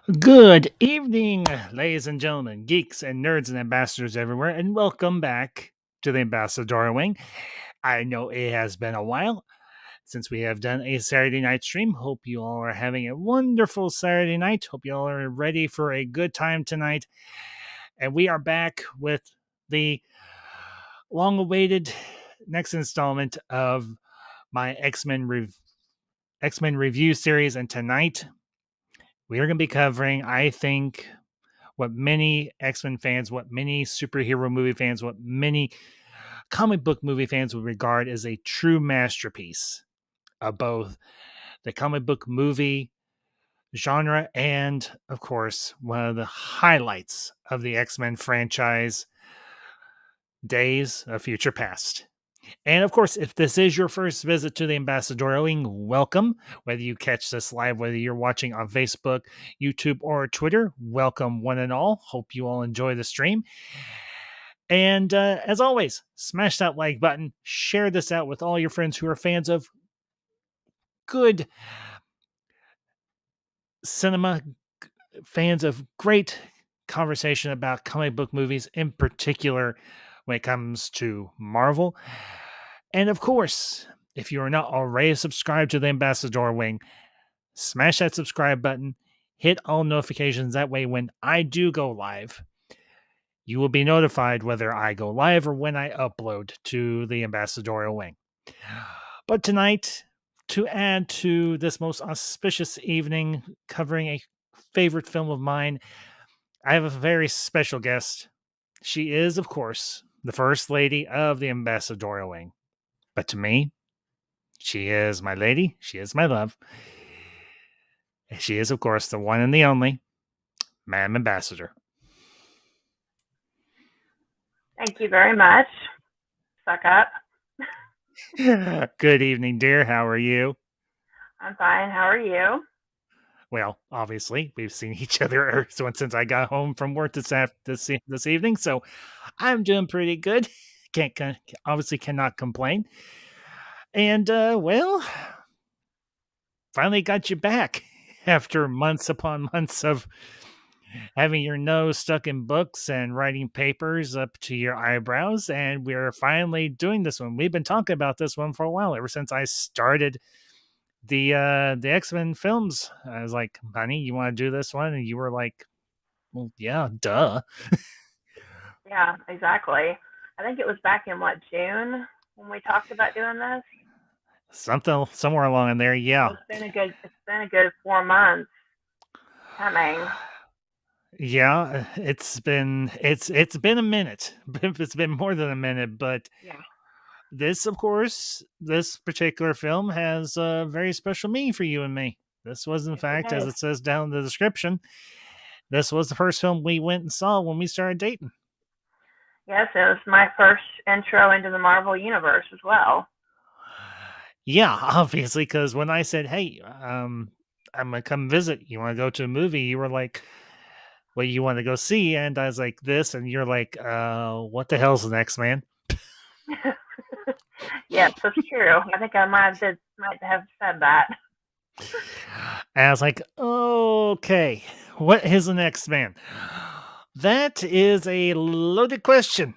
Good evening, ladies and gentlemen, geeks and nerds and ambassadors everywhere, and welcome back to the Ambassador Wing. I know it has been a while since we have done a Saturday night stream. Hope you all are having a wonderful Saturday night. Hope you all are ready for a good time tonight. And we are back with the long awaited next installment of my X-Men review series. And tonight we are going to be covering, I think, what many X-Men fans, what many superhero movie fans, what many comic book movie fans would regard as a true masterpiece of both the comic book movie genre and, of course, one of the highlights of the X-Men franchise, Days of Future Past. And of course, if this is your first visit to the Ambassador Wing, welcome. Whether you catch this live, whether you're watching on Facebook, YouTube, or Twitter, welcome one and all. Hope you all enjoy the stream. And as always, smash that like button, share this out with all your friends who are fans of good cinema, fans of great conversation about comic book movies, in particular when it comes to Marvel. And of course, if you are not already subscribed to the Ambassador Wing, smash that subscribe button, hit all notifications. That way, when I do go live, you will be notified whether I go live or when I upload to the Ambassadorial Wing. But tonight, to add to this most auspicious evening covering a favorite film of mine, I have a very special guest. She is, of course, the First Lady of the Ambassadorial Wing. But to me, she is my lady. She is my love. She is, of course, the one and the only Madam Ambassador. Thank you very much. Suck up. Good evening, dear. How are you? I'm fine. How are you? Well, obviously, we've seen each other since I got home from work this evening, so I'm doing pretty good. Obviously cannot complain. And well, finally got you back after months upon months of having your nose stuck in books and writing papers up to your eyebrows, and we're finally doing this one. We've been talking about this one for a while, ever since I started the X-Men films. I was like, honey, you want to do this one? And you were like, well, yeah, duh. Yeah, exactly. I think it was back in June when we talked about doing this. Something somewhere along in there, yeah. So it's been a good 4 months coming. Yeah, it's been a minute. It's been more than a minute, but Yeah. this, of course, this particular film has a very special meaning for you and me. This was, in Yes, it fact, as has. it says down in the description, this was the first film we went and saw when we started dating. Yes, it was my first intro into the Marvel Universe as well. Yeah, obviously, because when I said, "Hey, I'm gonna come visit. You want to go to a movie?" You were like, "What you want to go see?" And I was like, "This," and you're like, what the hell's the next man?" Yes, that's true. I think I might have said that. And I was like, "Okay, what is the next man?" That is a loaded question.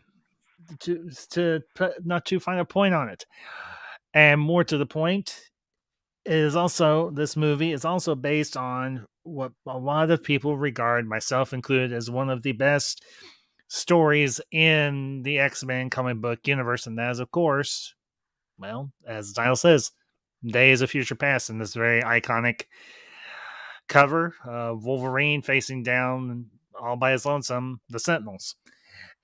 To put not too fine a point on it, and more to the point, is also this movie is also based on what a lot of people regard, myself included, as one of the best stories in the X-Men comic book universe, and that is, of course, well, as the title says, Days of Future Past, and this very iconic cover of Wolverine facing down all by his lonesome the Sentinels.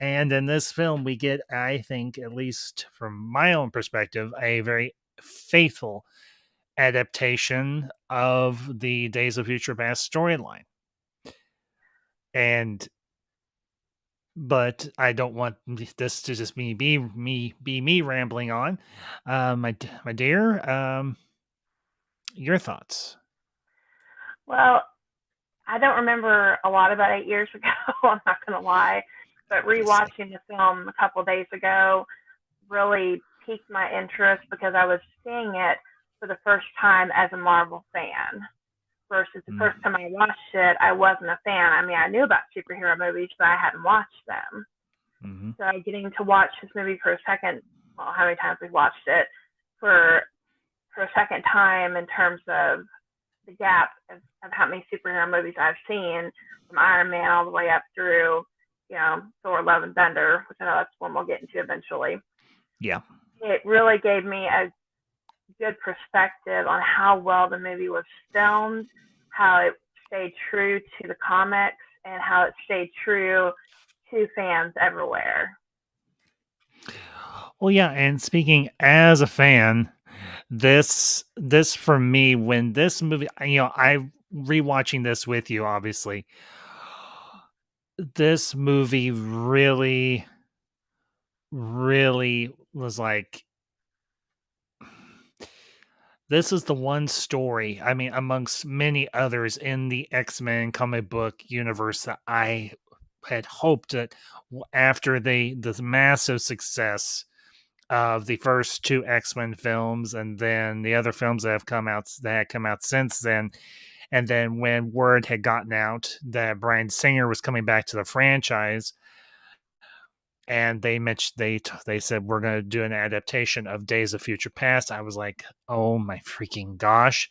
And in this film, we get, I think, at least from my own perspective, a very faithful adaptation of the Days of Future Past storyline. And but I don't want this to just be me rambling on. My dear, your thoughts? Well, I don't remember a lot about 8 years ago. I'm not going to lie, but rewatching the film a couple of days ago really piqued my interest because I was seeing it for the first time as a Marvel fan. versus the first time I watched it, I wasn't a fan. I mean, I knew about superhero movies, but I hadn't watched them. Mm-hmm. So getting to watch this movie for a second, well, how many times we've watched it for a second time in terms of the gap of how many superhero movies I've seen, from Iron Man all the way up through, Thor: Love and Thunder, which I know that's one we'll get into eventually. Yeah. It really gave me a good perspective on how well the movie was filmed, how it stayed true to the comics, and how it stayed true to fans everywhere. Well, yeah, and speaking as a fan, this for me, when this movie, I rewatching this with you, obviously, this movie really, really was like, this is the one story, I mean, amongst many others in the X-Men comic book universe that I had hoped that after this massive success of the first two X-Men films, and then the other films that had come out since then. And then when word had gotten out that Bryan Singer was coming back to the franchise, and they said we're going to do an adaptation of Days of Future Past, I was like, oh my freaking gosh,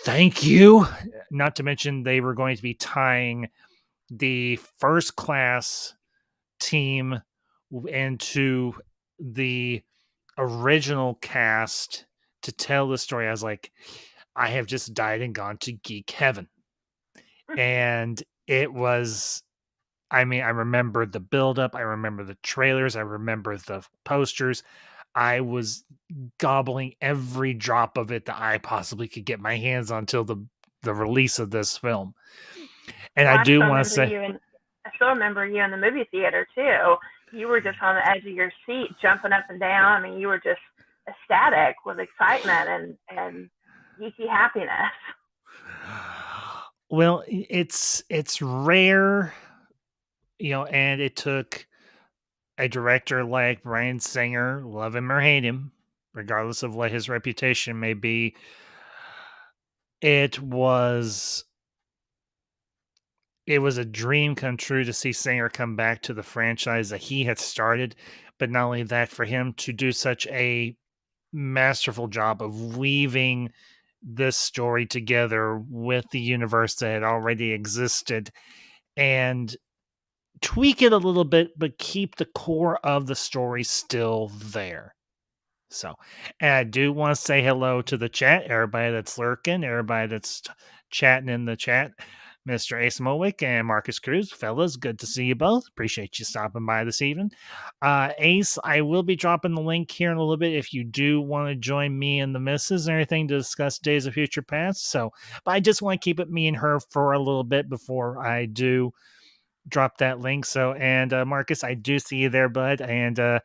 thank you. Not to mention they were going to be tying the First Class team into the original cast to tell the story. I was like, I have just died and gone to geek heaven. And it was, I mean, I remember the buildup, I remember the trailers, I remember the posters. I was gobbling every drop of it that I possibly could get my hands on till the release of this film. And Well, I do want to say, I still remember you in the movie theater too. You were just on the edge of your seat, jumping up and down. I mean, you were just ecstatic with excitement and geeky happiness. well, it's rare, and it took a director like Bryan Singer, love him or hate him, regardless of what his reputation may be. It was a dream come true to see Singer come back to the franchise that he had started, but not only that, for him to do such a masterful job of weaving this story together with the universe that had already existed and tweak it a little bit, but keep the core of the story still there. So, and I do want to say hello to the chat, everybody that's lurking, everybody that's chatting in the chat. Mr. Ace Mowick and Marcus Cruz, fellas, good to see you both. Appreciate you stopping by this evening. Ace, I will be dropping the link here in a little bit if you do want to join me and the missus or anything to discuss Days of Future Past. So, but I just want to keep it me and her for a little bit before I do drop that link. So, and Marcus, I do see you there, bud. And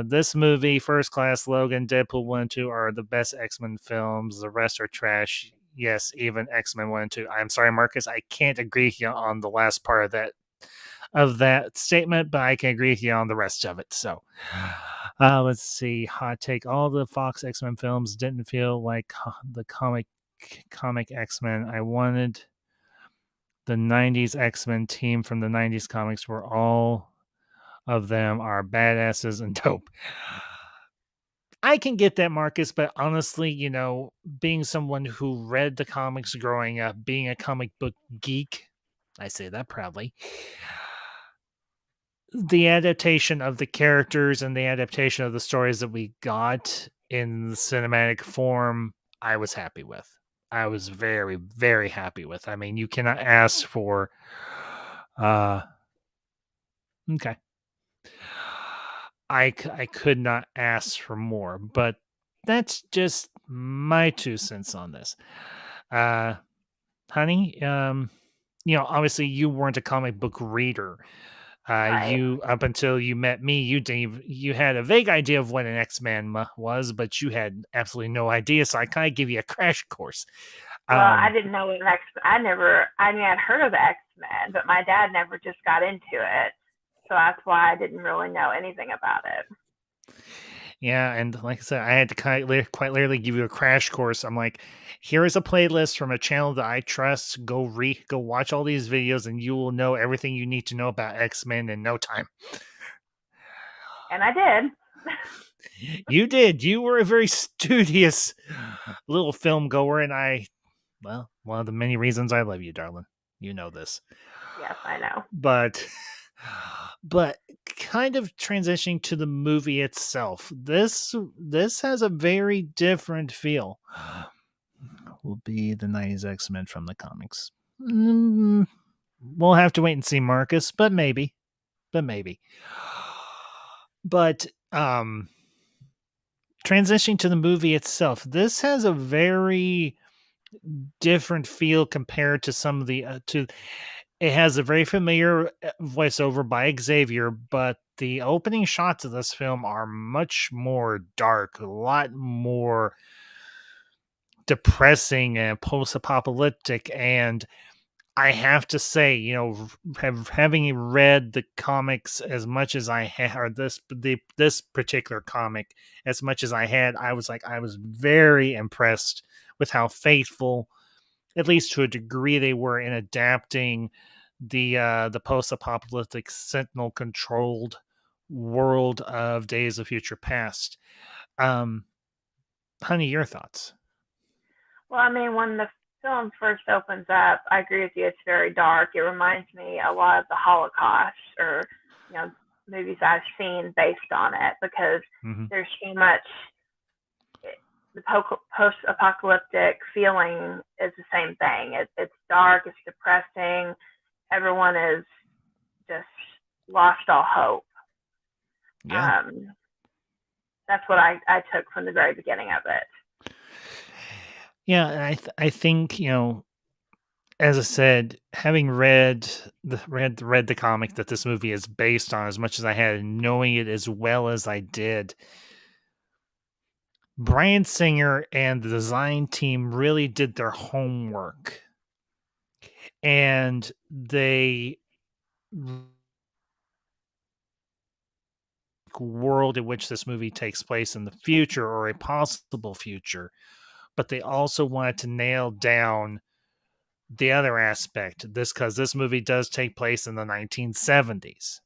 this movie, First Class, Logan, Deadpool 1 and 2 are the best X-Men films. The rest are trash. Yes, even X-Men 1 and 2. I'm sorry, Marcus, I can't agree with you on the last part of that statement, but I can agree with you on the rest of it. So, let's see. Hot take: all the Fox X-Men films didn't feel like the comic X-Men. I wanted the 90s X-Men team from the 90s comics, where all of them are badasses and dope. I can get that, Marcus, but honestly, being someone who read the comics growing up, being a comic book geek, I say that proudly, the adaptation of the characters and the adaptation of the stories that we got in the cinematic form, I was happy with. I was very, very happy with. I mean, you cannot ask for okay. I could not ask for more, but that's just my 2 cents on this. Uh, honey, obviously you weren't a comic book reader. Right. You up until you met me, you had a vague idea of what an X-Man was, but you had absolutely no idea. So I kind of give you a crash course. Well, I didn't know what X. I never. I mean, I'd heard of X-Men, but my dad never just got into it, so that's why I didn't really know anything about it. Yeah, and like I said, I had to quite literally give you a crash course. I'm like, here is a playlist from a channel that I trust. Go watch all these videos, and you will know everything you need to know about X-Men in no time. And I did. You did. You were a very studious little film goer, and well, one of the many reasons I love you, darling. You know this. Yes, I know. But but kind of transitioning to the movie itself. This has a very different feel. Will be the 90s X-Men from the comics. We'll have to wait and see, Marcus, but maybe. But maybe. But transitioning to the movie itself, this has a very different feel compared to some of the to it has a very familiar voiceover by Xavier, but the opening shots of this film are much more dark, a lot more depressing and post-apocalyptic. And I have to say, having read the comics as much as I had, or this particular comic as much as I had, I was very impressed with how faithful, at least to a degree, they were in adapting the post-apocalyptic Sentinel controlled world of Days of Future Past. Um, Honey, your thoughts? Well, I mean, when the film first opens up, I agree with you. It's very dark. It reminds me a lot of the Holocaust, or you know, movies I've seen based on it, because Mm-hmm. there's too much. The post-apocalyptic feeling is the same thing. It's dark. It's depressing. Everyone is just lost all hope. Yeah. Um, that's what I took from the very beginning of it. Yeah, and I think, as I said, having read the comic that this movie is based on as much as I had, and knowing it as well as I did, Bryan Singer and the design team really did their homework, and they world in which this movie takes place in the future, or a possible future, but they also wanted to nail down the other aspect, because this movie does take place in the 1970s.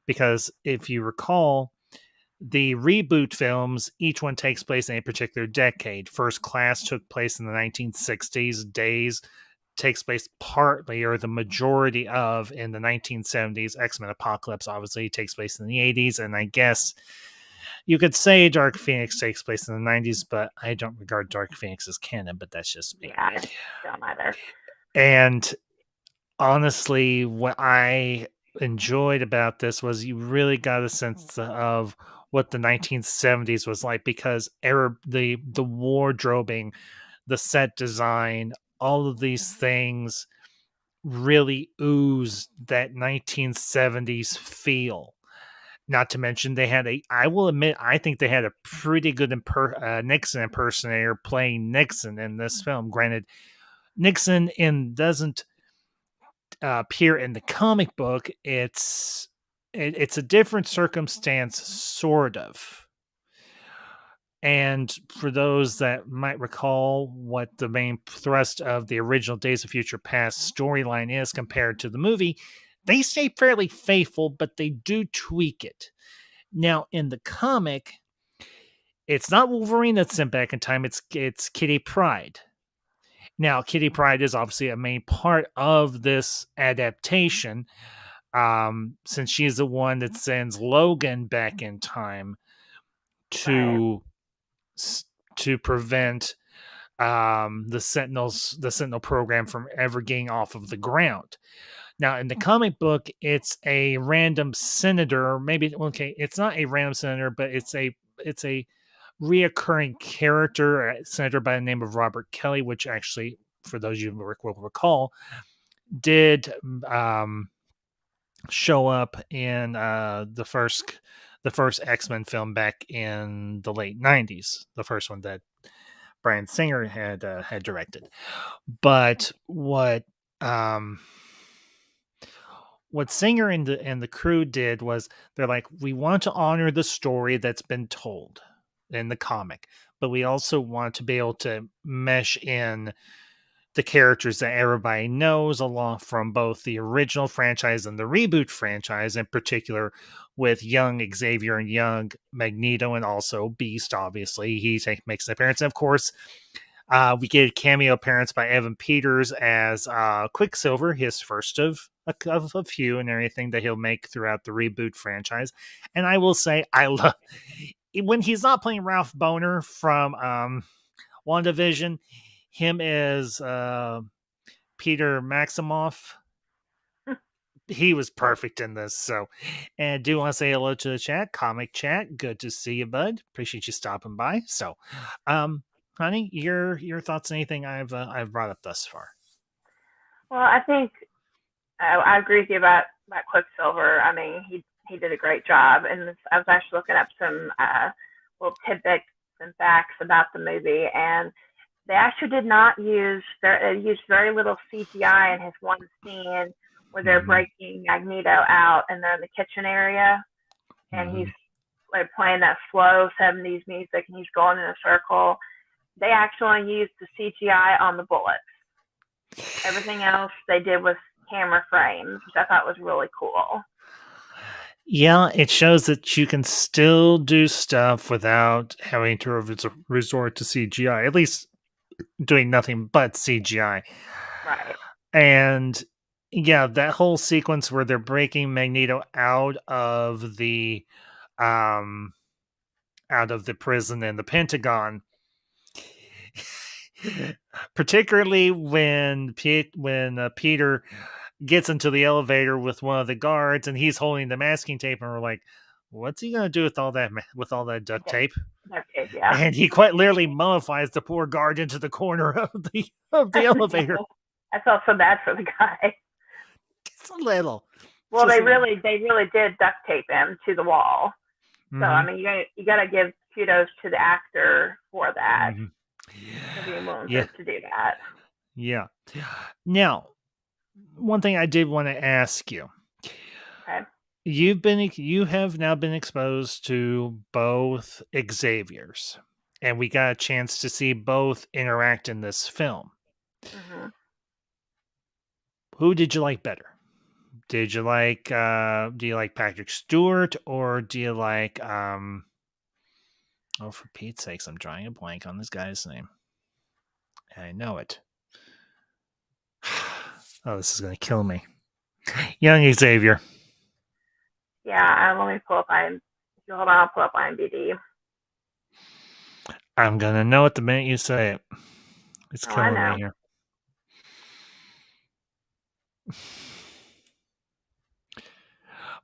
Because if you recall, the reboot films, each one takes place in a particular decade. First Class took place in the 1960s. Days takes place partly, or the majority of, in the 1970s. X-Men Apocalypse obviously takes place in the 80s, and I guess you could say Dark Phoenix takes place in the 90s, but I don't regard Dark Phoenix as canon, but that's just me. Yeah, I don't either. And honestly, what I enjoyed about this was you really got a sense of what the 1970s was like, because the wardrobing, the set design, all of these things really oozed that 1970s feel. Not to mention, I will admit, I think they had a pretty good Nixon impersonator playing Nixon in this film. Granted, Nixon doesn't appear in the comic book. It's a different circumstance, sort of. And for those that might recall what the main thrust of the original Days of Future Past storyline is compared to the movie, they stay fairly faithful, but they do tweak it. Now, in the comic, it's not Wolverine that's sent back in time, it's Kitty Pryde. Now, Kitty Pryde is obviously a main part of this adaptation, since she's the one that sends Logan back in time Right. to to prevent the Sentinel program from ever getting off of the ground. Now, in the comic book, it's a random senator. Maybe, okay, it's not a random senator, but it's a reoccurring character, a senator by the name of Robert Kelly, which actually, for those you will recall, did show up in the first X-Men film back in the late 90s, the first one that Bryan Singer had directed. But um what Singer and the crew did was, they're like, we want to honor the story that's been told. in the comic, but we also want to be able to mesh in the characters that everybody knows along from both the original franchise and the reboot franchise, in particular with young Xavier and young Magneto, and also Beast. Obviously, he makes an appearance, and of course, we get a cameo appearance by Evan Peters as Quicksilver, his first of a few and everything that he'll make throughout the reboot franchise. And I will say, I love when he's not playing Ralph Boner from WandaVision. Him as Peter Maximoff. He was perfect in this. So, and do want to say hello to the chat, comic chat. Good to see you, bud. Appreciate you stopping by. So, honey, your thoughts on anything I've brought up thus far? Well, I think I agree with you about Quicksilver. I mean, he did a great job, and I was actually looking up some little tidbits and facts about the movie, and they actually did not use they used very little CGI in his one scene where they're breaking Magneto out and they're in the kitchen area, and he's like playing that slow 70s music and he's going in a circle. They actually used the CGI on the bullets. Everything else they did was camera frames, which I thought was really cool. Yeah, it shows that you can still do stuff without having to resort to CGI, at least doing nothing but CGI. Right. And yeah, that whole sequence where they're breaking Magneto out of the prison in the Pentagon, particularly when Peter gets into the elevator with one of the guards and he's holding the masking tape, and we're like, what's he gonna do with all that duct tape? Duct tape, yeah. And he quite literally mummifies the poor guard into the corner of the elevator. I felt so bad for the guy. Just a little. Well, they really did duct tape him to the wall. Mm-hmm. So I mean, you gotta give kudos to the actor for that. Mm-hmm. For being willing to do that. Yeah. Now, one thing I did want to ask you. Okay. You have now been exposed to both Xaviers, and we got a chance to see both interact in this film. Mm-hmm. Who did you like better? Did you like do you like Patrick Stewart, or do you like oh, for Pete's sakes, I'm drawing a blank on this guy's name. I know it. Oh, this is gonna kill me. Young Xavier. Yeah, let me pull up hold on, I'll pull up IMDb. I'm gonna know it the minute you say it. It's killing me here.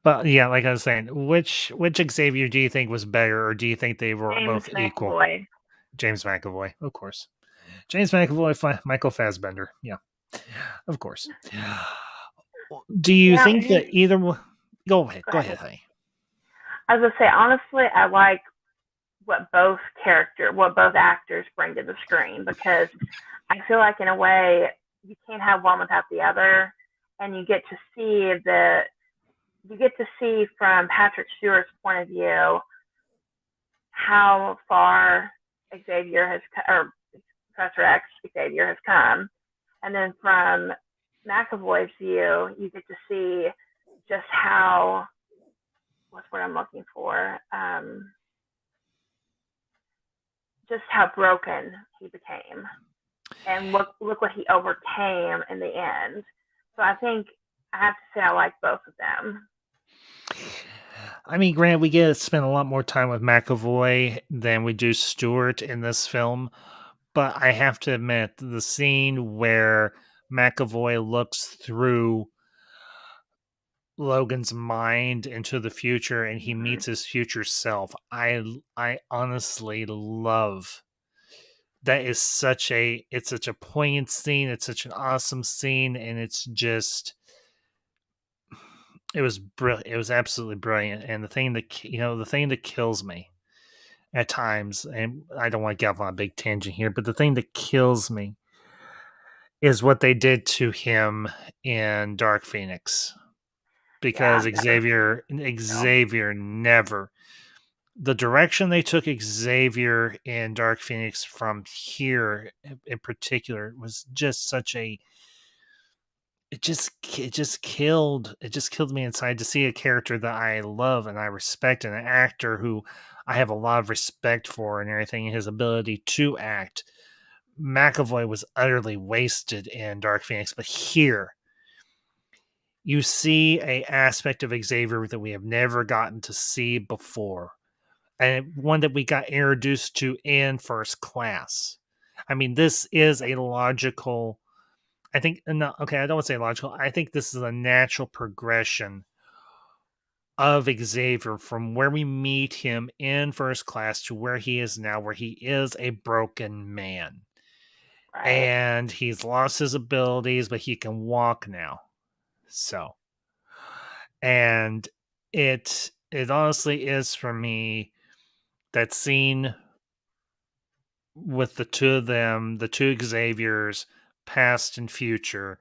But yeah, like I was saying, which Xavier do you think was better, or do you think they were both equal? James McAvoy, of course. James McAvoy, Michael Fassbender, yeah, of course. Do you think that either? Go ahead, honey. I was gonna say, honestly, I like what both actors bring to the screen, because I feel like in a way you can't have one without the other, and you get to see from Patrick Stewart's point of view how far Xavier has, or Professor X Xavier has come, and then from McAvoy's view, you get to see just how, what's what I'm looking for, just how broken he became, and look what he overcame in the end. So I think I have to say I like both of them. I mean, granted, we get to spend a lot more time with McAvoy than we do Stewart in this film, but I have to admit, the scene where McAvoy looks through Logan's mind into the future and he meets his future self, I honestly love. That is such a poignant scene. It's such an awesome scene, and it's just, it was brilliant. It was absolutely brilliant. And the thing that kills me at times, and I don't want to get off on a big tangent here, but the thing that kills me is what they did to him in Dark Phoenix, because Xavier never the direction they took Xavier and Dark Phoenix from here in particular was just such a it just killed me inside to see a character that I love and I respect, and an actor who I have a lot of respect for and everything, and his ability to act. McAvoy was utterly wasted in Dark Phoenix, but here you see a aspect of Xavier that we have never gotten to see before, and one that we got introduced to in First Class. I mean, this is a logical. I think no, okay. I don't want to say logical. I think this is a natural progression of Xavier from where we meet him in First Class to where he is now, where he is a broken man Right. and he's lost his abilities, but he can walk now. So, and it honestly is for me that scene with the two of them, the two Xaviers, past and future,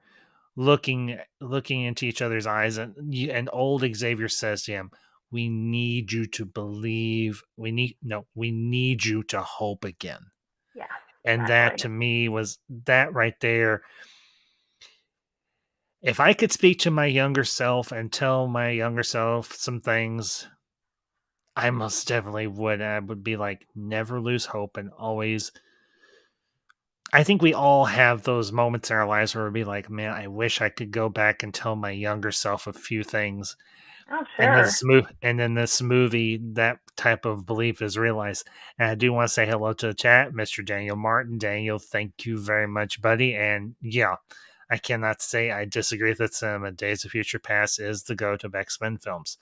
looking into each other's eyes, and old Xavier says to him, "We need you to believe. We need you to hope again." Yeah. And that Exactly. to me was that right there. If I could speak to my younger self and tell my younger self some things, I most definitely would. I would be like, never lose hope and always. I think we all have those moments in our lives where we'd be like, man, I wish I could go back and tell my younger self a few things. Oh, And sure. this movie, that type of belief is realized. And I do want to say hello to the chat, Mr. Daniel Martin. Daniel, thank you very much, buddy. And yeah, I cannot say I disagree with cinema. Days of Future Past is the go-to of X-Men films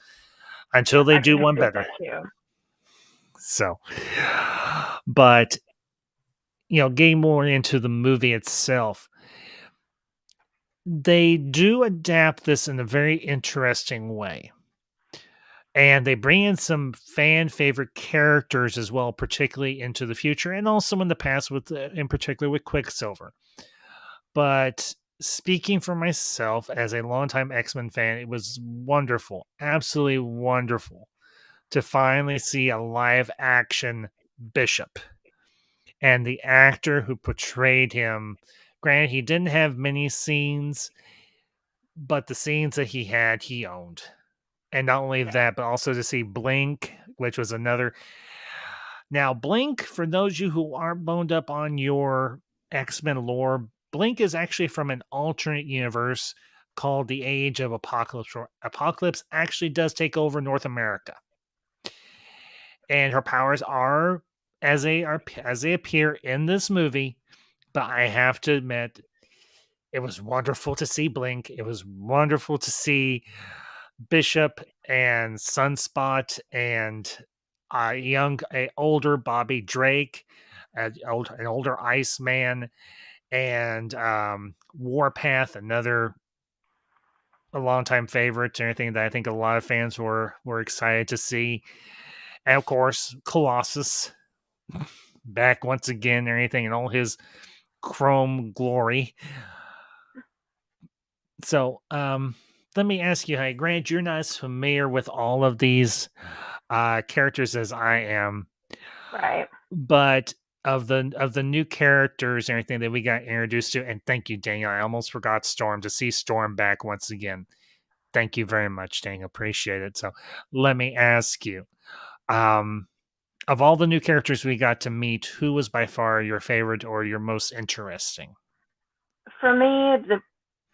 until Yep, they I do can one agree with better. that too. So, but getting more into the movie itself, they do adapt this in a very interesting way. And they bring in some fan favorite characters as well, particularly into the future and also in the past, with in particular with Quicksilver. But speaking for myself as a longtime X-Men fan, it was wonderful, absolutely wonderful to finally see a live action Bishop, and the actor who portrayed him. Granted, he didn't have many scenes, but the scenes that he had, he owned. And not only Yeah. that, but also to see Blink, which was another. Now, Blink, for those of you who aren't boned up on your X-Men lore, Blink is actually from an alternate universe called the Age of Apocalypse, where Apocalypse actually does take over North America. And her powers are as they appear in this movie, but I have to admit, it was wonderful to see Blink. It was wonderful to see Bishop and Sunspot and a older Bobby Drake, an older Iceman, and Warpath, another a longtime favorite, and everything that I think a lot of fans were excited to see. And of course, Colossus back once again, and everything in all his chrome glory. So, let me ask you, hey, Grant, you're not as familiar with all of these characters as I am, Right. but of the new characters and everything that we got introduced to, and thank you, Daniel. I almost forgot Storm, to see Storm back once again. Thank you very much, Daniel. Appreciate it. So, let me ask you, um, of all the new characters we got to meet, who was by far your favorite or your most interesting? For me,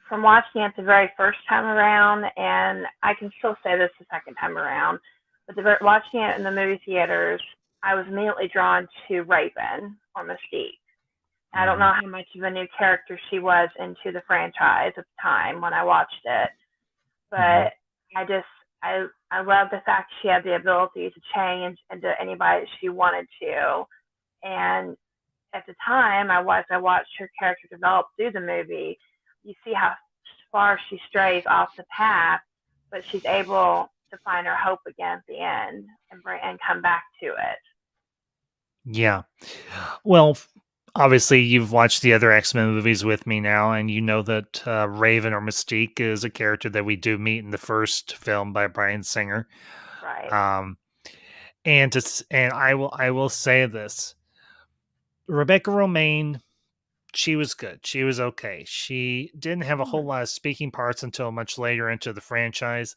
from watching it the very first time around, and I can still say this the second time around, but watching it in the movie theaters, I was immediately drawn to Raven or Mystique. I don't Mm-hmm. know how much of a new character she was into the franchise at the time when I watched it, Mm-hmm. but I just I love the fact she had the ability to change into anybody that she wanted to, and at the time I watched her character develop through the movie. You see how far she strays off the path, but she's able to find her hope again at the end and come back to it. Yeah. Well, obviously, you've watched the other X-Men movies with me now, and you know that Raven or Mystique is a character that we do meet in the first film by Bryan Singer. Right. Um, and I will say this: Rebecca Romaine, she was good. She was okay. She didn't have a whole lot of speaking parts until much later into the franchise.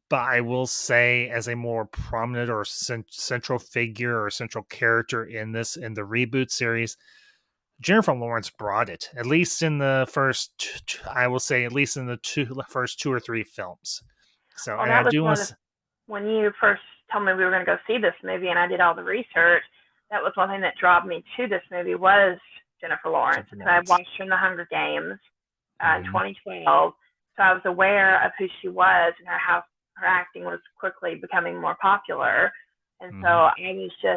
But I will say, as a more prominent or central figure or central character in the reboot series, Jennifer Lawrence brought it. At least in the first, I will say, at least in the first two or three films. So, Well, and I that was do one want of the, to. when you first told me we were going to go see this movie, and I did all the research. That was one thing that drew me to this movie was Jennifer Lawrence, Jennifer because I Lawrence. watched her in The Hunger Games in Mm-hmm. 2012. So I was aware of who she was and how her acting was quickly becoming more popular. And so Mm-hmm.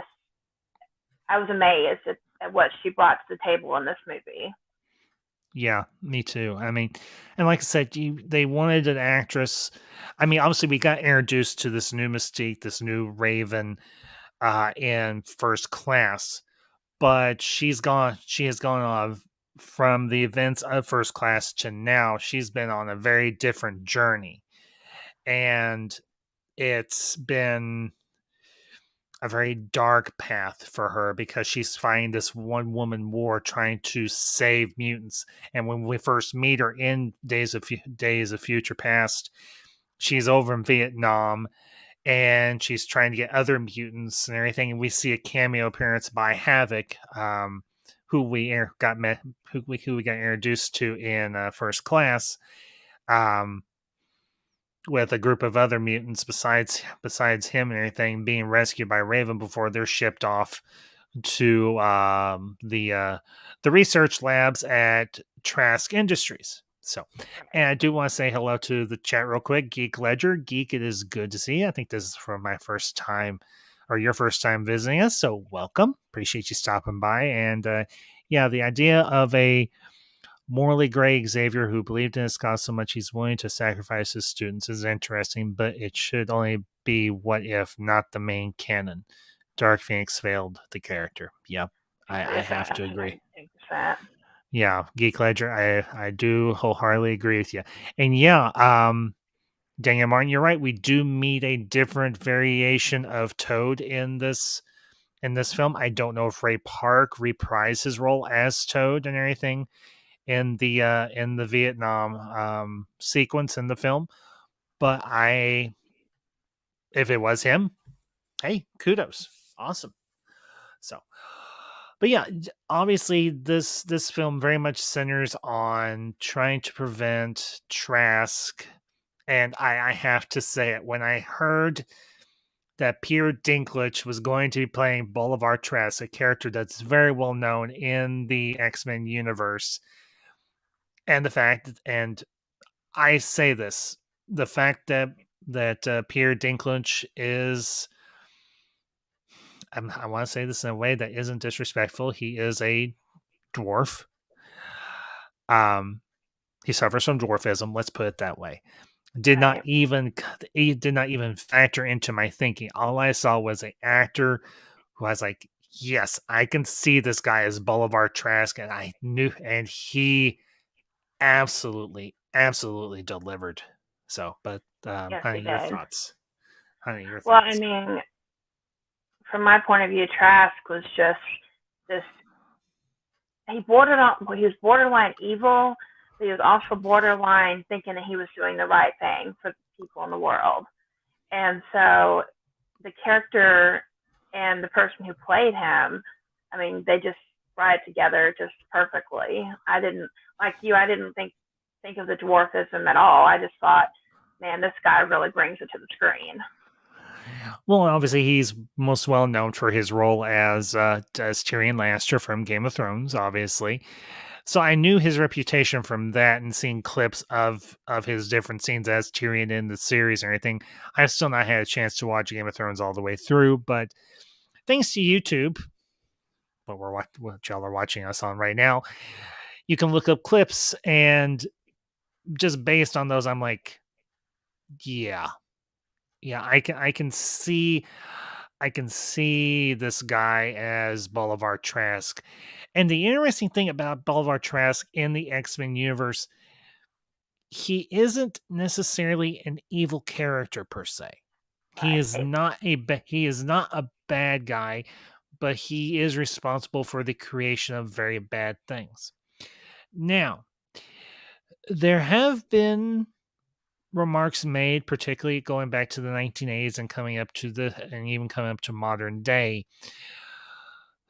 I was amazed at what she brought to the table in this movie. Yeah, me too. I mean, and like I said, they wanted an actress. I mean, obviously, we got introduced to this new Mystique, this new Raven, in First Class, but she has gone on from the events of First Class to now. She's been on a very different journey, and it's been a very dark path for her because she's fighting this one woman war trying to save mutants. And when we first meet her in Days of Future Past, she's over in Vietnam and she's trying to get other mutants and everything. And we see a cameo appearance by Havoc, who we got met, who we got introduced to in First Class, um, with a group of other mutants besides him and everything, being rescued by Raven before they're shipped off to the research labs at Trask Industries. So, and I do want to say hello to the chat real quick. Geek Ledger, Geek, it is good to see you. I think this is for my first time or your first time visiting us. So, welcome. Appreciate you stopping by. And yeah, the idea of a morally gray Xavier who believed in his cause so much he's willing to sacrifice his students is interesting, but it should only be what if, not the main canon. Dark Phoenix failed the character. Yep, I have to agree. 10%. Yeah, Geek Ledger, I do wholeheartedly agree with you. And yeah, Daniel Martin, you're right. We do meet a different variation of Toad in this film. I don't know if Ray Park reprised his role as Toad and everything in the Vietnam sequence in the film, but I if it was him, hey, kudos, awesome. So, but yeah, obviously this film very much centers on trying to prevent Trask, and I have to say it when I heard that Peter Dinklage was going to be playing Bolivar Trask, a character that's very well known in the X-Men universe, and the fact and I say this: the fact that Peter Dinklage is, I want to say this in a way that isn't disrespectful. He is a dwarf. Um, he suffers from dwarfism. Let's put it that way. Did not Right. even he did not even factor into my thinking. All I saw was an actor who I was like, yes, I can see this guy as Bolivar Trask, and I knew, and he absolutely delivered. So, but Yes, honey, he your did. thoughts? Honey, your Well, I thoughts? mean, from my point of view, Trask was just this. He was borderline evil, but he was also borderline thinking that he was doing the right thing for people in the world. And so the character and the person who played him, I mean, they just brought it together just perfectly. I didn't like you. I didn't think of the dwarfism at all. I just thought, man, this guy really brings it to the screen. Well, obviously, he's most well known for his role as Tyrion Lannister from Game of Thrones, obviously. So I knew his reputation from that, and seeing clips of his different scenes as Tyrion in the series and everything. I've still not had a chance to watch Game of Thrones all the way through, but thanks to YouTube, what y'all are watching us on right now, you can look up clips, and just based on those, I'm like, yeah, yeah, I can see this guy as Bolivar Trask. And the interesting thing about Bolivar Trask in the X-Men universe, he isn't necessarily an evil character per se. He Right. is not a bad guy, but he is responsible for the creation of very bad things. Now, there have been remarks made, particularly going back to the 1980s and even coming up to modern day,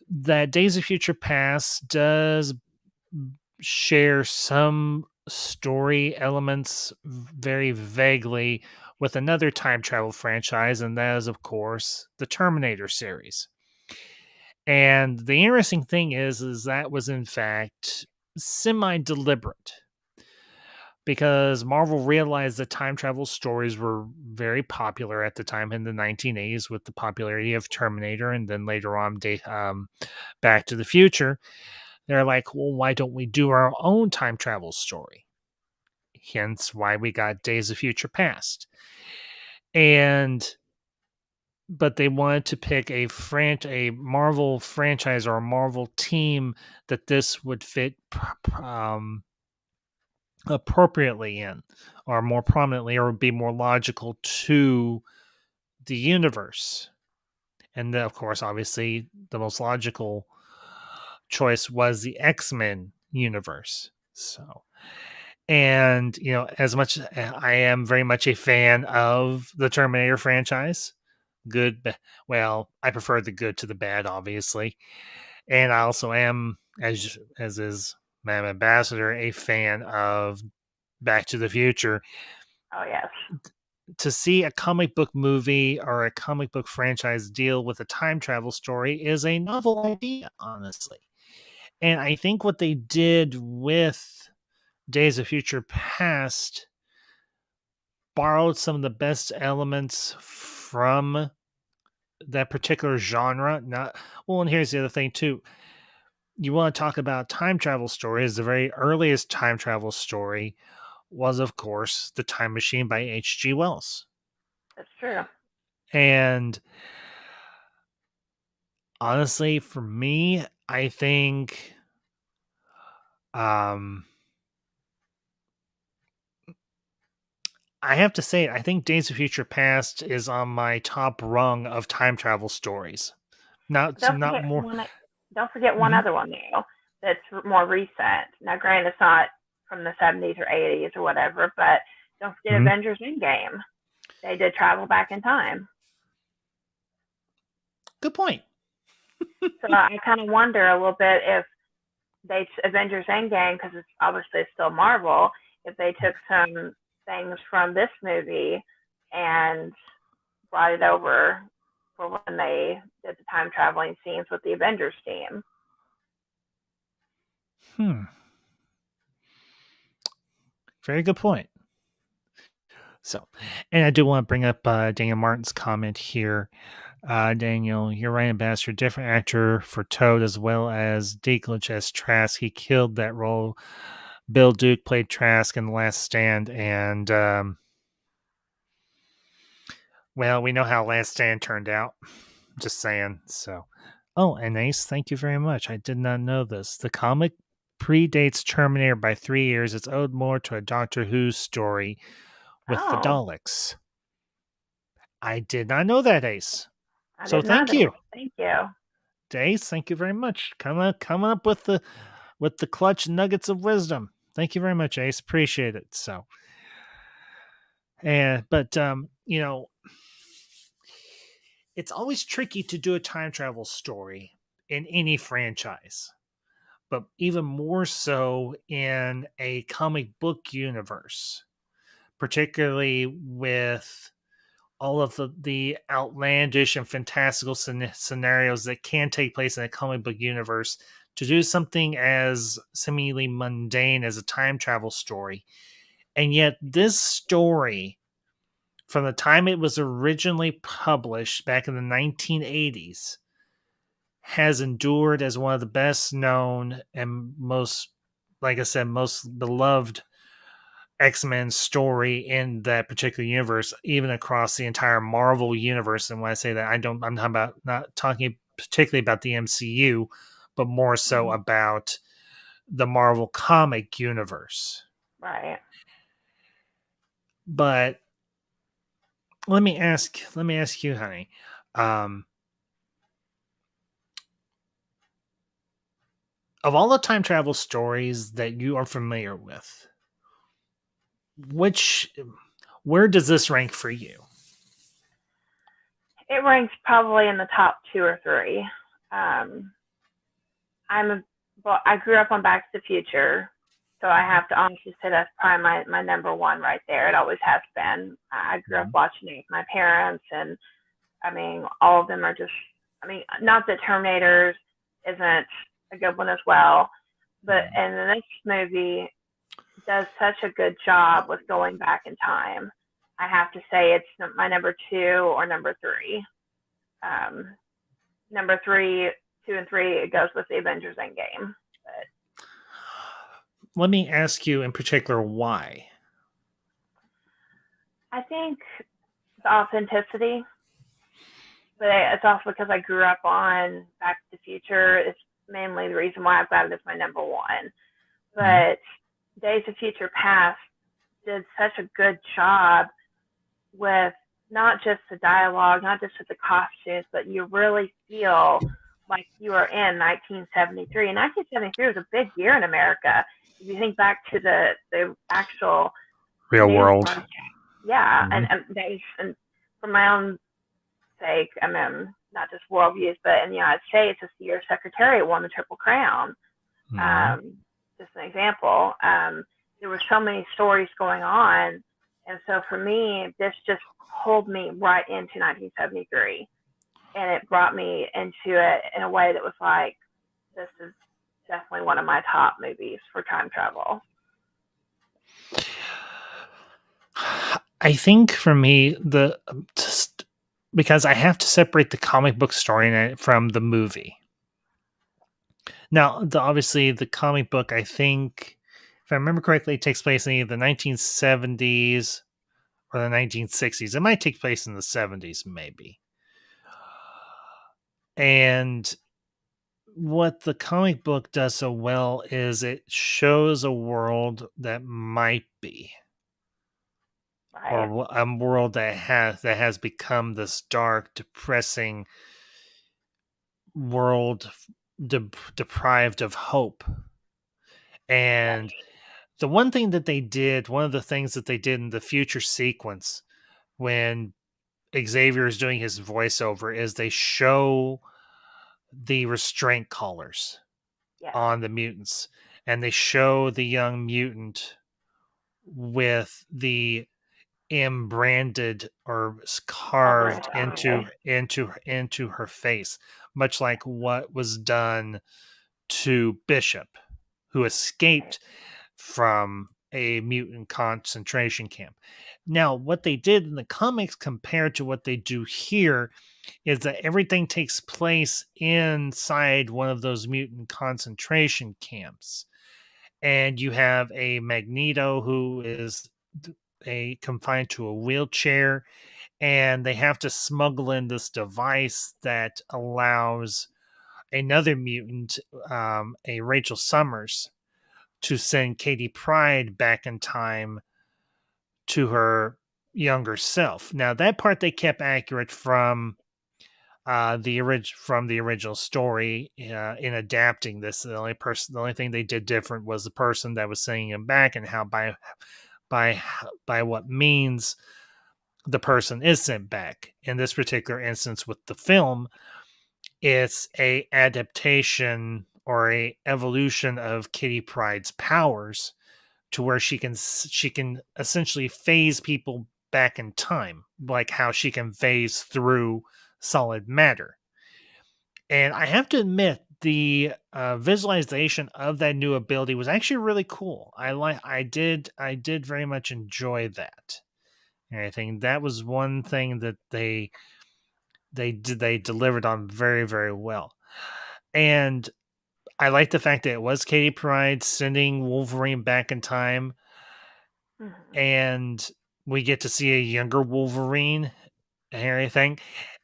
that Days of Future Past does share some story elements very vaguely with another time travel franchise, and that is, of course, the Terminator series. And the interesting thing is that was in fact semi-deliberate, because Marvel realized that time travel stories were very popular at the time in the 1980s with the popularity of Terminator and then later on Back to the Future. They're like, well, why don't we do our own time travel story? Hence why we got Days of Future Past. But they wanted to pick a Marvel franchise or a Marvel team that this would fit appropriately in, or more prominently, or be more logical to the universe. And then, of course, obviously, the most logical choice was the X-Men universe. So, and as much I am very much a fan of the Terminator franchise, well, I prefer the good to the bad, obviously, and I also am, as is Madam Ambassador, a fan of Back to the Future. Oh yes. To see a comic book movie or a comic book franchise deal with a time travel story is a novel idea, honestly. And I think what they did with Days of Future Past borrowed some of the best elements from that particular genre. Not well, and here's the other thing too. You want to talk about time travel stories? The very earliest time travel story was, of course, The Time Machine by H.G. Wells. That's true. And honestly, for me, I think um I have to say, I think Days of Future Past is on my top rung of time travel stories. Not Don't not forget more. one. Don't forget one Mhm. other one though. That's more recent. Now, granted, it's not from the 70s or 80s or whatever, but don't forget Mhm. Avengers Endgame. They did travel back in time. Good point. So I kind of wonder a little bit if Avengers Endgame, because it's obviously still Marvel, if they took some things from this movie and brought it over for when they did the time traveling scenes with the Avengers team. Hmm. Very good point. So, and I do want to bring up Daniel Martin's comment here. Daniel, you're right, Ambassador. Different actor for Toad as well as Dinklage as Trask. He killed that role. Bill Duke played Trask in The Last Stand, and well, we know how Last Stand turned out. Just saying. So, oh, and Ace, thank you very much. I did not know this. The comic predates Terminator by 3 years. It's owed more to a Doctor Who story with the Oh, Daleks. I did not know that, Ace. I So didn't know thank that. you, Thank you. Ace. Thank you very much. Coming up with the clutch nuggets of wisdom. Thank you very much, Ace. Appreciate it. So, and but it's always tricky to do a time travel story in any franchise, but even more so in a comic book universe, particularly with all of the outlandish and fantastical scenarios that can take place in a comic book universe. To do something as seemingly mundane as a time travel story, and yet this story, from the time it was originally published back in the 1980s, has endured as one of the best known and most, like I said, most beloved X-Men story in that particular universe, even across the entire Marvel universe. And when I say that, I'm not talking particularly about the MCU, but more so Mm-hmm. about the Marvel comic universe. Right. But let me ask you, honey. Um, of all the time travel stories that you are familiar with, which where does this rank for you? It ranks probably in the top two or three. Um, I grew up on Back to the Future, so I have to honestly say that's probably my number one right there. It always has been. I grew up Mhm. watching it with my parents, and I mean, all of them are just. I mean, not that Terminators isn't a good one as well, but Mhm. and the next movie does such a good job with going back in time. I have to say it's my number two or number three. Um, Number three, two, and three, it goes with the Avengers Endgame. But Let me ask you in particular why. I think the authenticity, but it's also because I grew up on Back to the Future. It's mainly the reason why I've got it as my number one. Mhm. But Days of Future Past did such a good job with not just the dialogue, not just with the costumes, but you really feel like you are in 1973. And 1973 was a big year in America. If you think back to the actual Real news world. broadcast, yeah, Mhm. and they and for my own sake, I mean, not just world views, but in the United States, this year Secretariat won the Triple Crown. Mhm. Um, just an example. There were so many stories going on, and so for me, this just pulled me right into 1973, and it brought me into it in a way that was like, this is definitely one of my top movies for time travel. I think for me, the just because I have to separate the comic book story from the movie. Now, obviously, the comic book, I think, if I remember correctly, it takes place in either the 1970s or the 1960s. It might take place in the 70s, maybe. And what the comic book does so well is it shows a world that might be, or Right? a world that has become this dark, depressing world, deprived of hope. Yes. And one of the things that they did in the future sequence when Xavier is doing his voiceover is they show the restraint collars Yes. on the mutants, and they show the young mutant with the M branded or Over carved his into her face, much like what was done to Bishop, who Right. escaped from a mutant concentration camp. Now, what they did in the comics compared to what they do here is that everything takes place inside one of those mutant concentration camps. And you have a Magneto who is a confined to a wheelchair, and they have to smuggle in this device that allows another mutant, a Rachel Summers, to send Katie Pride back in time to her younger self. Now that part they kept accurate from the original story in adapting this. The only thing they did different was the person that was sending him back and how by by what means the person is sent back. In this particular instance with the film, it's a adaptation or a evolution of Kitty Pryde's powers to where she can essentially phase people back in time, like how she can phase through solid matter. And I have to admit, the visualization of that new ability was actually really cool. I did very much enjoy that. And I think that was one thing that they delivered on very, very well. And I like the fact that it was Katie Pride sending Wolverine back in time, Mm-hmm. and we get to see a younger Wolverine and everything.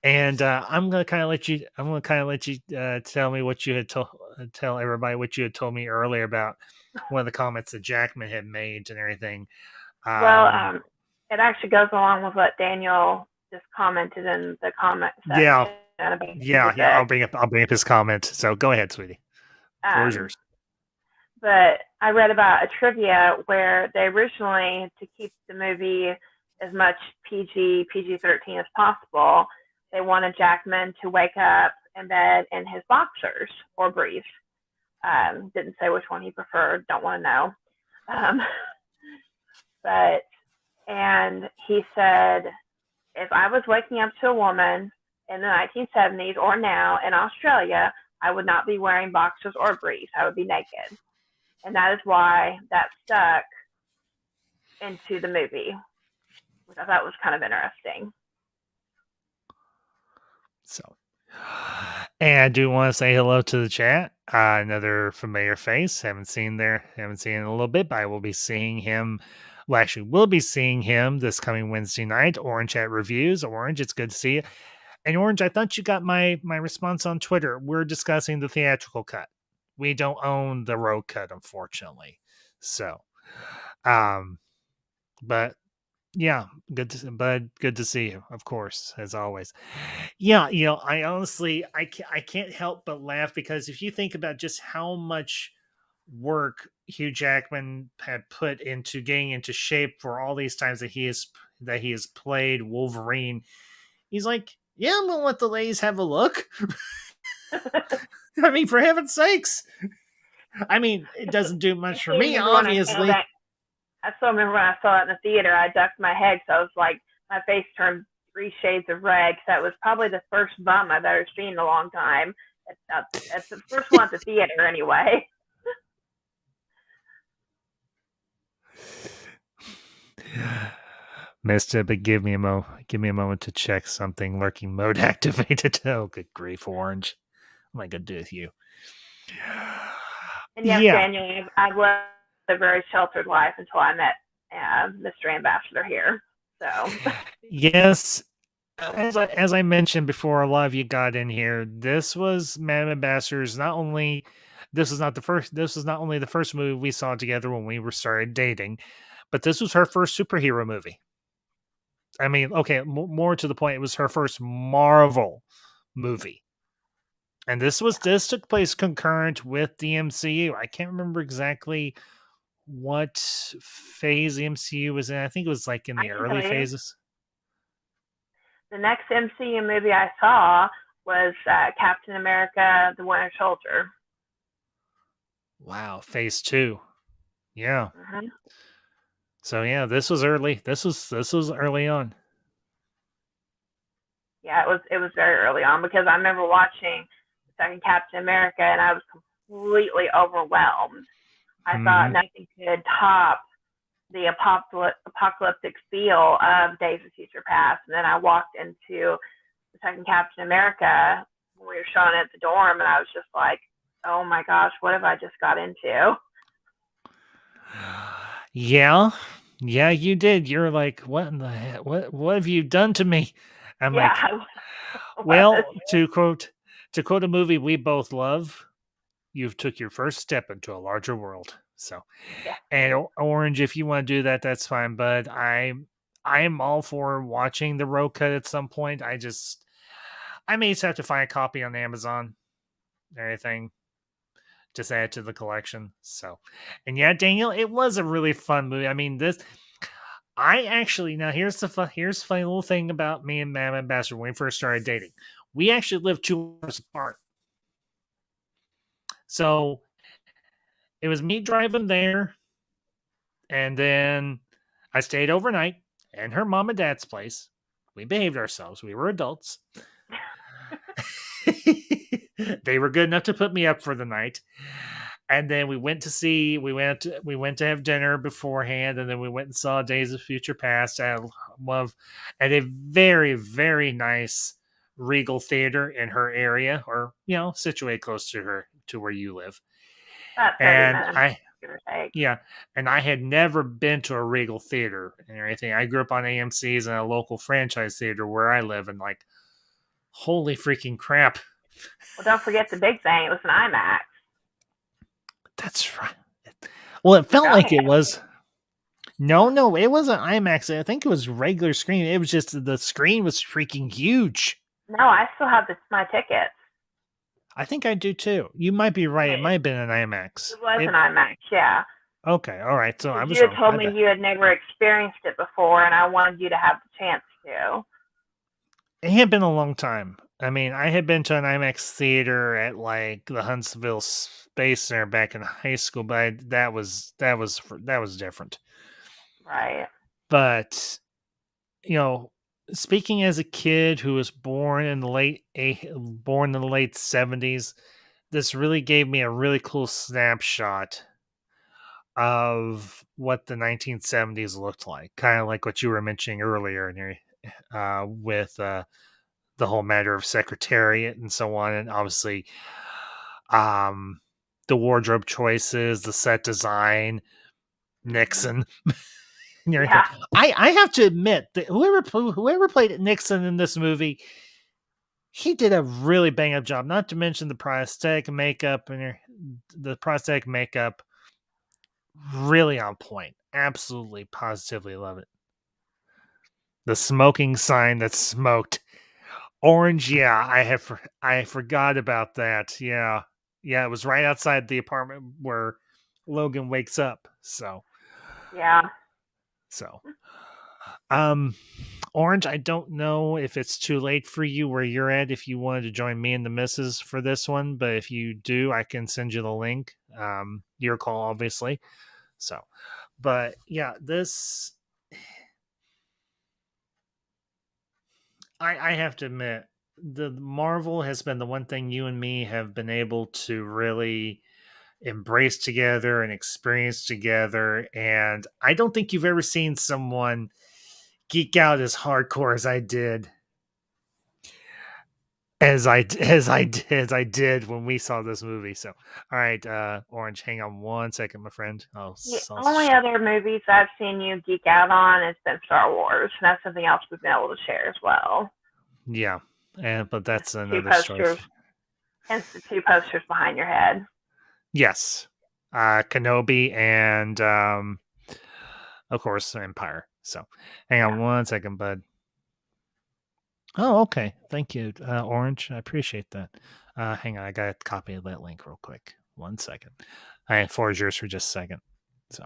And I'm gonna kind of let you tell me what you had told tell everybody what you had told me earlier about one of the comments that Jackman had made and everything. Well, Um, it actually goes along with what Daniel. just commented in the comment Yeah, section about yeah, the yeah. book. I'll bring up his comment. So go ahead, sweetie. Floor is Um, yours. but I read about a trivia where they originally, to keep the movie as much PG 13 as possible, they wanted Jackman to wake up in bed in his boxers or briefs. Didn't say which one he preferred. Don't want to know. Um, but and he said, if I was waking up to a woman in the 1970s or now in Australia, I would not be wearing boxers or briefs. I would be naked. And that is why that stuck into the movie, which I thought was kind of interesting. So, and I do want to say hello to the chat. Another familiar face. Haven't seen in a little bit, but I will be seeing him. Well, actually, we'll be seeing him this coming Wednesday night. Orange at Reviews. Orange, it's good to see you. And Orange, I thought you got my response on Twitter. We're discussing the theatrical cut. We don't own the road cut, unfortunately. So, but yeah, good to see you, of course, as always. Yeah, I honestly, I can't help but laugh because if you think about just how much work Hugh Jackman had put into getting into shape for all these times that he has played Wolverine, he's like, yeah, I'm gonna let the ladies have a look. I mean, for heaven's sakes. I mean, it doesn't do I much for still me, remember when I saw obviously. that. I still remember when I saw it in the theater. I ducked my head, so I was like, my face turned 3 shades of red. That was probably the first bum I've ever seen in a long time. It's the first one at the theater, anyway. Missed it, but give me a moment to check something. Lurking mode activated. Oh, good grief, Orange. What am I gonna do with you? And yes, Yeah. Daniel, I've lived a very sheltered life until I met Mr. Ambassador here. So Yes. As I mentioned before, a lot of you got in here. This was Madam Ambassador's. Not only this was not the first. This was not only the first movie we saw together when we were started dating, but this was her first superhero movie. I mean, okay, more to the point, it was her first Marvel movie. And this took place concurrent with the MCU. I can't remember exactly what phase the MCU was in. I think it was like in I the can tell early you, phases. the next MCU movie I saw was Captain America: The Winter Soldier. Wow, phase 2. Yeah. Mm-hmm. So yeah, this was early. This was early on. Yeah, it was very early on because I remember watching the second Captain America and I was completely overwhelmed. I thought Mhm. nothing could top the apocalyptic feel of Days of Future Past. And then I walked into the second Captain America when we were showing it at the dorm, and I was just like, "Oh my gosh, what have I just got into?" Yeah. Yeah, you did. You're like, what in the heck? What have you done to me? I'm Yeah, like, I was. well, to quote a movie we both love, you've took your first step into a larger world. So, Yeah, and Orange, if you want to do that, that's fine. But I am all for watching the road cut at some point. I may just have to find a copy on Amazon or anything. Just add to the collection. So, and yeah, Daniel, it was a really fun movie. I mean, this I actually now here's the funny little thing about me and Madam Ambassador when we first started dating. We actually lived 2 hours apart. So it was me driving there, and then I stayed overnight in her mom and dad's place. We behaved ourselves. We were adults. They were good enough to put me up for the night. And then we went to have dinner beforehand, and then we went and saw Days of Future Past at a very, very nice Regal Theater in her area, or situated close to her to where you live. about 30 And minutes, I give or take. yeah, and I had never been to a Regal Theater or anything. I grew up on AMC's and a local franchise theater where I live, and like, holy freaking crap! Well, don't forget the big thing. It was an IMAX. That's right. Well, it felt Oh like it yeah. was. No, it wasn't IMAX. I think it was regular screen. It was just the screen was freaking huge. No, I still have my tickets. I think I do too. You might be right. It Okay, might have been an IMAX. it was an IMAX, yeah. Okay, all right. So I Because was you had wrong. told My me bad. you had never experienced it before, and I wanted you to have the chance to. It had been a long time. I mean, I had been to an IMAX theater at like the Huntsville Space Center back in high school, but that was different. Right. But you know, speaking as a kid who was born in the late 70s, this really gave me a really cool snapshot of what the 1970s looked like, kind of like what you were mentioning earlier in your, with the whole matter of Secretariat and so on, and obviously um, the wardrobe choices, the set design, Mm-hmm. Nixon, and everything. Yeah. I have to admit that whoever played Nixon in this movie, he did a really bang up job. Not to mention the prosthetic makeup and the prosthetic makeup, really on point. Absolutely, positively love it. The smoking sign that smoked orange. Yeah, I forgot about that. Yeah, it was right outside the apartment where Logan wakes up. Yeah. So, um, Orange, I don't know if it's too late for you where you're at if you wanted to join me and the missus for this one, but if you do, I can send you the link. Your call, obviously. So, but yeah, this I have to admit, the Marvel has been the one thing you and me have been able to really embrace together and experience together. And I don't think you've ever seen someone geek out as hardcore as I did as I did when we saw this movie. So, all right, Orange, hang on one second, my friend. The only other movies I've seen you geek out on has been Star Wars, and that's something else we've been able to share as well. Yeah, and but Hence that's the two another story. posters. Hence the two posters behind your head. Yes, Kenobi and of course Empire. So, hang Yeah. on one second, bud. Oh, okay. Thank you, Orange. I appreciate that. Hang on, I got to copy that link real quick. 1 second. I forward yours for just a second. So,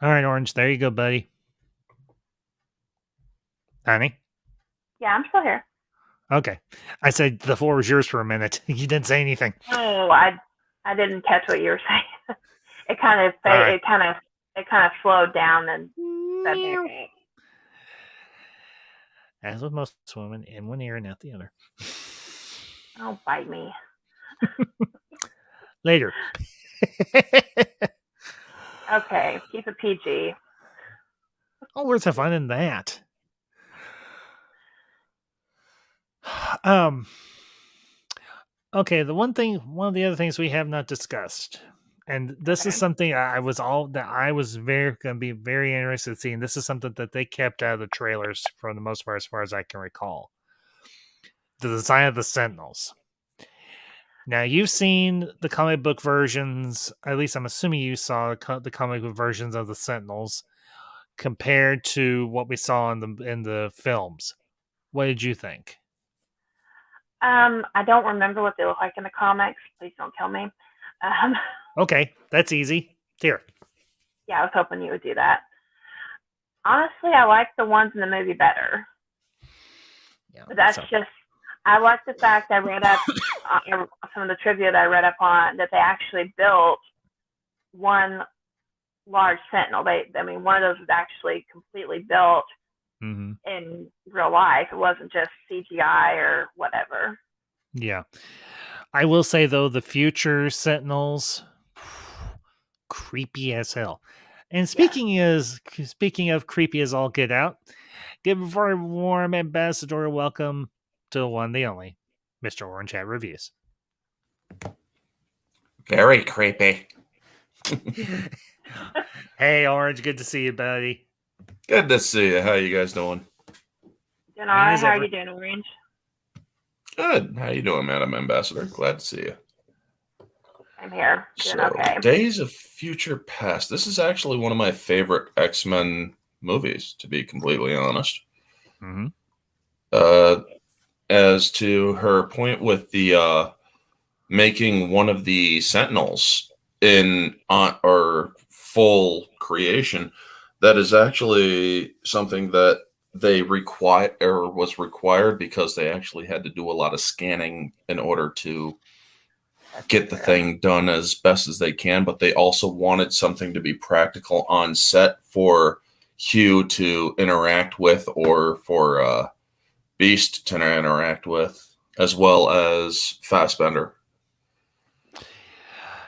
all right, Orange. There you go, buddy. Honey. Yeah, I'm still here. Okay. I said the floor was yours for a minute. You didn't say anything. Oh, I didn't catch what you were saying. It kind of All right. it kind of slowed down and sped back up. As with most women, in one ear and out the other. Don't bite me. Later. Okay, keep it PG. Oh, where's the fun in that? Um. Okay, one of the other things we have not discussed, and this is Okay. something I was very going to be very interested in seeing. This is something that they kept out of the trailers for the most part, as far as I can recall. The design of the Sentinels. Now you've seen the comic book versions. At least I'm assuming you saw the comic book versions of the Sentinels compared to what we saw in the films. What did you think? I don't remember what they look like in the comics. Please don't kill me. Um, Okay, that's easy. Here. yeah, I was hoping you would do that. Honestly, I like the ones in the movie better. Yeah. But that's just, I like the fact I read up some of the trivia that I read up on that they actually built one large Sentinel. I mean, one of those was actually completely built Mm-hmm. in real life. It wasn't just CGI or whatever. Yeah. I will say though, the future Sentinels, creepy as hell. And Yes. speaking of creepy as all get out, give a very warm ambassador welcome to the one, the only, Mr. Orange Hat Reviews. Very creepy. Hey, Orange, good to see you, buddy. Good to see you. How you guys doing? Doing Me alright. as How are ever. you doing, Orange? Good. How you doing, Madam Ambassador? Glad to see you. I'm here. Doing So, okay. Days of Future Past. This is actually one of my favorite X-Men movies, to be completely honest. Mm-hmm. Uh, as to her point with the making one of the Sentinels in or full creation, that is actually something that they require or was required because they actually had to do a lot of scanning in order to That's get the true. thing done as best as they can, but they also wanted something to be practical on set for Hugh to interact with or for Beast to interact with, as well as Fassbender.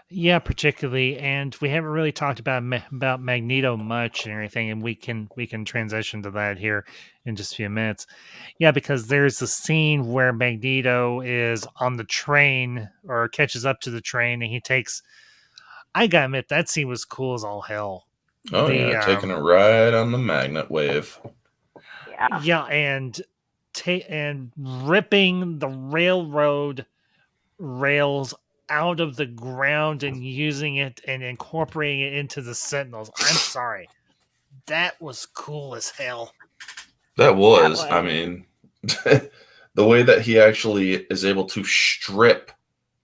Yeah, particularly, and we haven't really talked about Magneto much and everything, and we can transition to that here in just a few minutes. Yeah, because there's a scene where Magneto is on the train or catches up to the train, and he takes. I gotta admit that scene was cool as all hell. Oh yeah, The taking a ride on the magnet wave. Yeah. Yeah, and and ripping the railroad rails out of the ground and using it and incorporating it into the Sentinels. I'm sorry. That was cool as hell. That Yeah, it was, I was. mean, the way that he actually is able to strip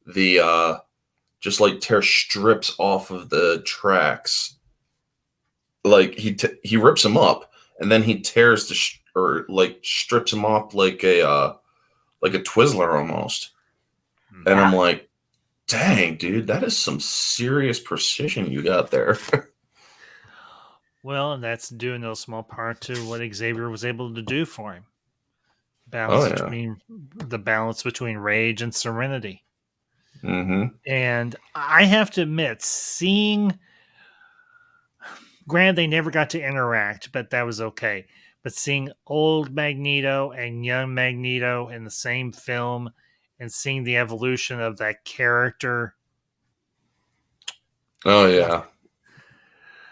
the just like tear strips off of the tracks. Like he rips them up and then he tears or like strips them off like a Twizzler almost. And Mhm. Yeah. I'm like, dang, dude, that is some serious precision you got there. Well, and that's due in no small part to what Xavier was able to do for him. Oh Balance yeah. between the balance between rage and serenity. Mm-hmm. And I have to admit, seeing granted they never got to interact, but that was okay. But seeing old Magneto and young Magneto in the same film and seeing the evolution of that character, Oh yeah, yeah.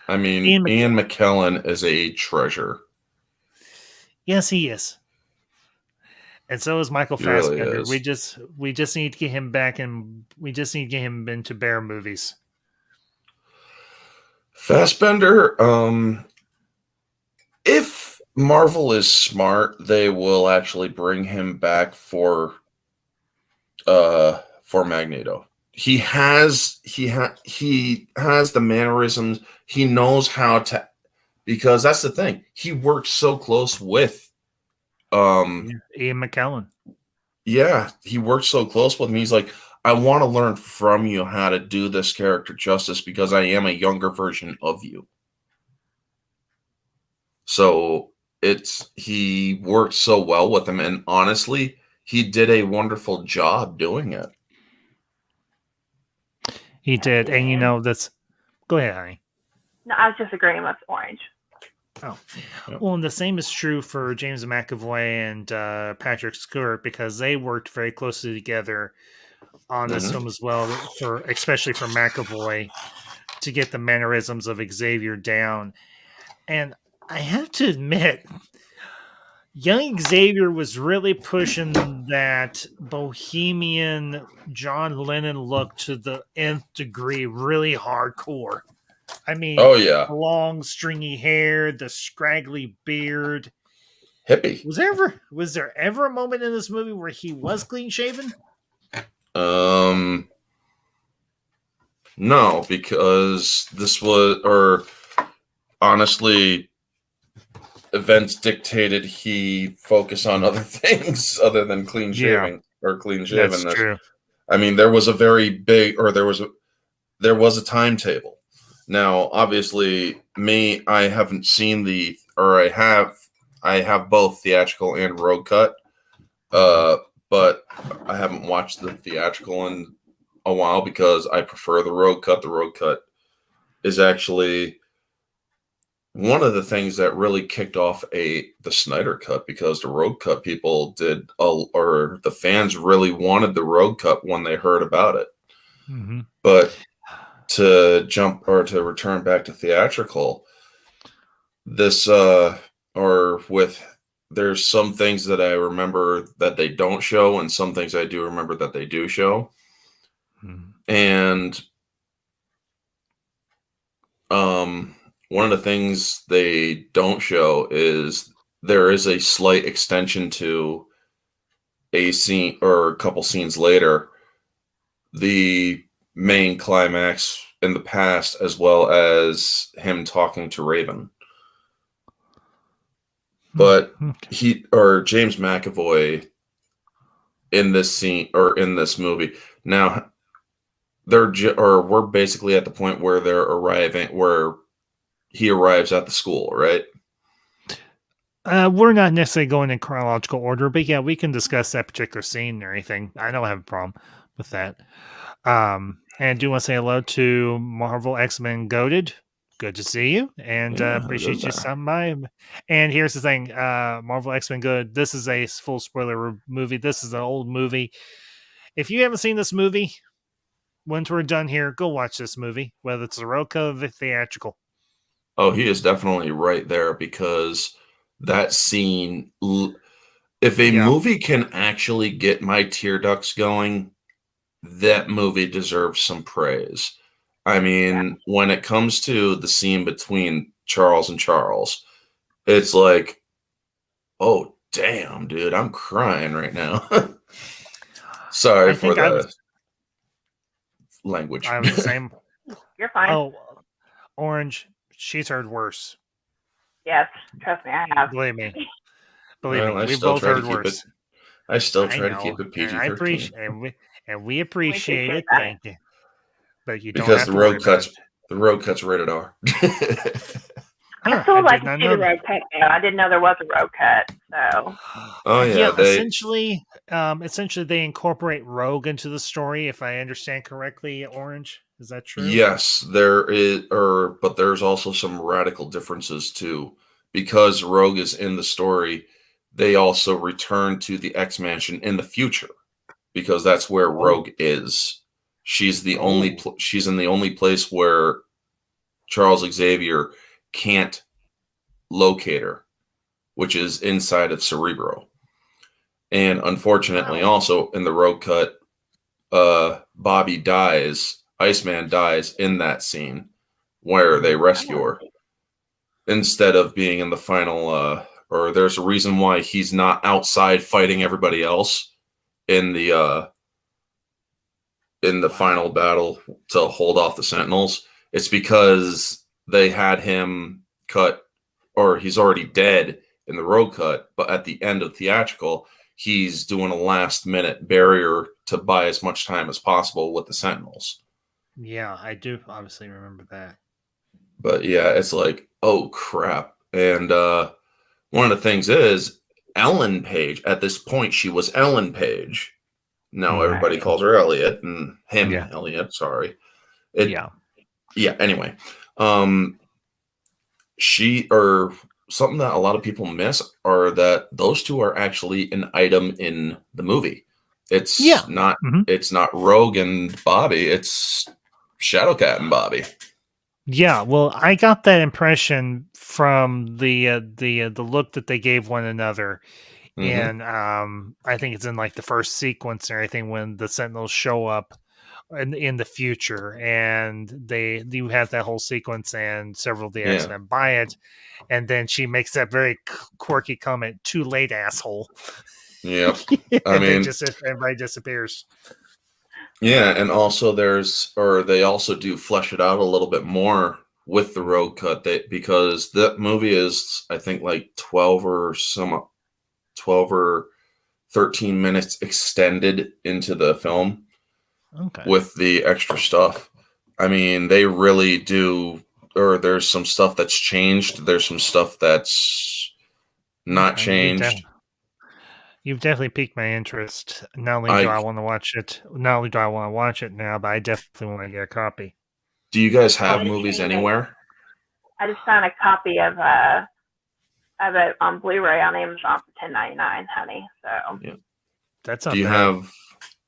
I mean, Ian Ian McKellen is a treasure. yes, he is, and so is Michael He really Fassbender. We is. just we just need to get him back, and we just need to get him into Bear movies. Fassbender, if Marvel is smart, they will actually bring him back for Magneto. He has the mannerisms. He knows how to, because that's the thing. He works so close with um Yeah, Ian McKellen. yeah, he works so close with me. He's like, I want to learn from you how to do this character justice because I am a younger version of you. So he worked so well with him, and honestly, he did a wonderful job doing it. He Yes, did, he and did. that's go ahead, honey. No, I was just agreeing with Orange. Oh, Yep. well, and the same is true for James McAvoy and Patrick Stewart because they worked very closely together on this Mm-hmm. film as well. For especially for McAvoy to get the mannerisms of Xavier down, and I have to admit, young Xavier was really pushing that bohemian John Lennon look to the nth degree, really hardcore. I mean, Oh yeah, the long stringy hair, the scraggly beard. hippie. Was there ever a moment in this movie where he was clean shaven? Um, no, because this was, or honestly, events dictated he focus on other things other than clean Yeah, shaving or clean that's shavenness. true. I mean, there was a very big, or there was a timetable. Now, obviously, me, I haven't seen or I have both theatrical and road cut, Mhm. uh, but I haven't watched the theatrical in a while because I prefer the road cut. The road cut is actually one of the things that really kicked off the Snyder cut, because the road cut people or the fans really wanted the road cut when they heard about it. Mhm. But to jump or to return back to theatrical, this or with there's some things that I remember that they don't show, and some things I do remember that they do show. And one of the things they don't show is there is a slight extension to a scene or a couple scenes later, the main climax in the past, as well as him talking to Raven. But he or James McAvoy in this scene or in this movie now, we're basically at the point where they're arriving, where he arrives at the school, right? We're not necessarily going in chronological order, but yeah, we can discuss that particular scene or anything. I don't have a problem with that. And I do want to say hello to Marvel X-Men Goated. Good to see you, and appreciate you stopping by. And here's the thing, Marvel X-Men Good. This is a full spoiler movie. This is an old movie. If you haven't seen this movie, once we're done here, go watch this movie, whether it's the road cut or the theatrical. Oh, he is definitely right there, because that scene, if a movie can actually get my tear ducts going, that movie deserves some praise. I mean, when it comes to the scene between Charles and Charles, it's like, oh, damn, dude, I'm crying right now. Sorry for the language. I was the same. You're fine. Oh, Orange, she's heard worse. Yes, trust me, I have. Believe me. Well, We've both heard worse. I still try to keep it PG-13. And we appreciate it. That. Thank you. But you don't because have the to road cuts. The road cuts rated R. I still like to see the road cut. I didn't know there was a road cut. So. Oh yeah. Essentially, they incorporate Rogue into the story. If I understand correctly, Orange, is that true? Yes, there is, but there's also some radical differences too. Because Rogue is in the story, they also return to the X Mansion in the future, because that's where Rogue is. She's the only. She's in the only place where Charles Xavier can't locate her, which is inside of Cerebro. And unfortunately, also in the road cut, Bobby dies. Iceman dies in that scene where they rescue her, instead of being in the final. Or there's a reason why he's not outside fighting everybody else in the final battle to hold off the Sentinels. It's because they had him cut, or he's already dead in the road cut, but at the end of theatrical, he's doing a last minute barrier to buy as much time as possible with the Sentinels. Yeah, I do obviously remember that. But yeah, it's like, oh crap. And one of the things is Ellen Page. At this point, she was Ellen Page. Now everybody calls her Elliot, and him Elliot. Sorry. Yeah. Anyway, she or something that a lot of people miss are that those two are actually an item in the movie. It's not. It's not Rogue and Bobby. It's Shadowcat and Bobby. Yeah, well, I got that impression from the look that they gave one another. And I think it's in like the first sequence or anything when the Sentinels show up in the future, and you have that whole sequence, and several of the X-Men buy it, and then she makes that very quirky comment, "Too late, asshole." Yep. I mean, everybody disappears. Yeah, and also they also do flesh it out a little bit more with the road cut, because that movie is, I think, like 12 or 13 minutes extended into the film with the extra stuff. I mean, they really do, or there's some stuff that's changed. There's some stuff that's not changed. You've definitely piqued my interest. Not only do I want to watch it now, but I definitely want to get a copy. Do you guys have movies anywhere? I just found a copy of it on Blu-ray on Amazon for $10.99, honey. So that's not do bad.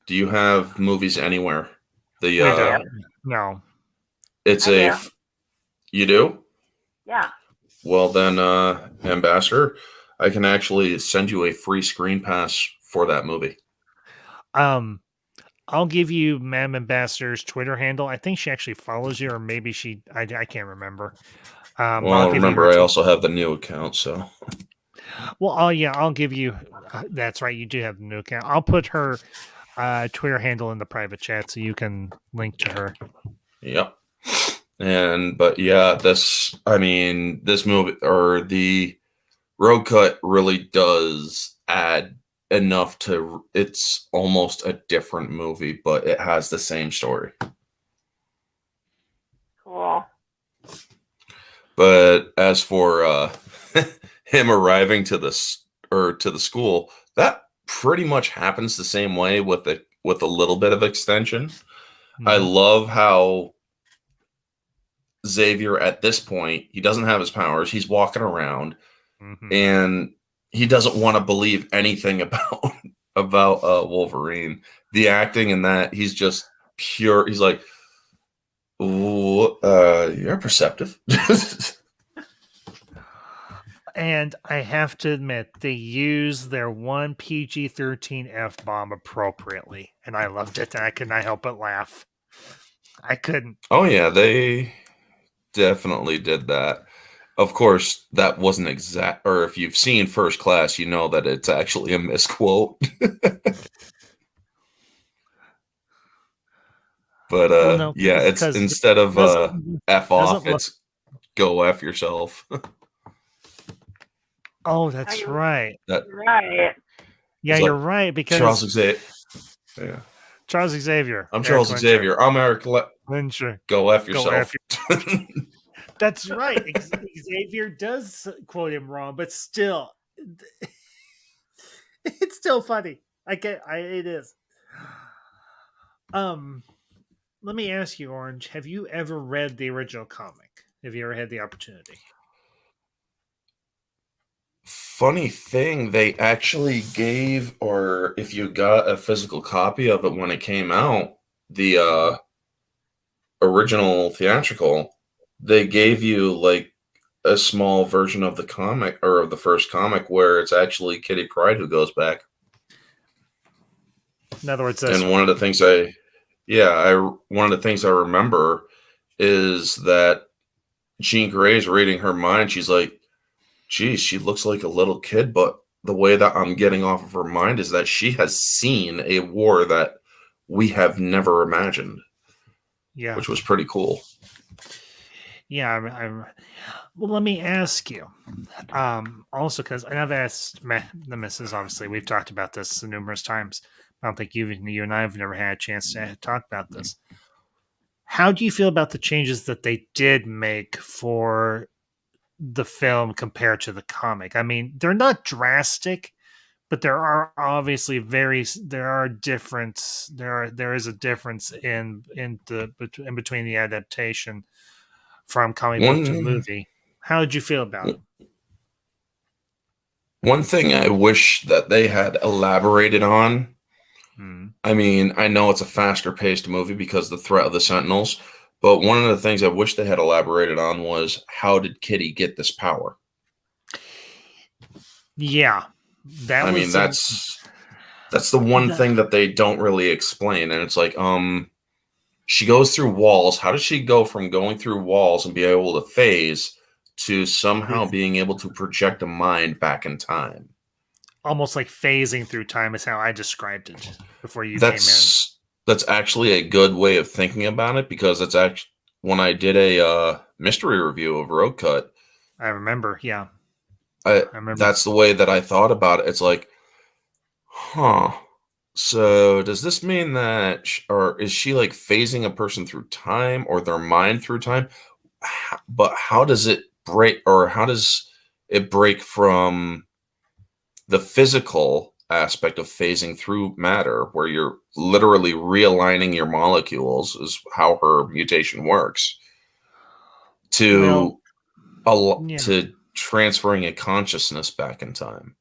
Do you have movies anywhere? No. It's you do? Yeah. Well, then, Ambassador, I can actually send you a free screen pass for that movie. I'll give you Ma'am Ambassador's Twitter handle. I think she actually follows you, or maybe I can't remember. Well, I'll give you her. remember, I also have the new account, so. Well, yeah, I'll give you. That's right, you do have the new account. I'll put her Twitter handle in the private chat so you can link to her. Yep. But yeah, this movie or the Road Cut really does add enough to it's almost a different movie, but it has the same story. Cool. But as for him arriving to the school, that pretty much happens the same way with a little bit of extension. Mm-hmm. I love how Xavier at this point, he doesn't have his powers. He's walking around and he doesn't want to believe anything about Wolverine. The acting in that, he's just pure. He's like, you're perceptive. And I have to admit, they used their one PG-13 F-bomb appropriately, and I loved it. I could not help but laugh. I couldn't. Oh yeah, they definitely did that. Of course, that wasn't exact. Or if you've seen First Class, you know that it's actually a misquote. But no, yeah, it's instead of F off, it's go F yourself. Oh, that's right. Right. Yeah, you're right, because Charles Xavier. Yeah. Charles Xavier. I'm Charles Xavier. I'm Eric Lyncher. Go F yourself. That's right. Xavier does quote him wrong, but still, it's still funny. It is. Let me ask you, Orange, have you ever read the original comic? Have you ever had the opportunity? Funny thing, they actually gave, or if you got a physical copy of it when it came out, the original theatrical, they gave you like a small version of the comic or of the first comic where it's actually Kitty Pryde who goes back. In other words, and one of the things I remember is that Jean Grey's reading her mind. She's like, geez, she looks like a little kid, but the way that I'm getting off of her mind is that she has seen a war that we have never imagined. Yeah. Which was pretty cool. Yeah, well, let me ask you. Also, because I've asked the missus, obviously, we've talked about this numerous times. I don't think you and I have never had a chance to talk about this. How do you feel about the changes that they did make for the film compared to the comic? I mean, they're not drastic, but there are obviously there is a difference in between the adaptation from comic book to movie. How did you feel about it? One thing I wish that they had elaborated on. I mean, I know it's a faster paced movie because of the threat of the Sentinels, but one of the things I wish they had elaborated on was how did Kitty get this power? Yeah, that's the one thing that they don't really explain, and it's like, she goes through walls. How does she go from going through walls and be able to phase to somehow being able to project a mind back in time? Almost like phasing through time is how I described it before you came in. That's actually a good way of thinking about it, because it's actually when I did a mystery review of Road Cut. I remember, yeah. I remember. That's the way that I thought about it. It's like, so does this mean that, or is she like phasing a person through time or their mind through time? But how does it break, or how does it break from the physical aspect of phasing through matter, where you're literally realigning your molecules, is how her mutation works, to transferring a consciousness back in time?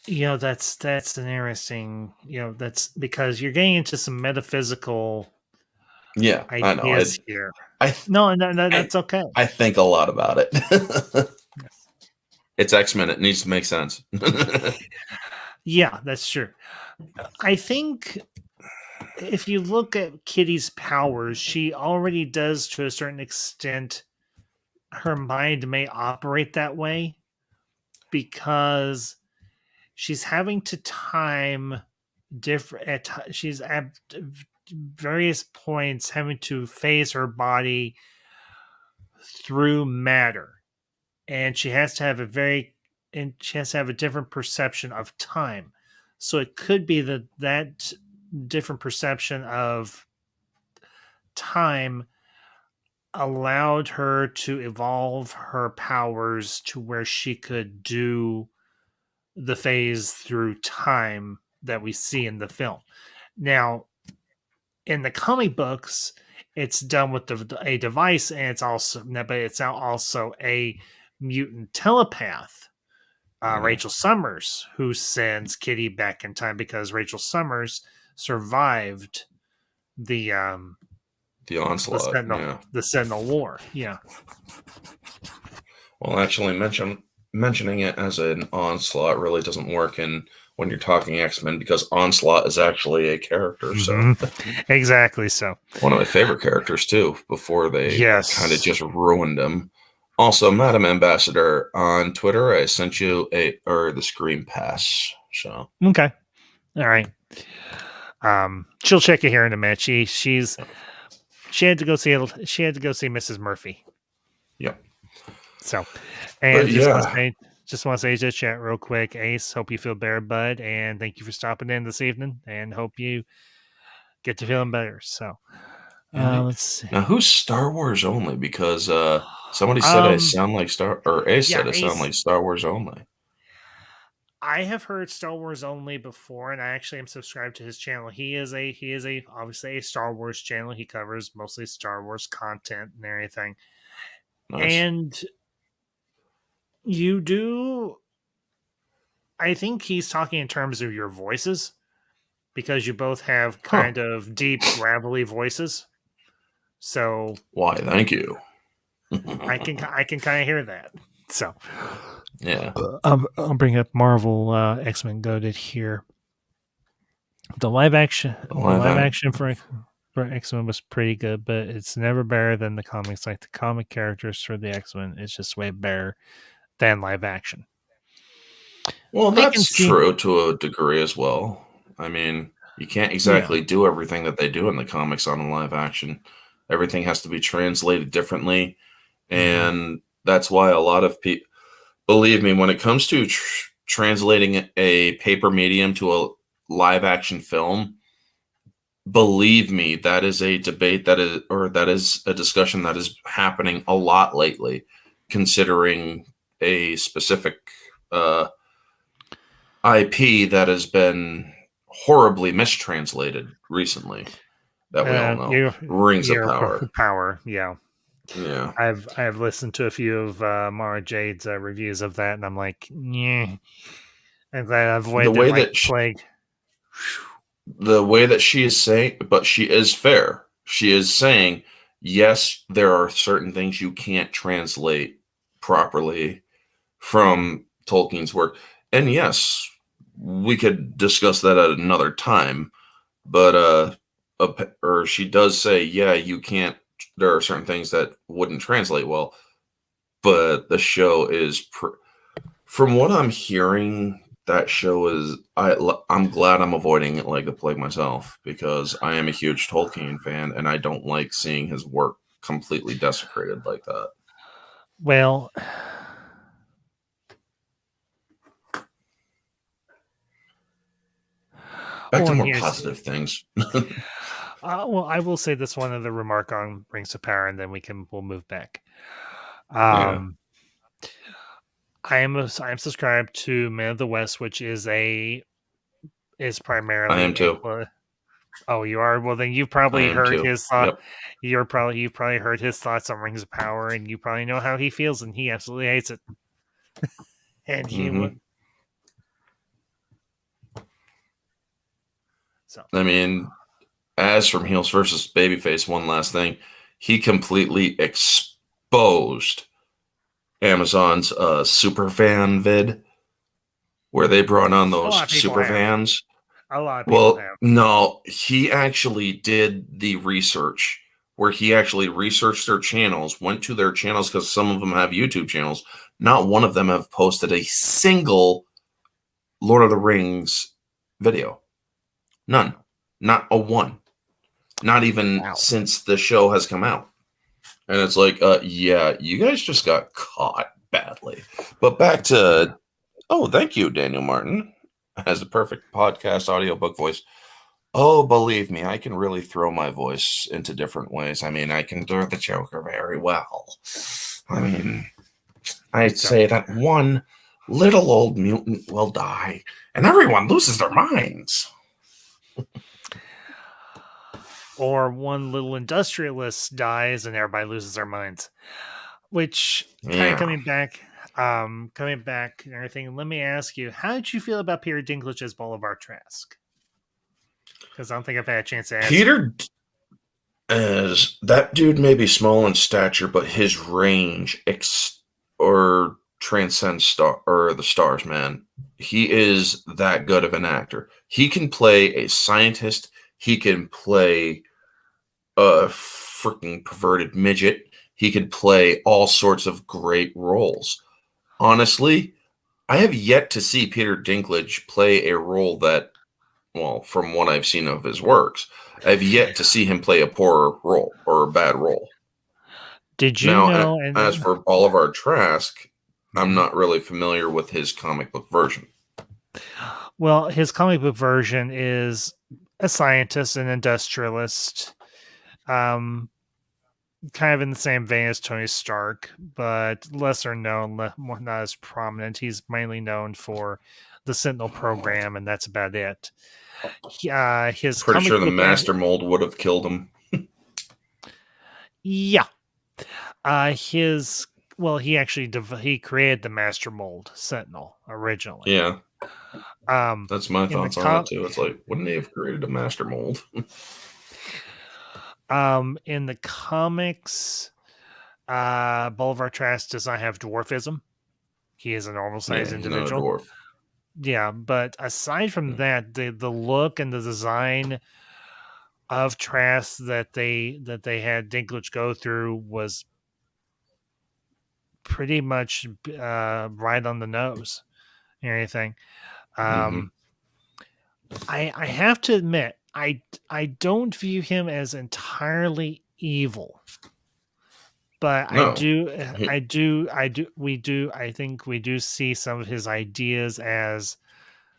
That's an interesting, that's because you're getting into some metaphysical Yeah, I know. ideas here. No, that's okay. I think a lot about it. It's X-Men. It needs to make sense. Yeah, that's true. I think if you look at Kitty's powers, she already does to a certain extent. Her mind may operate that way because she's having to time different. She's at various points having to phase her body through matter, and she has to have a different perception of time. So it could be that different perception of time allowed her to evolve her powers to where she could do the phase through time that we see in the film. Now, in the comic books, it's done with a device, and it's also a mutant telepath, Rachel Summers, who sends Kitty back in time because Rachel Summers survived the onslaught. the Sentinel War. Yeah. Well, actually, mentioning it as an onslaught really doesn't work when you're talking X-Men because Onslaught is actually a character. So exactly. So one of my favorite characters too. Before they kind of just ruined him. Also, Madam Ambassador on Twitter, I sent you the Scream Pass. So okay, all right. She'll check it here in a minute. She had to go see Mrs. Murphy. Yep. So, and just want to say to chat real quick, Ace. Hope you feel better, bud, and thank you for stopping in this evening. And hope you get to feeling better. So, let's see. Now, who's Star Wars only? Because somebody said I sound like Ace said I sound like Star Wars only. I have heard Star Wars only before, and I actually am subscribed to his channel. He is obviously a Star Wars channel. He covers mostly Star Wars content and everything. Nice. And you do, I think he's talking in terms of your voices, because you both have kind of deep, gravelly voices. So why? Thank you. I can kind of hear that. So yeah, I'll bring up Marvel X-Men Goated here. The live action for X-Men was pretty good, but it's never better than the comics. Like the comic characters for the X-Men, it's just way better than live action. Well, that's true to a degree as well. I mean, you can't exactly do everything that they do in the comics on live action. Everything has to be translated differently, and that's why a lot of people, believe me, when it comes to translating a paper medium to a live action film, believe me, that is a debate that is a discussion that is happening a lot lately, considering a specific IP that has been horribly mistranslated recently. That we all know, Rings of Power. Power, yeah. Yeah, I've listened to a few of Mara Jade's reviews of that, and I'm like, yeah. I'm glad I avoided the right plague. The way that she is saying, but she is fair. She is saying, yes, there are certain things you can't translate properly from Tolkien's work, and yes, we could discuss that at another time. But or she does say, yeah, you can't. There are certain things that wouldn't translate well, but the show is, from what I'm hearing, that show is. I'm glad I'm avoiding it like the plague myself, because I am a huge Tolkien fan, and I don't like seeing his work completely desecrated like that. Well, back to more positive things. Well, I will say this one other remark on Rings of Power, and then we'll move back. I am subscribed to Men of the West, which is primarily. I am too. Oh, you are? Well, then you probably heard his thought. Yep. You probably heard his thoughts on Rings of Power, and you probably know how he feels, and he absolutely hates it. And he would. So I mean, as from Heels versus Babyface, one last thing, he completely exposed Amazon's superfan vid where they brought on A those lot of people have. superfans. A lot of people Well, have. no, he actually did the research where he actually researched their channels, went to their channels because some of them have YouTube channels. Not one of them have posted a single Lord of the Rings video. None. Not a one. Not even since the show has come out. And it's like, yeah, you guys just got caught badly. But back to, oh, thank you, Daniel Martin. Has the perfect podcast audiobook voice. Oh, believe me, I can really throw my voice into different ways. I mean, I can do the Joker very well. I mean, I'd say that one little old mutant will die, and everyone loses their minds. Or one little industrialist dies and everybody loses their minds. Which, kind of coming back and everything, let me ask you, how did you feel about Peter Dinklage as Bolivar Trask? Because I don't think I've had a chance to ask Peter, as that dude may be small in stature, but his range transcends the stars, man. He is that good of an actor. He can play a scientist. He can play a freaking perverted midget. He could play all sorts of great roles. Honestly, I have yet to see Peter Dinklage play a role that, well, from what I've seen of his works, I've yet to see him play a poor role or a bad role. Did you know? As for Bolivar Trask, I'm not really familiar with his comic book version. Well, his comic book version is a scientist, an industrialist, kind of in the same vein as Tony Stark, but lesser known, not as prominent. He's mainly known for the Sentinel program, and that's about it. His pretty comic sure the book Master Mold would have killed him. Yeah. He actually he created the Master Mold Sentinel originally. Yeah. That's my thoughts on it too. It's like, wouldn't he have created a Master Mold? In the comics, Bolivar Trask does not have dwarfism. He is a normal sized individual. Not a dwarf. Yeah, but aside from that, the look and the design of Trask that they had Dinklage go through was pretty much right on the nose and everything. I have to admit, I don't view him as entirely evil, but no. I think we do see some of his ideas as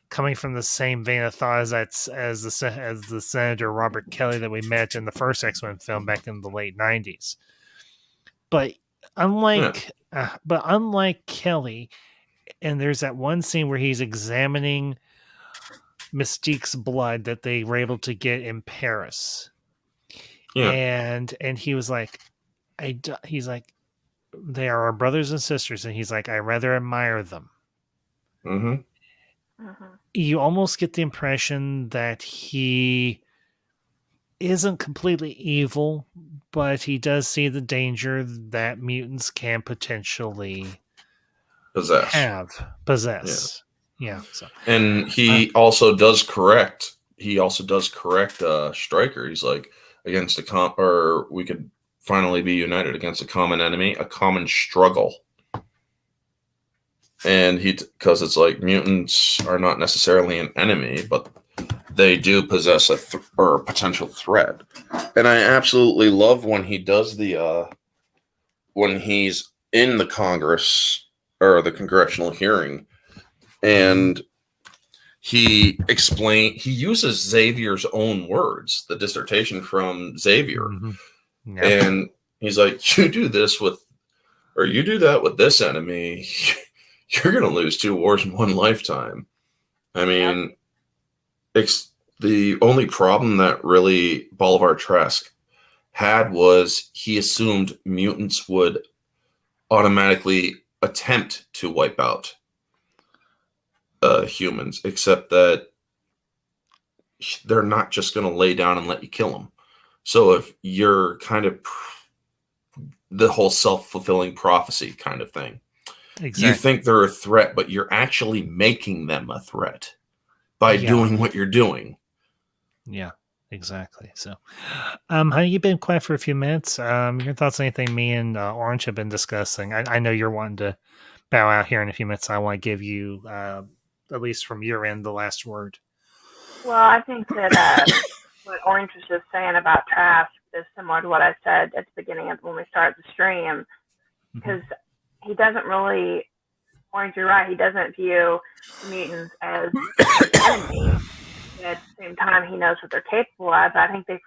coming from the same vein of thought as the Senator Robert Kelly that we met in the first X-Men film back in the late 90s. But unlike Kelly, and there's that one scene where he's examining Mystique's blood that they were able to get in Paris. Yeah. And he was like, he's like, they are our brothers and sisters. And he's like, I rather admire them. You almost get the impression that he isn't completely evil, but he does see the danger that mutants can potentially possess. Yeah. So. And he also does correct. Stryker. He's like, against we could finally be united against a common enemy, a common struggle. And because it's like mutants are not necessarily an enemy, but they do possess a potential threat. And I absolutely love when he does when he's in the Congress or the congressional hearing, and he uses Xavier's own words, the dissertation from Xavier. Yep. And he's like, you do that with this enemy, you're going to lose 2 wars in one lifetime. I mean, the only problem that really Bolivar Trask had was he assumed mutants would automatically attempt to wipe out humans, except that they're not just going to lay down and let you kill them. So if you're kind of the whole self-fulfilling prophecy kind of thing, Exactly. you think they're a threat, but you're actually making them a threat by doing what you're doing. Yeah, exactly. So, honey, you've been quiet for a few minutes. Your thoughts on anything me and Orange have been discussing? I know you're wanting to bow out here in a few minutes. I want to give you, at least from your end, the last word. Well, I think that what Orange was just saying about Trask is similar to what I said at the beginning of when we started the stream, because he doesn't really, Orange, you're right, he doesn't view the mutants as his enemy. At the same time, he knows what they're capable of. I think he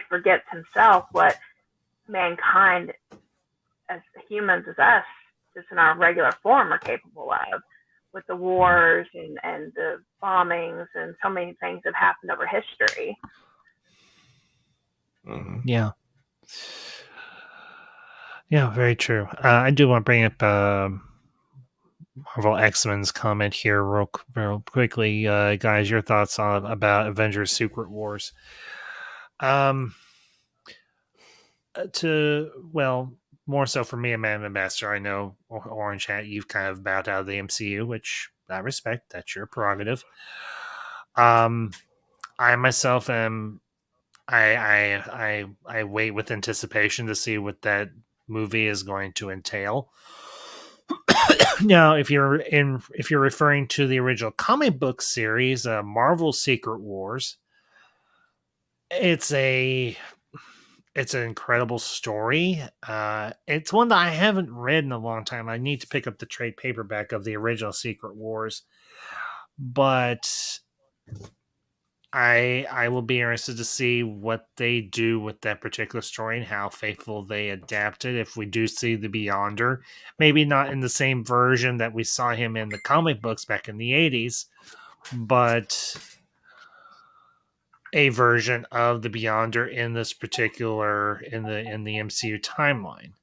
forgets himself what mankind, as humans, as us, just in our regular form, are capable of, with the wars and the bombings and so many things that happened over history. Yeah. Yeah, very true. I do want to bring up Marvel X-Men's comment here real quickly. Guys, your thoughts about Avengers Secret Wars. More so for me and Man Master, I know Orange Hat, you've kind of bowed out of the MCU, which I respect. That's your prerogative. I myself am. I wait with anticipation to see what that movie is going to entail. Now, if you're referring to the original comic book series, Marvel Secret Wars, it's an incredible story. It's one that I haven't read in a long time. I need to pick up the trade paperback of the original Secret Wars, but I will be interested to see what they do with that particular story and how faithful they adapt it. If we do see the Beyonder, maybe not in the same version that we saw him in the comic books back in the 80s, but a version of the Beyonder in this particular in the MCU timeline.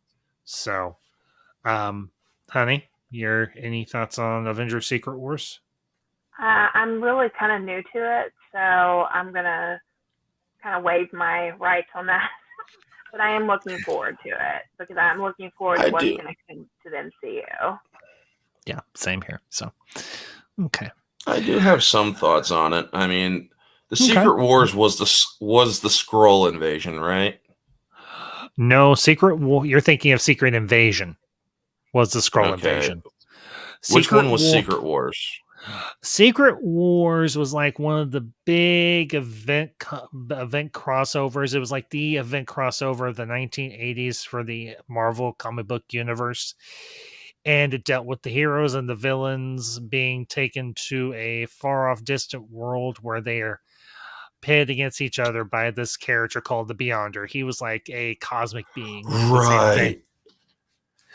So, honey, any thoughts on Avengers Secret Wars? I'm really kind of new to it, so I'm gonna kind of waive my rights on that. But I am looking forward to it because I'm looking forward to what's going to come to the MCU. Yeah, same here. So, okay. I do have some thoughts on it. I mean, the Secret Wars was the Skrull invasion, right? No, Secret War. You're thinking of Secret Invasion. Was the Skrull invasion? Which one was Secret Wars? Secret Wars was like one of the big event crossovers. It was like the event crossover of the 1980s for the Marvel comic book universe. And it dealt with the heroes and the villains being taken to a far off distant world where they are pitted against each other by this character called the Beyonder. He was like a cosmic being. Right.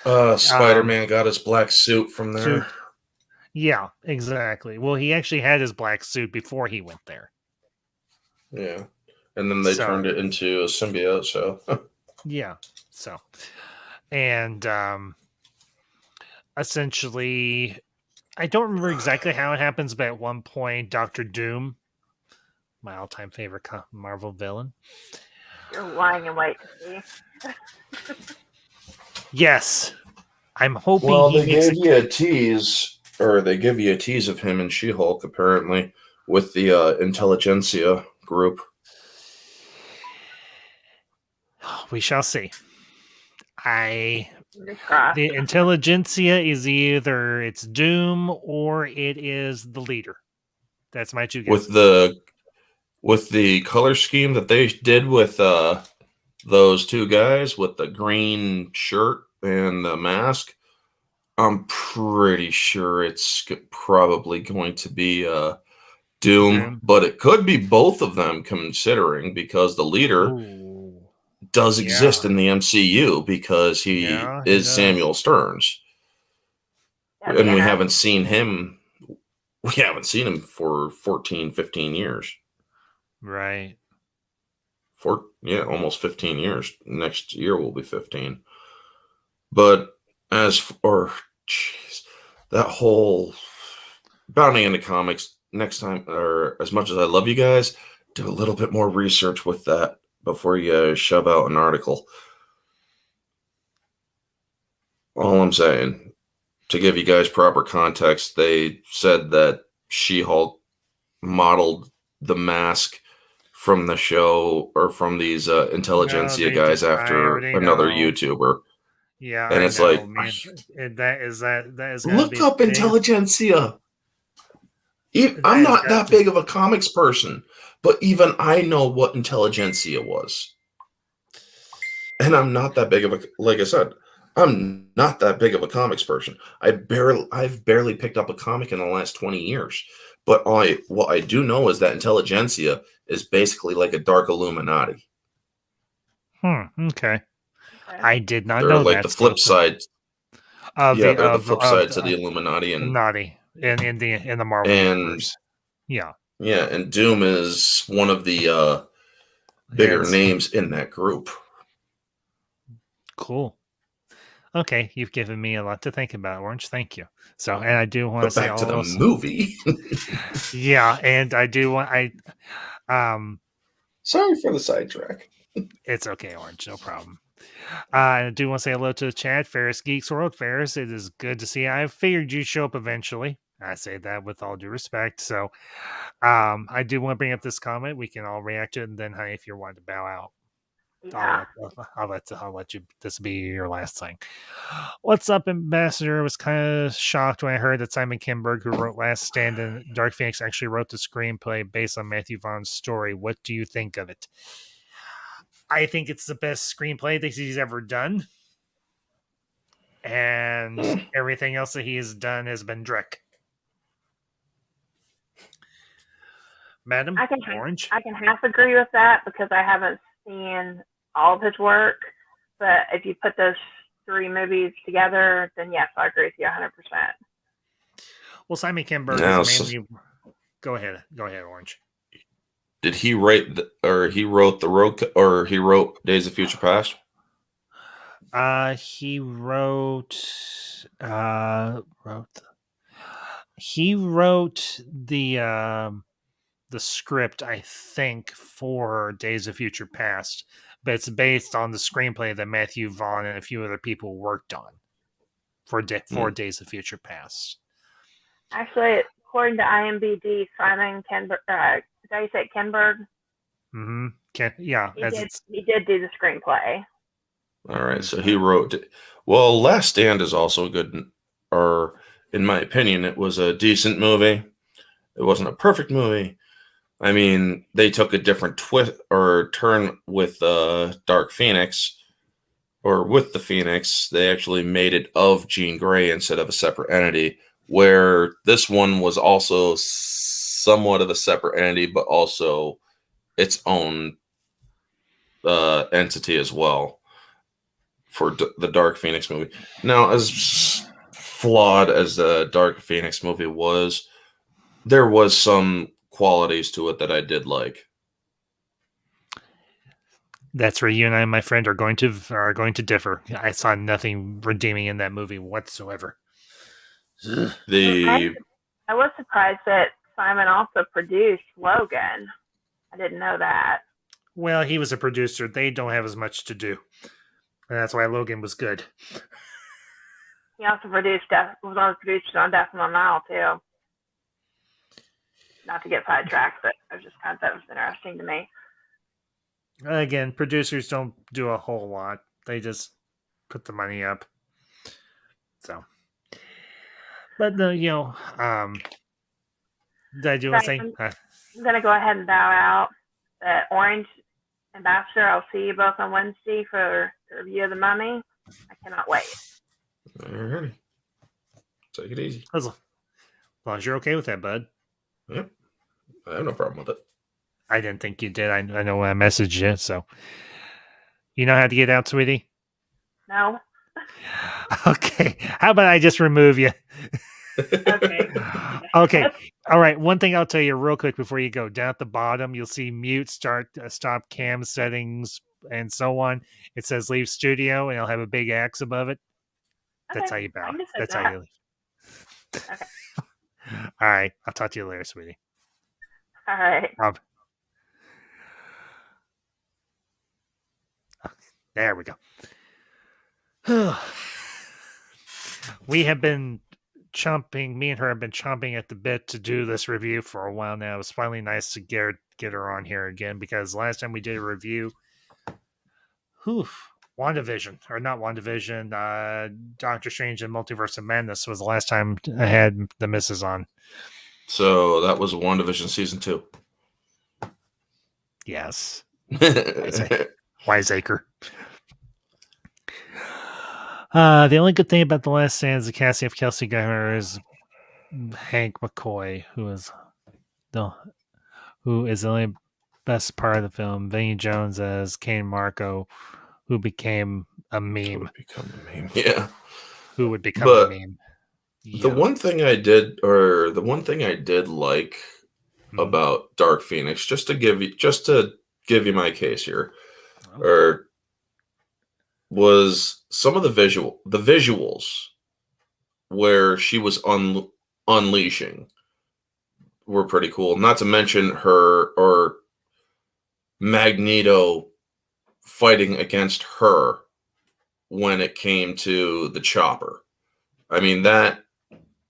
Spider-Man got his black suit from there. Yeah, exactly. Well, he actually had his black suit before he went there. Yeah. And then they turned it into a symbiote, so. Yeah. So. And essentially, I don't remember exactly how it happens, but at one point, Dr. Doom, my all-time favorite Marvel villain. You're lying in wait to see. Yes. I'm hoping they gave you a tease, or they give you a tease of him in She-Hulk, apparently, with the Intelligentsia group. We shall see. The Intelligentsia is either it's Doom or it is the leader. That's my two guesses. With the color scheme that they did with those two guys with the green shirt and the mask, I'm pretty sure it's probably going to be Doom, but it could be both of them, considering because the leader does exist in the MCU because he is Samuel Stearns, and we haven't seen him. We haven't seen him for 14, 15 years. Right. Almost 15 years. Next year will be 15. But as for that whole bounding into comics, next time, or as much as I love you guys, do a little bit more research with that before you shove out an article. All I'm saying, to give you guys proper context, they said that She-Hulk modeled the mask from the show or from these intelligentsia guys I after already another know. YouTuber. Yeah, And I it's know, like, man. That is going to look be up big. intelligentsia. That I'm is not gonna- that big of a comics person, but even I know what intelligentsia was. And I'm not that big of a, like I said, I'm not that big of a comics person. I've barely picked up a comic in the last 20 years. But what I do know is that intelligentsia is basically like a dark Illuminati. Okay. Okay. I did not They're know like that. the flip side. Of Yeah, the they're the flip side to the Illuminati, and Illuminati in the Marvel and universe. Yeah. yeah, and Doom is one of the bigger Heads. names in that group. Cool. Okay, you've given me a lot to think about, Orange. Thank you. So, and I do want to But say back to the also, movie. yeah, and I do want Sorry for the sidetrack. it's okay, Orange, no problem. I do want to say hello to the chat, Ferris Geeks World. Ferris, it is good to see you. I figured you'd show up eventually. I say that with all due respect. So, I do want to bring up this comment. We can all react to it, and then, honey, if you're wanting to bow out, Yeah. I'll let you. This be your last thing. What's up, Ambassador? I was kind of shocked when I heard that Simon Kinberg, who wrote Last Stand and Dark Phoenix, actually wrote the screenplay based on Matthew Vaughn's story. What do you think of it? I think it's the best screenplay that he's ever done, and everything else that he has done has been Drek. Madam Orange. I can half agree with that because I haven't seen all of his work. But if you put those three movies together, then yes, I agree with you 100%. Well, Simon Kinberg Now, is mainly. Go ahead, Orange. did he write or he wrote the road, or he wrote Days of Future Past? He wrote he wrote the script, I think, for Days of Future Past, but it's based on the screenplay that Matthew Vaughn and a few other people worked on for Days of Future Past. Actually, according to IMDb, Simon Kinberg, did I say Kinberg? Mm-hmm. He did do the screenplay. All right, so he wrote. Well, Last Stand is also good, or in my opinion, it was a decent movie. It wasn't a perfect movie. I mean, they took a different twist or turn with Dark Phoenix, or with the Phoenix. They actually made it of Jean Grey instead of a separate entity, where this one was also somewhat of a separate entity, but also its own entity as well for the Dark Phoenix movie. Now, as flawed as the Dark Phoenix movie was, there was some qualities to it that I did like. That's where you and I, my friend, are going to differ. I saw nothing redeeming in that movie whatsoever. The I was surprised that Simon also produced Logan. I didn't know that. Well, he was a producer. They don't have as much to do. And that's why Logan was good. He also was one of the producers on Death on the Nile, too. Not to get sidetracked, but I was just kind of that was interesting to me. Again, producers don't do a whole lot. They just put the money up. So, but no, did I do want to say? I'm going to go ahead and bow out. Orange Ambassador, I'll see you both on Wednesday for the review of The Mummy. I cannot wait. Alrighty. Take it easy. As long as you're okay with that, bud. Yep. I have no problem with it. I didn't think you did. I know when I messaged you, so. You know how to get out, sweetie? No. Okay. How about I just remove you? Okay. Okay. All right. One thing I'll tell you real quick before you go. Down at the bottom, you'll see mute, stop cam settings, and so on. It says leave studio, and it'll have a big X above it. That's how you bow. That's how you leave. Okay. All right. I'll talk to you later, sweetie. All right. There we go. We have been me and her have been chomping at the bit to do this review for a while now. It's finally nice to get her on here again, because last time we did a review, WandaVision, or not WandaVision, Doctor Strange and Multiverse of Madness was the last time I had the missus on. So that was WandaVision season 2. Yes. Wiseacre. The only good thing about The Last Stand is the casting of Kelsey Grammer is Hank McCoy, who is the only best part of the film. Vinnie Jones as Kane Marco, who became a meme. Yeah. Who would become a meme. The one thing I did like about Dark Phoenix, just to give you my case here, or was some of the visuals where she was unleashing were pretty cool. Not to mention her or Magneto fighting against her when it came to the chopper. I mean, that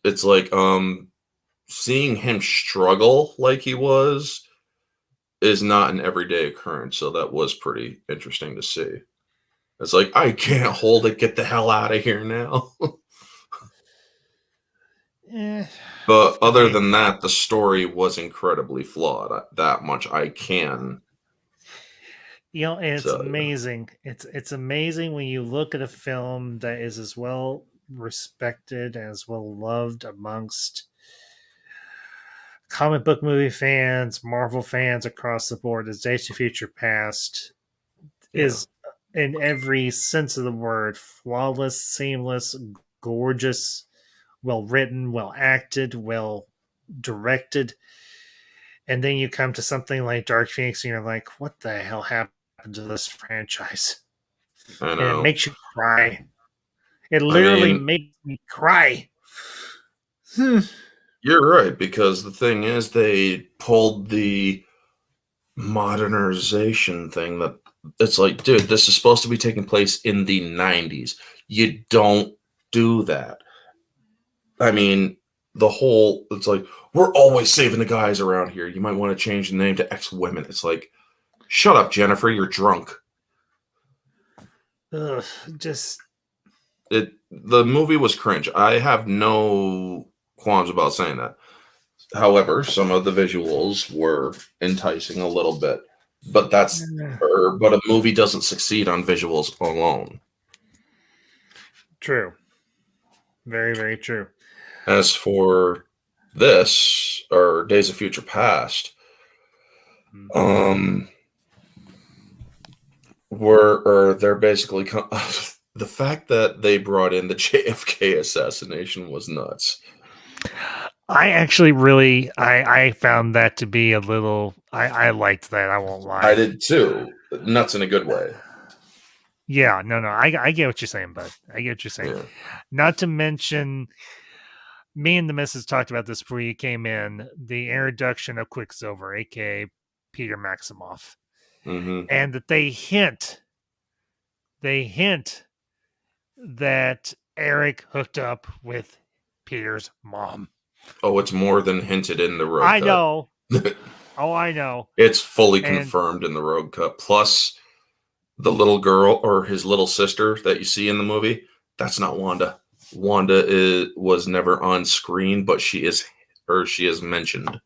it's like seeing him struggle like he was is not an everyday occurrence, so that was pretty interesting to see. It's like, I can't hold it, get the hell out of here now. But other than that, the story was incredibly flawed. That much I can. It's amazing. It's amazing when you look at a film that is as well respected, as well loved amongst comic book movie fans, Marvel fans across the board as Days to Future Past is, in every sense of the word, flawless, seamless, gorgeous, well written, well acted, well directed. And then you come to something like Dark Phoenix and you're like, what the hell happened to this franchise? I know. And it makes you cry. It literally makes me cry. You're right, because the thing is, they pulled the modernization thing that it's like, dude, this is supposed to be taking place in the 90s. You don't do that. I mean, it's like, we're always saving the guys around here. You might want to change the name to X-Women. It's like, shut up, Jennifer, you're drunk. The movie was cringe. I have no qualms about saying that. However, some of the visuals were enticing a little bit, but a movie doesn't succeed on visuals alone. True. Very, very true. As for this, or Days of Future Past, they're basically the fact that they brought in the JFK assassination was nuts. I actually really, I found that to be a little, I liked that, I won't lie. I did too. Nuts in a good way. Yeah, no, I get what you're saying, bud. I get what you're saying. Yeah. Not to mention, me and the missus talked about this before you came in, the introduction of Quicksilver, aka Peter Maximoff. Mm-hmm. And that they hint that Eric hooked up with Peter's mom. Oh, it's more than hinted in the road cut. I know. I know. It's fully confirmed in the road cut. Plus, the little girl or his little sister that you see in the movie, that's not Wanda. Wanda was never on screen, but she is mentioned.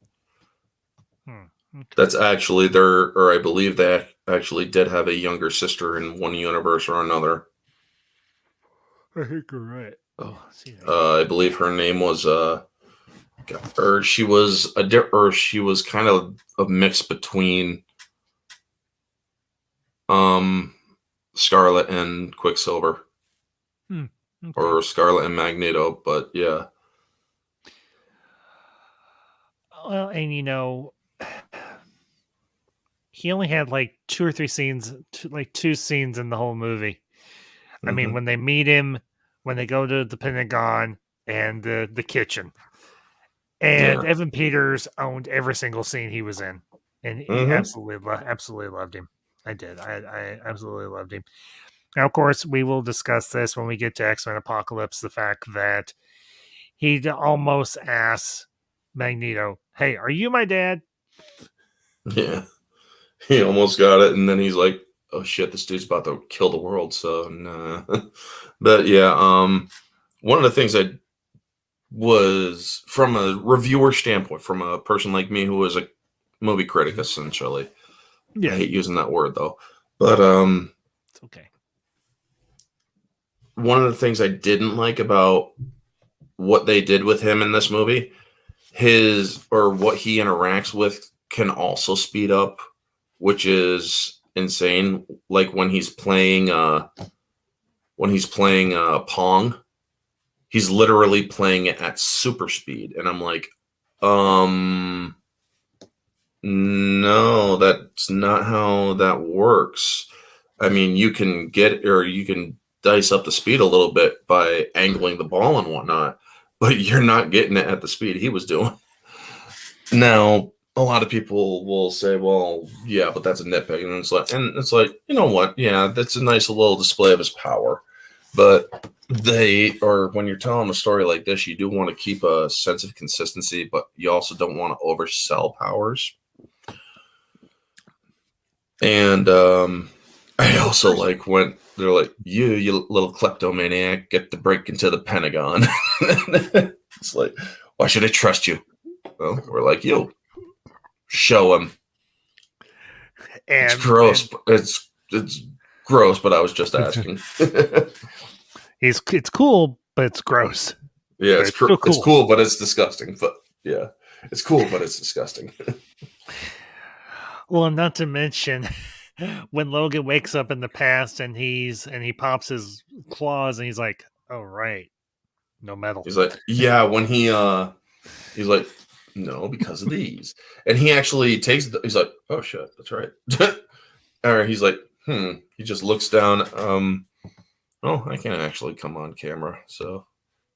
Okay. That's actually I believe they actually did have a younger sister in one universe or another. I think you're right. I believe her name was she was kind of a mix between Scarlet and Quicksilver. Okay. Or Scarlet and Magneto, but yeah. Well, and he only had like 2 or 3 scenes, 2 scenes in the whole movie. Mm-hmm. I mean, when they meet him, when they go to the Pentagon and the kitchen. And Yeah. Evan Peters owned every single scene he was in, and he absolutely loved him. I did. I absolutely loved him. Now, of course, we will discuss this when we get to X-Men Apocalypse. The fact that he almost asked Magneto, "Hey, are you my dad?" Yeah. He almost got it, and then he's like, "Oh shit, this dude's about to kill the world." So, nah. But yeah, one of the things I was from a reviewer standpoint, from a person like me who was a movie critic, essentially. Yeah, I hate using that word though, but it's okay. one of the things I didn't like about what they did with him in this movie, what he interacts with can also speed up, which is insane. Like when he's playing Pong, he's literally playing it at super speed, and I'm like, no, that's not how that works. I mean, you can dice up the speed a little bit by angling the ball and whatnot, but you're not getting it at the speed he was doing. Now, a lot of people will say, well, yeah, but that's a nitpick. And it's like, you know what? Yeah, that's a nice little display of his power. But when you're telling a story like this, you do want to keep a sense of consistency, but you also don't want to oversell powers. And I also like when they're like, you little kleptomaniac, get to break into the Pentagon. It's like, why should I trust you? Well, we're like, you show him. It's gross. It's gross, but I was just asking. It's cool, but it's gross. Yeah, But it's cool. cool. It's cool, but it's disgusting. But yeah, it's cool, but it's disgusting. Well, not to mention when Logan wakes up in the past and he pops his claws and he's like, "Oh right, no metal." He's like, yeah, when he's like, no, because of these, and he actually he's like, oh shit, that's right. Or he's like, he just looks down. Oh, I can't actually come on camera, so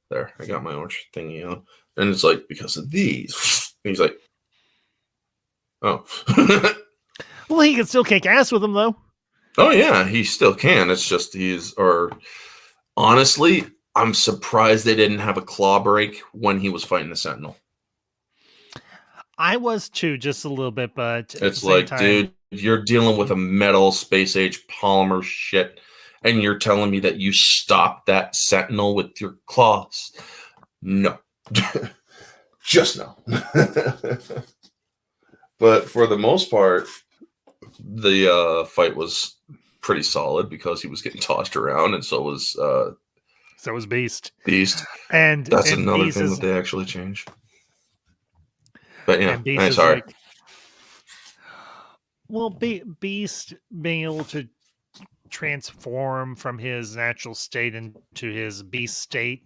there, I got my orange thingy on, and it's like because of these. And he's like, oh. Well, he can still kick ass with them, though. Oh, yeah, he still can. It's just honestly, I'm surprised they didn't have a claw break when he was fighting the Sentinel. I was too, just a little bit, but it's like, dude, you're dealing with a metal space age polymer shit, and you're telling me that you stopped that Sentinel with your claws? No. Just no. But for the most part, the fight was pretty solid because he was getting tossed around, and so was Beast. And that's another Beast thing that they actually changed. But yeah, sorry. Beast being able to transform from his natural state into his beast state,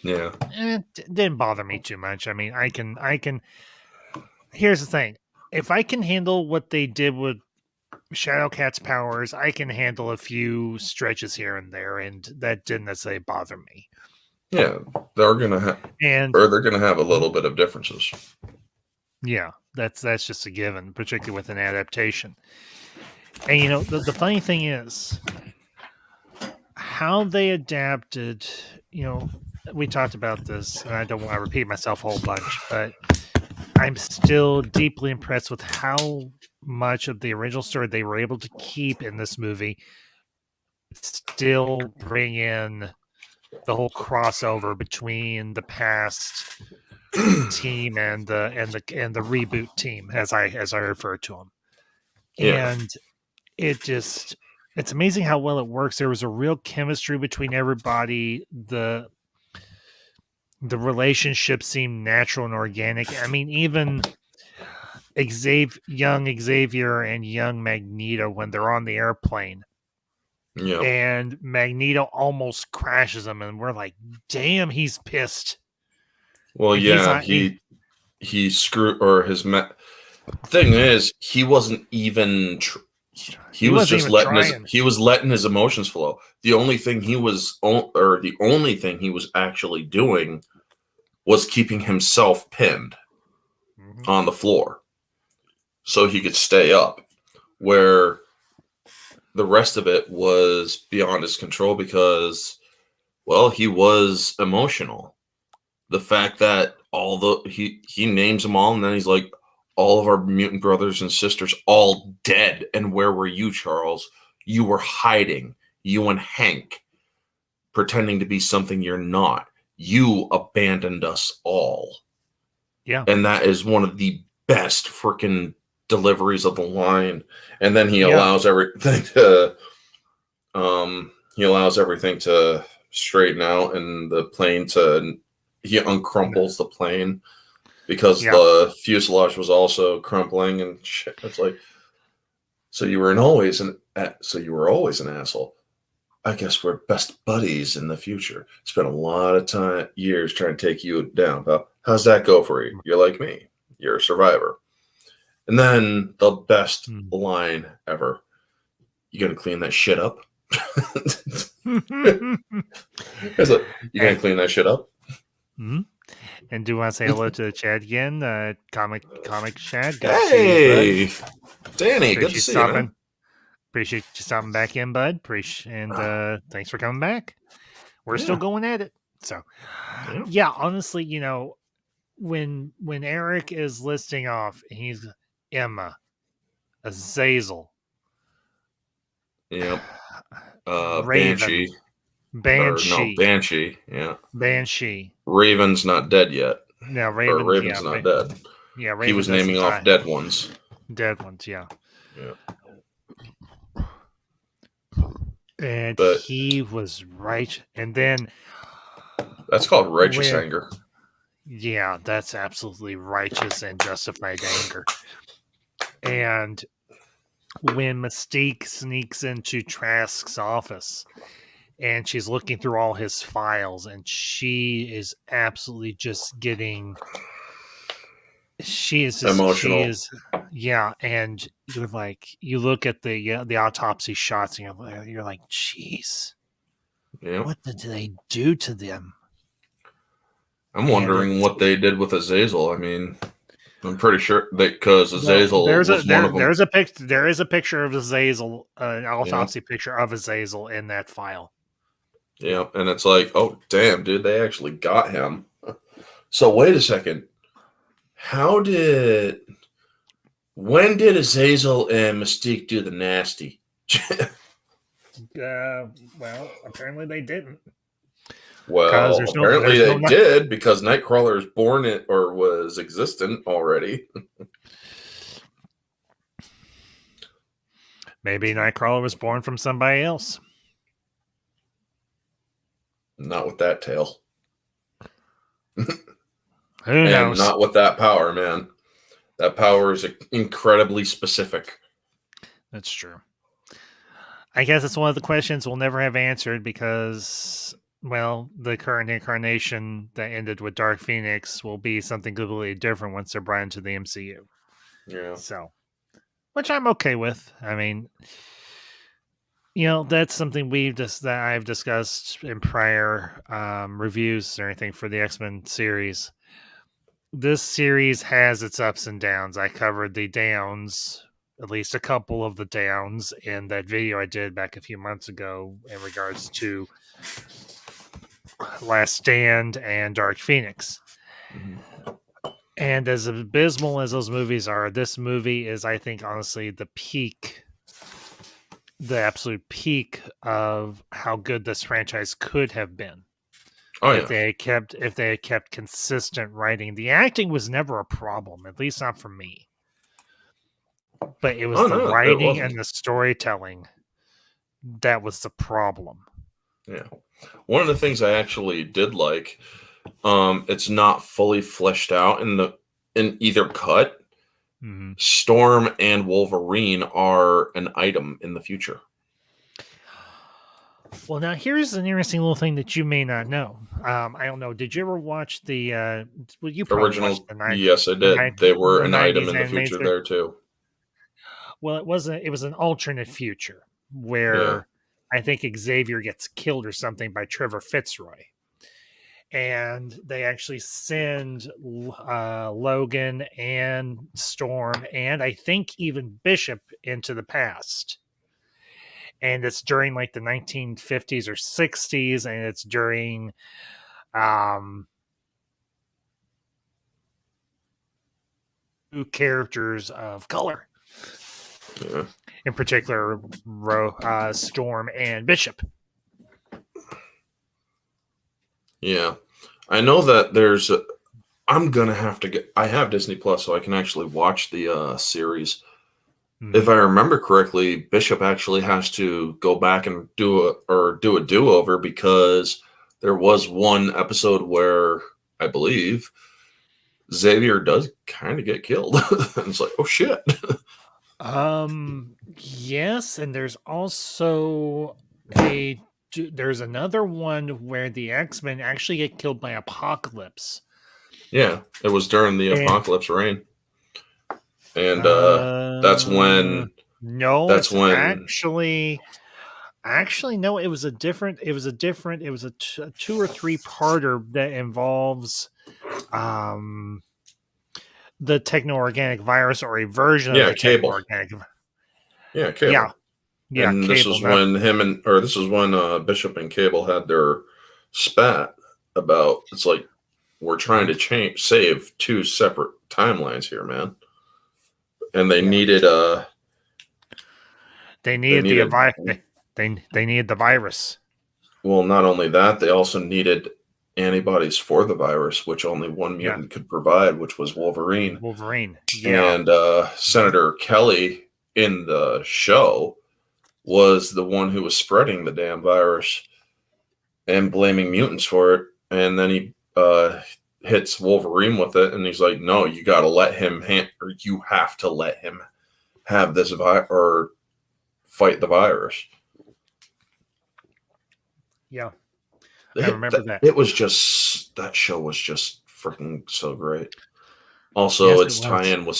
yeah, it didn't bother me too much. I mean, I can. Here's the thing: if I can handle what they did with Shadowcat's powers, I can handle a few stretches here and there, and that didn't necessarily bother me. Yeah, they're gonna have a little bit of differences. Yeah, that's just a given, particularly with an adaptation. And the funny thing is how they adapted. We talked about this, and I don't want to repeat myself a whole bunch, but I'm still deeply impressed with how much of the original story they were able to keep in this movie, still bring in the whole crossover between the past team and the reboot team, as I refer to them. Yeah. And it's amazing how well it works. There was a real chemistry between everybody. The relationship seemed natural and organic. I mean, even young Xavier and young Magneto, when they're on the airplane, and Magneto almost crashes them, and we're like, damn, he's pissed. Well, yeah, he screwed, or his thing is, he wasn't even he was just letting his emotions flow. The only thing he was actually doing was keeping himself pinned on the floor so he could stay up, where the rest of it was beyond his control because, well, he was emotional. The fact that he names them all, and then he's like, all of our mutant brothers and sisters all dead. And where were you, Charles? You were hiding. You and Hank, pretending to be something you're not. You abandoned us all. Yeah. And that is one of the best freaking deliveries of the line. And then he allows everything to straighten out, and the plane he uncrumples the plane because the fuselage was also crumpling and shit. It's like, so you were always an asshole. I guess we're best buddies in the future. Spent a lot of years trying to take you down, pal. How's that go for you? You're like me. You're a survivor. And then the best line ever. You gonna clean that shit up? You gonna clean that shit up? Mm-hmm. And do you want to say hello to the chat again? Comic Chat. Hey, Danny, good to see you, man. Appreciate you stopping back in, bud. And thanks for coming back. We're still going at it. So, yeah, honestly, when Eric is listing off, he's Emma, Azazel, yep, Raven, Banshee. Banshee. Yeah, Banshee. Raven's not dead yet. No, Raven's not dead. Yeah, Raven, he was naming off dead ones. Dead ones, yeah. Yeah. And he was right. And then that's called righteous anger. Yeah, that's absolutely righteous and justified anger. And when Mystique sneaks into Trask's office and she's looking through all his files, and she is absolutely just getting... She is just emotional. And you're like, you look at the autopsy shots, and you're like, jeez, what did they do to them? I'm wondering what they did with Azazel. I mean, I'm pretty sure because Azazel was one of them. There is a picture of Azazel, an autopsy picture of Azazel in that file. Yeah, and it's like, oh damn, dude, they actually got him. So wait a second. When did Azazel and Mystique do the nasty? Well, apparently they didn't. Well, apparently they did, because Nightcrawler is born or was existent already. Maybe Nightcrawler was born from somebody else. Not with that tail. Who knows? Not with that power, man. That power is incredibly specific. That's true. I guess it's one of the questions we'll never have answered because, well, the current incarnation that ended with Dark Phoenix will be something completely different once they're brought into the MCU. Yeah. So, which I'm okay with. I mean, that's something that I've discussed in prior reviews or anything for the X-Men series. This series has its ups and downs. I covered the downs, at least a couple of the downs, in that video I did back a few months ago in regards to Last Stand and Dark Phoenix. Mm-hmm. And as abysmal as those movies are, this movie is, I think, honestly, the absolute peak of how good this franchise could have been. If they had kept consistent writing. The acting was never a problem, at least not for me. But it was the writing and the storytelling that was the problem. Yeah. One of the things I actually did like, it's not fully fleshed out in either cut. Mm-hmm. Storm and Wolverine are an item in the future. Well, now here's an interesting little thing that you may not know. I don't know. Did you ever watch the you original? Yes, I did. They were an item in the future there too. Well, it wasn't. It was an alternate future where I think Xavier gets killed or something by Trevor Fitzroy, and they actually send Logan and Storm, and I think even Bishop into the past. And it's during like the 1950s or 60s, and it's during two characters of color, Yeah. in particular, Storm and Bishop. Yeah. I know that there's. I'm gonna have to get. I have Disney Plus, so I can actually watch the series. Mm-hmm. If I remember correctly, Bishop actually has to go back and do a do-over because there was one episode where I believe Xavier does kind of get killed. And it's like, oh shit. Yes, and there's also there's another one where the X-Men actually get killed by Apocalypse. Yeah, it was during the Apocalypse reign. And that's when actually no, it was a 2 or 3 parter that involves the techno-organic virus, or a version of the techno-organic. Yeah, Cable. Yeah, and Cable, this is when Bishop and Cable had their spat about, it's like, we're trying to save 2 separate timelines here, man. And they needed the virus. Well, not only that, they also needed antibodies for the virus, which only one mutant could provide, which was Wolverine. Yeah. And Senator Kelly in the show was the one who was spreading the damn virus and blaming mutants for it. And then he hits Wolverine with it, and he's like, no, you got to let him or you have to let him have this or fight the virus. Yeah. I remember that. It was just, that show was just freaking so great. Also, its tie-in with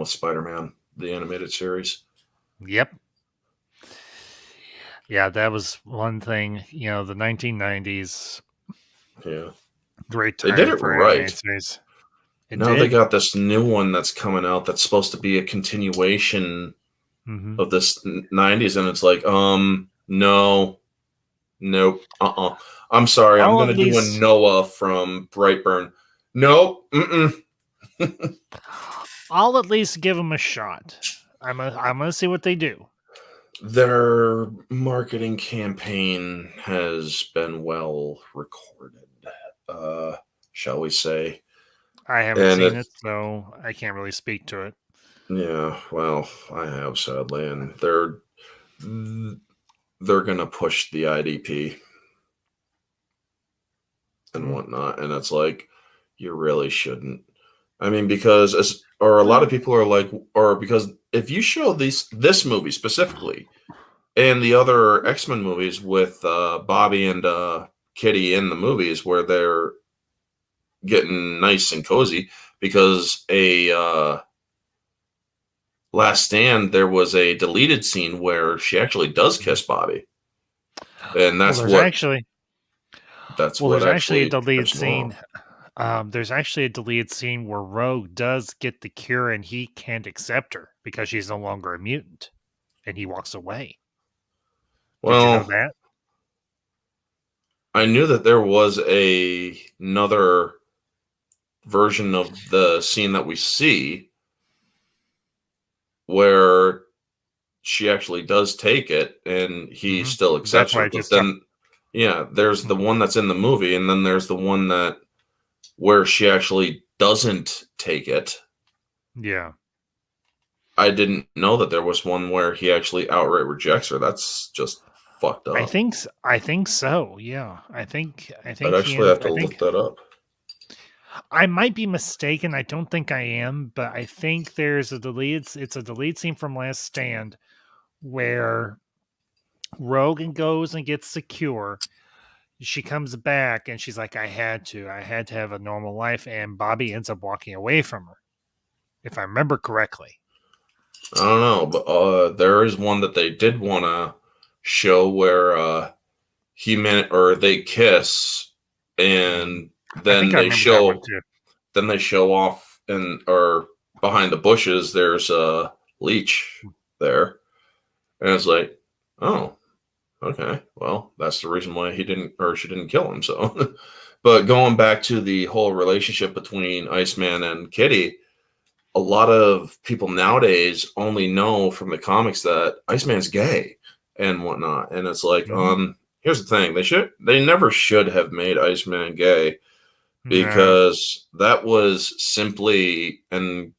Spider-Man, the animated series. Yep. Yeah, that was one thing, the 1990s. Yeah. Great time. They did it right. Now did. They got this new one that's coming out that's supposed to be a continuation of this 90s, and it's like, no. Nope. I'm sorry. I'm going to do a Noah from Brightburn. Nope. I'll at least give them a shot. I'm gonna see what they do. Their marketing campaign has been well recorded, shall we say. I haven't seen it, so I can't really speak to it. Yeah, well, I have, sadly, and they're going to push the IDP and whatnot, and it's like, you really shouldn't. I mean, because a lot of people are like, because if you show this movie specifically and the other X-Men movies with Bobby and Kitty in the movies where they're getting nice and cozy, because Last Stand, there was a deleted scene where she actually does kiss Bobby, and that's there's actually a deleted scene. There's actually a deleted scene where Rogue does get the cure, and he can't accept her because she's no longer a mutant, and he walks away. Well, did you know that? I knew that there was another version of the scene that we see where she actually does take it, and he still accepts her. But then, there's the one that's in the movie, and then there's the one where she actually doesn't take it. Yeah. I didn't know that there was one where he actually outright rejects her. That's just fucked up. I think so. Yeah. I think I'd actually have to look that up. I might be mistaken. I don't think I am, but I think there's a deleted scene from Last Stand where Rogan goes and gets the cure. She comes back and she's like, I had to have a normal life, and Bobby ends up walking away from her, if I remember correctly. I don't know, but there is one that they did want to show where they kiss, and I then think I they remember that one too. show off or behind the bushes. There's a leech there, and it's like, oh, okay, well, that's the reason why he didn't or she didn't kill him. So, but going back to the whole relationship between Iceman and Kitty, a lot of people nowadays only know from the comics that Iceman's gay and whatnot. And it's like, here's the thing: they never should have made Iceman gay, No. because that was simply and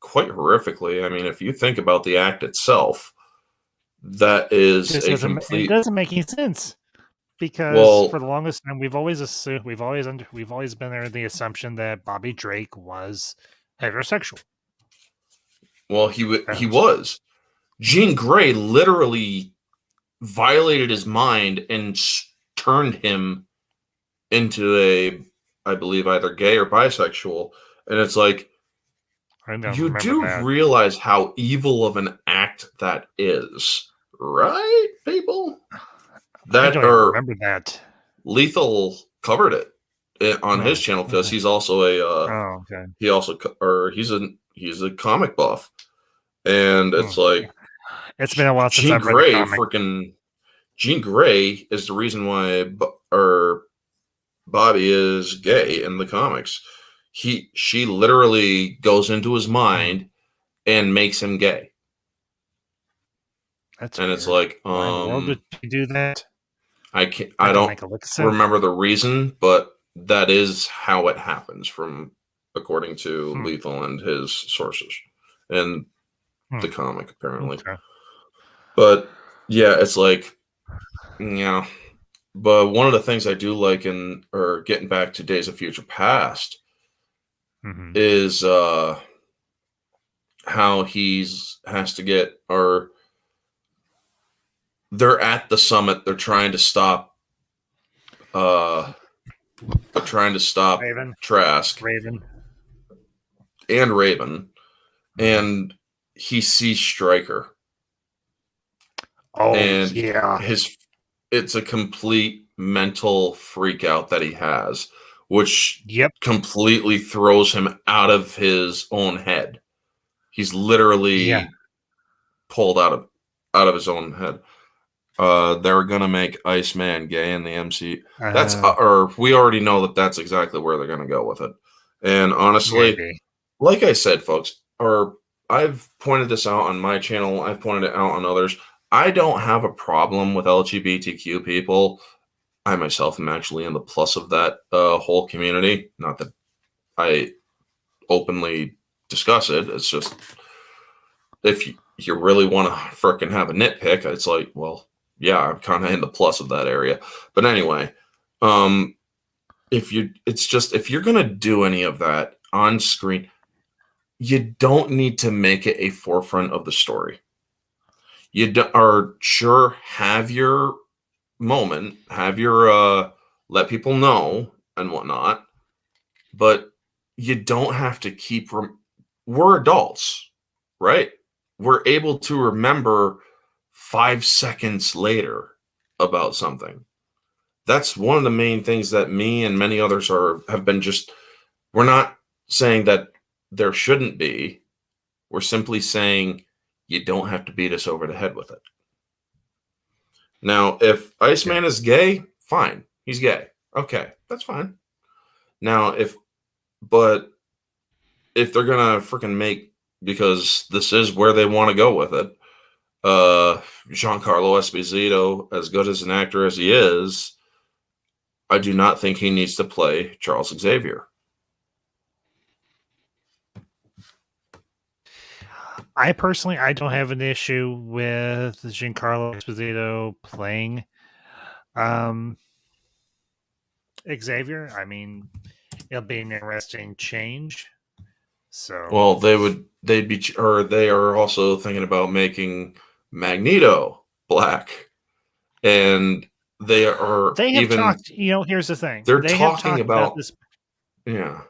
quite horrifically. I mean, if you think about the act itself, that is It a it complete. doesn't make any sense because for Well, the longest time we've always assumed we've always been under the assumption that Bobby Drake was heterosexual. he That's was. Jean Grey literally violated his mind and turned him into I believe, either gay or bisexual. And it's like, I don't you remember do that. realize how evil of an act that is, right, people? I That don't even or remember that. Lethal covered it on his Oh, channel, because okay. he's also Oh, okay. he's a comic buff, and it's like It's been a while since Jean I've read the Grey comic. freaking Jean Grey is the reason why or Bobby is gay in the comics. She literally goes into his mind and makes him gay. That's And weird. it's like, Why in the world did she do that? I That don't don't make a lick of sense. remember the reason, but that is how it happens, from according to Lethal and his sources and the comic, apparently. Okay. But yeah, it's like, yeah. But one of the things I do like or getting back to Days of Future Past is how has to get, or they're at the summit. They're trying to stop. Raven. Trask Raven. and Raven, and he sees Stryker. Oh, and yeah. It's a complete mental freak out that he has, which completely throws him out of his own head. He's literally pulled out of his own head. They're gonna make Iceman gay in the MC. Or we already know that that's exactly where they're gonna go with it. And honestly, like I said, folks, or I've pointed this out on my channel, I've pointed it out on others. I don't have a problem with LGBTQ people. I myself am actually in the plus of that whole community. Not that I openly discuss it. It's just, if you really want to frickin' have a nitpick, it's like, well, yeah, I'm kind of in the plus of that area. But anyway, if you're gonna do any of that on screen, you don't need to make it a forefront of the story. You are sure, have your moment, have your let people know and whatnot, but you don't have to keep. We're adults, right? We're able to remember 5 seconds later about something. That's one of the main things that me and many others have been just. We're not saying that there shouldn't be. We're simply saying you don't have to beat us over the head with it. Now, if Iceman is gay, fine. He's gay. Okay, that's fine. Now, but if they're gonna freaking make, because this is where they want to go with it, Giancarlo Esposito, as good as an actor as he is, I do not think he needs to play Charles Xavier. I personally, I don't have an issue with Giancarlo Esposito playing Xavier. I mean, it'll be an interesting change. So, well, they are also thinking about making Magneto black, and they have talked. Here's the thing. They're They have talking talked about this. Yeah.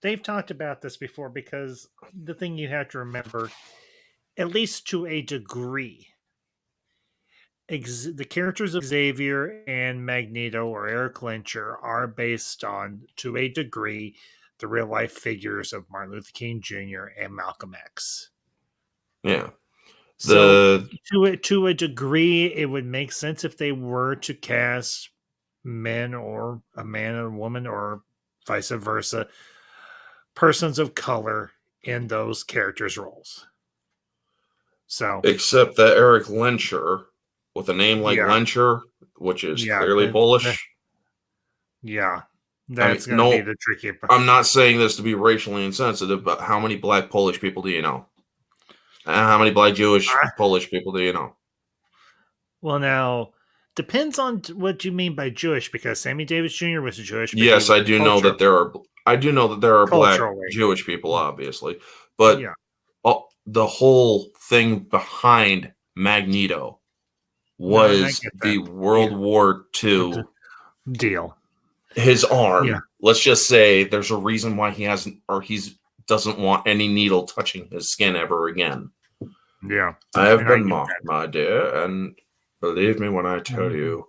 They've talked about this before, because the thing you have to remember, at least to a degree, the characters of Xavier and Magneto or Eric Lyncher are based on, to a degree, the real life figures of Martin Luther King Jr. and Malcolm X. Yeah. So to a degree, it would make sense if they were to cast men, or a man and a woman, or vice versa, persons of color in those characters' roles. So, except that Eric Lyncher, with a name like Lyncher, which is clearly Polish. That's going to be the tricky part. I'm not saying this to be racially insensitive, but how many black Polish people do you know? And how many black Jewish Polish people do you know? Well, now, depends on what you mean by Jewish, because Sammy Davis Jr. was Jewish. Yes, I do know that there are. I do know that there are black Jewish people, obviously, but the whole thing behind Magneto was the World War II deal. His arm. Let's just say there's a reason why he doesn't want any needle touching his skin ever again. Yeah, I have been mocked, my dear, and believe me when I tell you,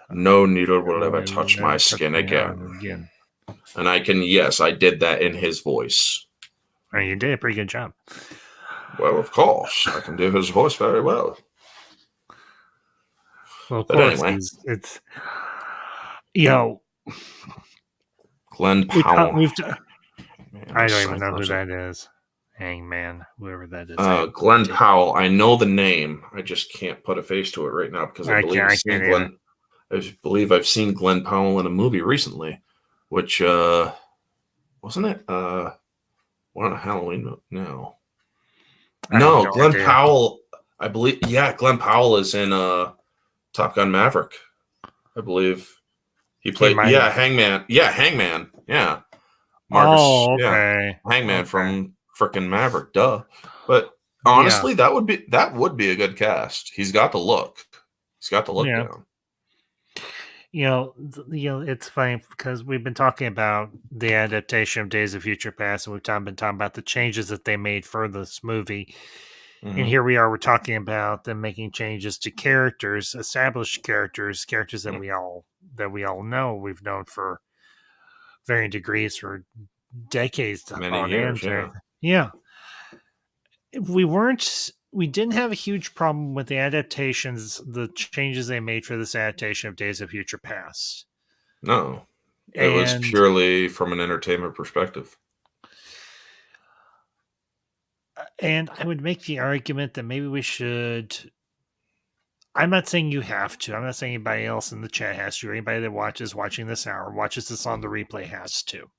no needle will ever touch my skin again. And I did that in his voice. And you did a pretty good job. Well, of course, I can do his voice very well. Well, of course, anyway, it's Glenn Powell. I don't even know who that is. Hangman, whoever that is. Glenn Powell. I know the name. I just can't put a face to it right now because I believe I've seen Glenn Powell in a movie recently, which wasn't it? One Halloween? No, Glenn Powell. I believe. Yeah, Glenn Powell is in Top Gun Maverick. I believe he played. Hangman. Yeah, Hangman. Yeah. Marcus, Hangman from frickin' Maverick, duh. But honestly, that would be a good cast. He's got the look. Down. It's funny because we've been talking about the adaptation of Days of Future Past, and we've been talking about the changes that they made for this movie. Mm-hmm. And here we are, we're talking about them making changes to characters, established characters that we all know, we've known for varying degrees for decades. Many years, we didn't have a huge problem with the adaptations, the changes they made for this adaptation of Days of Future Past. No, it was purely from an entertainment perspective. And I would make the argument that maybe we should. I'm not saying you have to. I'm not saying anybody else in the chat has to. Anybody that watching this hour, watches this on the replay has to.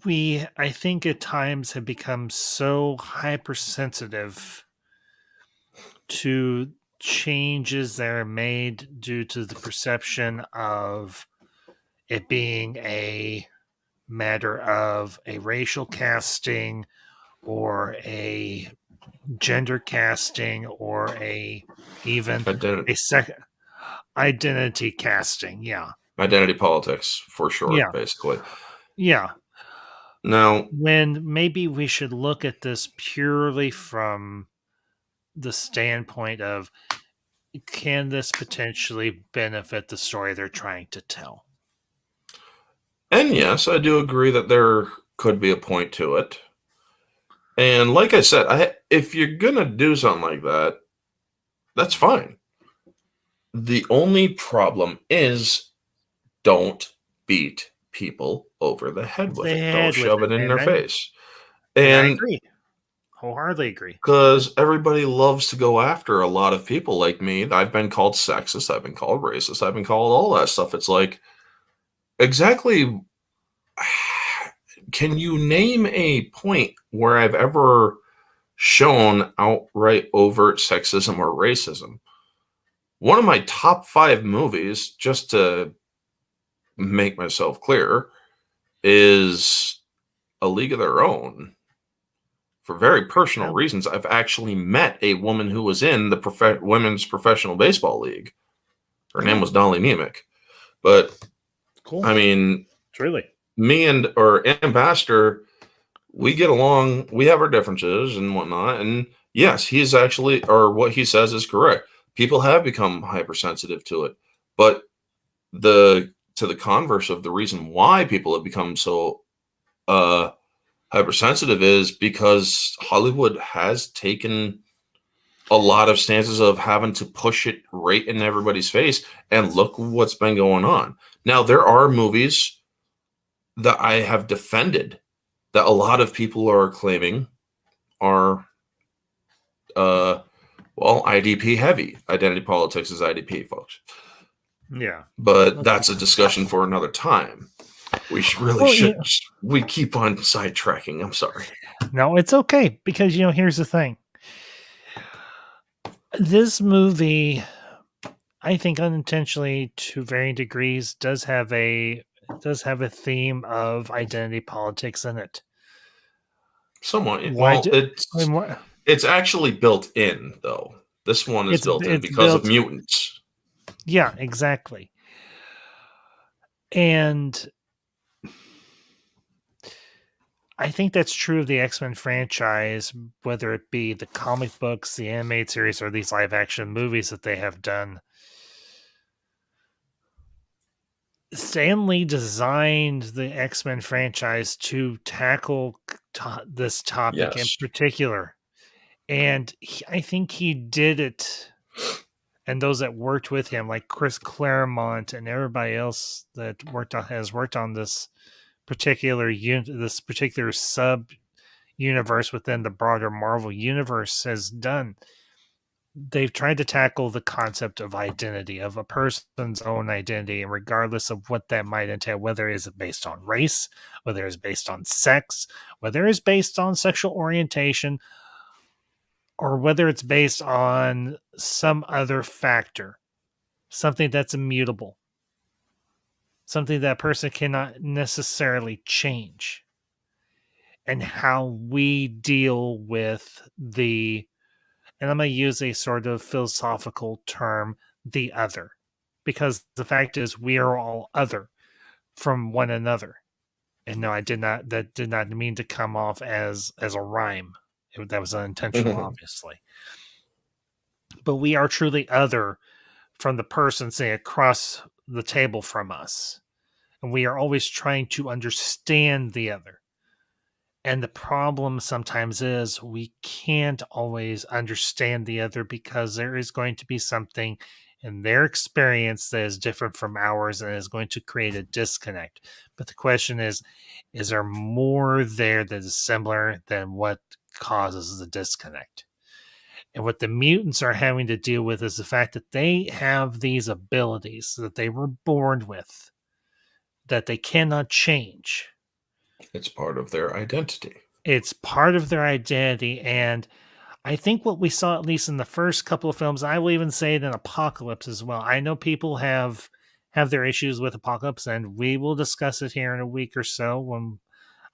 I think at times have become so hypersensitive to changes that are made due to the perception of it being a matter of a racial casting or a gender casting or even a second identity casting. Identity politics for sure, basically. Now, when maybe we should look at this purely from the standpoint of, can this potentially benefit the story they're trying to tell? And yes, I do agree that there could be a point to it. And like I said, if you're going to do something like that, that's fine. The only problem is don't beat people over the head with it. Don't shove it in their face. And I agree. Wholeheartedly agree. Because everybody loves to go after a lot of people like me. I've been called sexist. I've been called racist. I've been called all that stuff. It's like, exactly, can you name a point where I've ever shown outright overt sexism or racism? One of my top 5 movies, just to make myself clear, is A League of Their Own. For very personal reasons, I've actually met a woman who was in the Women's Professional Baseball League. Her name was Dolly Nemec. But, cool. I mean, truly, me and Ambassador, we get along. We have our differences and whatnot. And yes, he is actually, or what he says is correct. People have become hypersensitive to it, but to the converse of the reason why people have become so hypersensitive is because Hollywood has taken a lot of stances of having to push it right in everybody's face, and look what's been going on. Now, there are movies that I have defended that a lot of people are claiming are well, IDP heavy. Identity politics is IDP, folks. Yeah. But that's a discussion for another time. We should. We keep on sidetracking. I'm sorry. No, it's okay, because here's the thing. This movie, I think unintentionally to varying degrees, does have a theme of identity politics in it. Somewhat. Well, it's actually built in, though. This one is built in because of mutants. Yeah, exactly. And I think that's true of the X-Men franchise, whether it be the comic books, the animated series, or these live-action movies that they have done. Stan Lee designed the X-Men franchise to tackle this topic in particular. And I think he did it, and those that worked with him, like Chris Claremont and everybody else that has worked on this particular sub universe within the broader Marvel universe has done. They've tried to tackle the concept of identity, of a person's own identity, and regardless of what that might entail, whether it is based on race, whether it's based on sex, whether it's based on sexual orientation, or whether it's based on some other factor, something that's immutable, something that person cannot necessarily change, and how we deal with and I'm going to use a sort of philosophical term, the other, because the fact is we are all other from one another. And no, that did not mean to come off as a rhyme. That was unintentional, obviously. But we are truly other from the person, say, across the table from us. And we are always trying to understand the other. And the problem sometimes is we can't always understand the other because there is going to be something in their experience that is different from ours and is going to create a disconnect. But the question is there more there that is similar than what causes the disconnect? And what the mutants are having to deal with is the fact that they have these abilities that they were born with that they cannot change. It's part of their identity. It's part of their identity. And I think what we saw, at least in the first couple of films, I will even say it in Apocalypse as well. I know people have their issues with Apocalypse, and we will discuss it here in a week or so when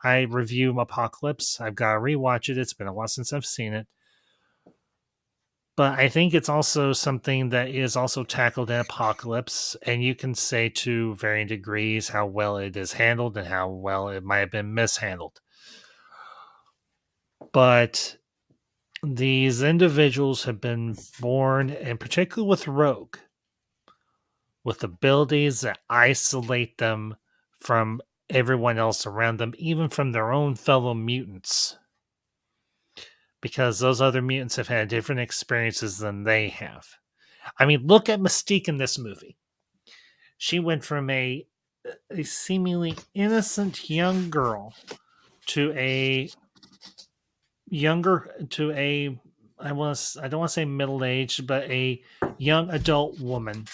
I review Apocalypse. I've got to rewatch it. It's been a while since I've seen it. But I think it's also something that is also tackled in Apocalypse, and you can say to varying degrees how well it is handled and how well it might have been mishandled. But these individuals have been born, and particularly with Rogue, with abilities that isolate them from everyone else around them, even from their own fellow mutants. Because those other mutants have had different experiences than they have. I mean, look at Mystique in this movie. She went from a seemingly innocent young girl to a I don't want to say middle-aged, but a young adult woman.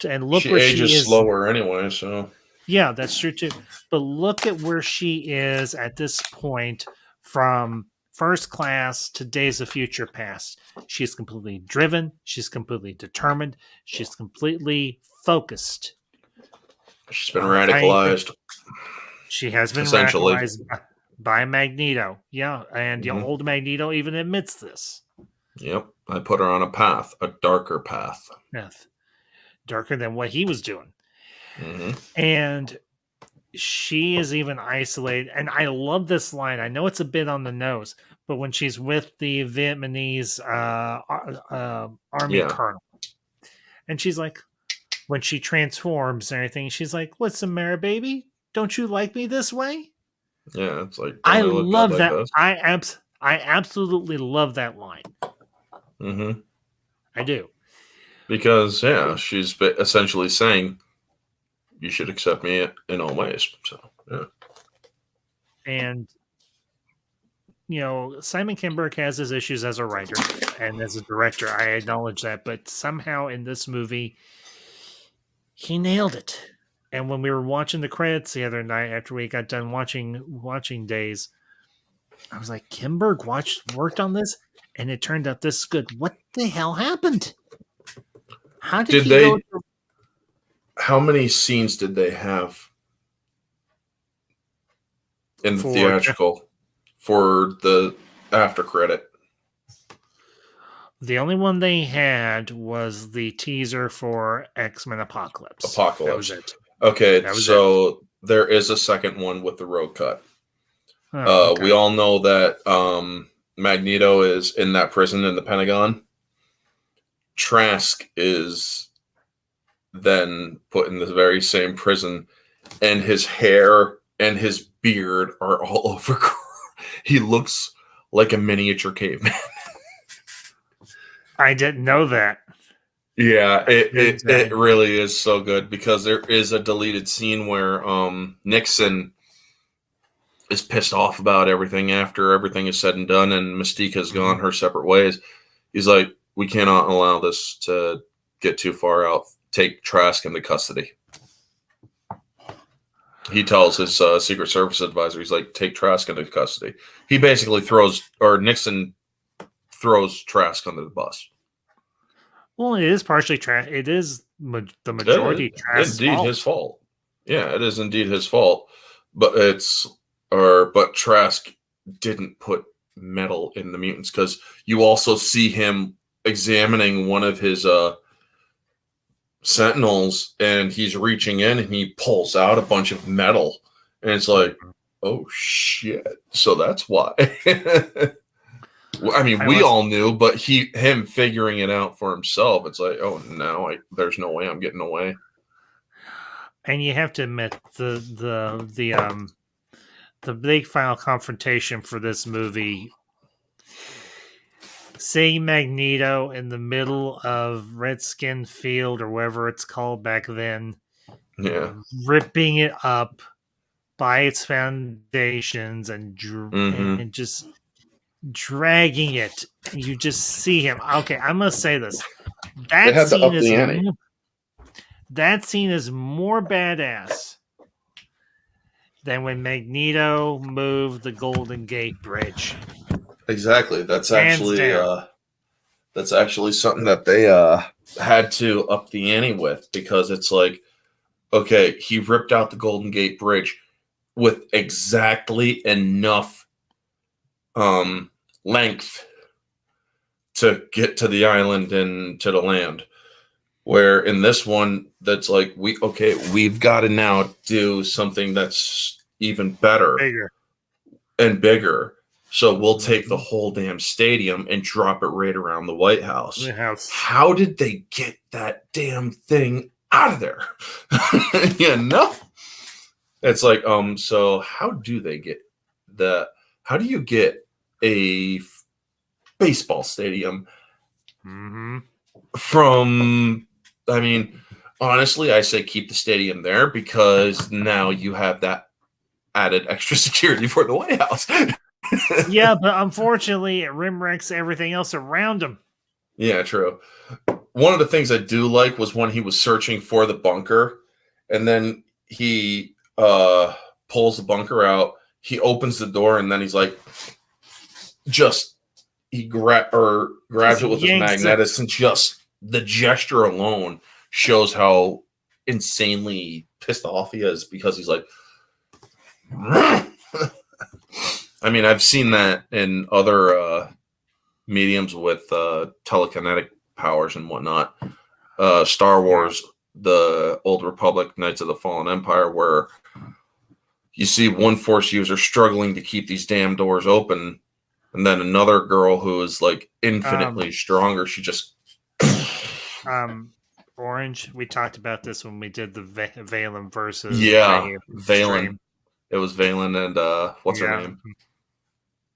And look where she is. Slower anyway, so yeah, that's true too. But look at where she is at this point, from First Class to Days of Future Past. She's completely driven. She's completely determined. She's completely focused. She's been radicalized. She has been radicalized by Magneto. Yeah, and the old Magneto even admits this. Yep, I put her on a path, a darker path. Darker than what he was doing. And she is even isolated. And I love this line. I know it's a bit on the nose, but when she's with the Vietnamese army Yeah. colonel, and she's like, when she transforms and everything, she's like, "What's the matter, baby? Don't you like me this way?" Yeah, it's like, I don't I look good love like that. this? I absolutely love that line. Mm-hmm. I do. Because, yeah, she's essentially saying, you should accept me in all ways. So, yeah. And, Simon Kinberg has his issues as a writer and as a director. I acknowledge that. But somehow in this movie, he nailed it. And when we were watching the credits the other night after we got done watching Days, I was like, Kinberg worked on this, and it turned out this good. What the hell happened? How did he go through? How many scenes did they have in the theatrical for the after credit? The only one they had was the teaser for X-Men Apocalypse. That was it. Okay, so there is a second one with the road cut. Oh, okay. We all know that Magneto is in that prison in the Pentagon. Trask is then put in the very same prison, and his hair and his beard are all over. He looks like a miniature caveman. I didn't know that. Yeah, it really is so good, because there is a deleted scene where Nixon is pissed off about everything after everything is said and done, and Mystique has gone her separate ways. He's like, we cannot allow this to get too far out. Take Trask into custody. He tells his Secret Service advisor, he's like, take Trask into custody. He basically Nixon throws Trask under the bus. Well, it is partially Trask. It is the majority Trask's indeed fault. His fault. Yeah, it is indeed his fault. But but Trask didn't put metal in the mutants, because you also see him examining one of his Sentinels, and he's reaching in and he pulls out a bunch of metal, and it's like, oh shit! So that's why. I mean, we all knew, but him figuring it out for himself, it's like, oh no, there's no way I'm getting away. And you have to admit the big final confrontation for this movie. Seeing Magneto in the middle of Redskin Field, or whatever it's called back then, yeah, ripping it up by its foundations and just dragging it. You just see him. Okay, I'm gonna say this. That scene is more badass than when Magneto moved the Golden Gate Bridge. Exactly. That's actually something that they had to up the ante with, because it's like, okay, he ripped out the Golden Gate Bridge with exactly enough length to get to the island and to the land. Where in this one, that's like, we've got to now do something that's even better, bigger. So we'll take the whole damn stadium and drop it right around the White House. How did they get that damn thing out of there? It's like, so how do they get that? How do you get a baseball stadium from, I mean, honestly, I say keep the stadium there, because now you have that added extra security for the White House. Yeah, but unfortunately, it rim-wrecks everything else around him. Yeah, true. One of the things I do like was when he was searching for the bunker, and then he pulls the bunker out, he opens the door, and then he's like, he grabs it with his magnetis, and just the gesture alone shows how insanely pissed off he is, because he's like, I mean, I've seen that in other mediums with telekinetic powers and whatnot. Star Wars, the Old Republic, Knights of the Fallen Empire, where you see one Force user struggling to keep these damn doors open, And then another girl who is like infinitely stronger. She just Orange. We talked about this when we did the Valen versus Valen. stream. It was Valen and what's her name?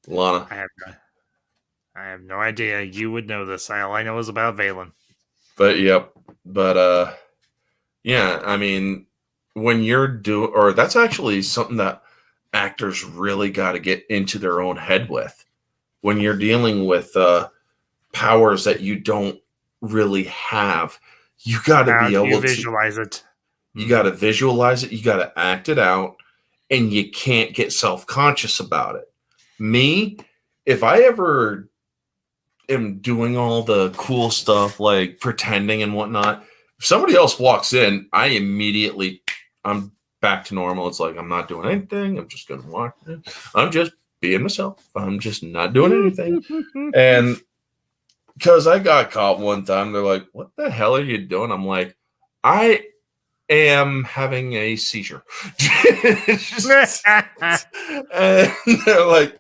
Lana. I have no idea. You would know this. All I know is about Valen. But yeah, I mean, when you're or that's actually something that actors really got to get into their own head with. When you're dealing with powers that you don't really have, you got to be able to visualize it. You got to visualize it. You got to act it out, and you can't get self-conscious about it. Me, if I ever am doing all the cool stuff like pretending and whatnot, if somebody else walks in, I'm back to normal. It's like I'm not doing anything. I'm just gonna walk in. I'm just being myself. I'm just not doing anything. And because I got caught one time, they're like, "What the hell are you doing?" I'm like, "I am having a seizure." And they're like,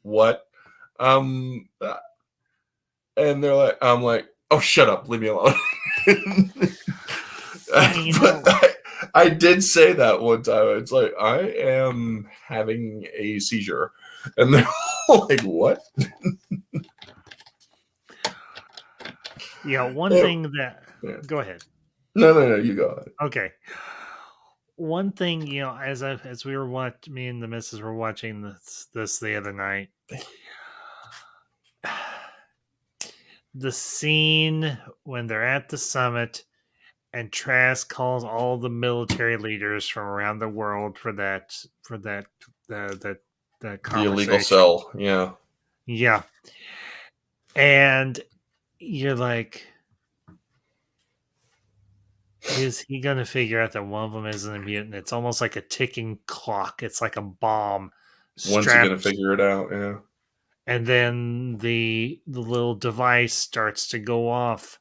"What?" And they're like, I'm like, "Oh, shut up, leave me alone." But I did say that one time. It's like, I am having a seizure, and they're like, "What?" Yeah, one thing that. Yeah. Go ahead. No, you go ahead. Okay. One thing, as we were watching, me and the missus were watching this the other night. The scene when they're at the summit and Trask calls all the military leaders from around the world for the illegal cell, yeah, and you're like, is he gonna figure out that one of them isn't a mutant? It's almost like a ticking clock. It's like a bomb. When's he gonna figure it out? Yeah. And then the little device starts to go off.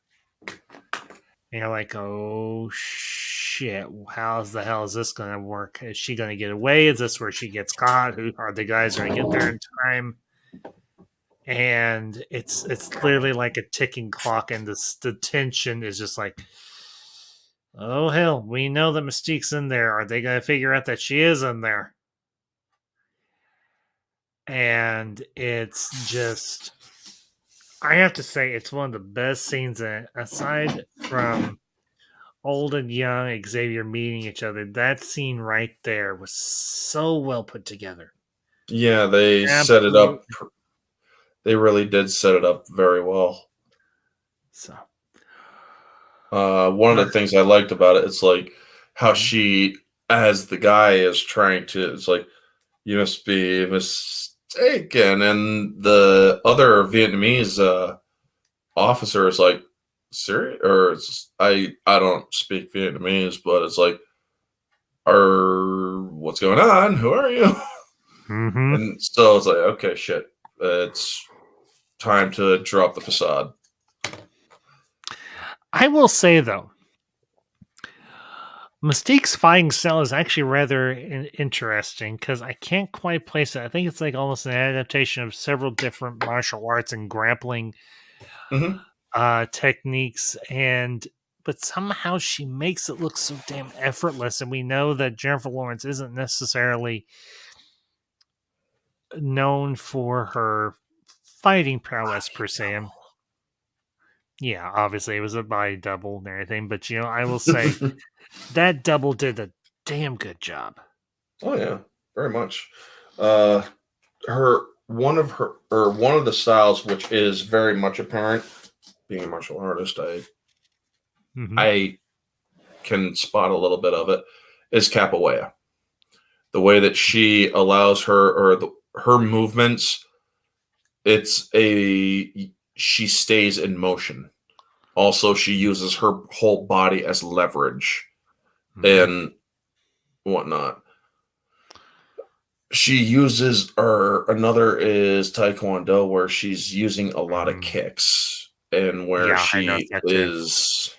And you're like, oh shit, how the hell is this going to work? Is she going to get away? Is this where she gets caught? Who are the guys going to get there in time? And it's clearly like a ticking clock, and the tension is just like, oh hell, we know that Mystique's in there. Are they going to figure out that she is in there? And it's just, I have to say, it's one of the best scenes, aside from old and young Xavier meeting each other. That scene right there was so well put together. Yeah, they set it up. They really did set it up very well. So, one of the things I liked about it, it's like how she, as the guy is trying to, it's like, you must be mistaken, and the other Vietnamese officer is like, serious? Or I don't speak Vietnamese, but it's like, what's going on? Who are you? Mm-hmm. And so it's like, okay, shit, it's time to drop the facade. I will say though, Mystique's fighting style is actually rather interesting because I can't quite place it. I think it's like almost an adaptation of several different martial arts and grappling techniques, but somehow she makes it look so damn effortless. And we know that Jennifer Lawrence isn't necessarily known for her fighting prowess per se. Yeah, obviously it was a body double and everything, but I will say that double did a damn good job. Oh yeah, very much. One of the styles, which is very much apparent, being a martial artist, I can spot a little bit of it, is capoeira. The way that she allows her movements, she stays in motion. Also, she uses her whole body as leverage and whatnot. She uses, another is Taekwondo, where she's using a lot of kicks, and where she is,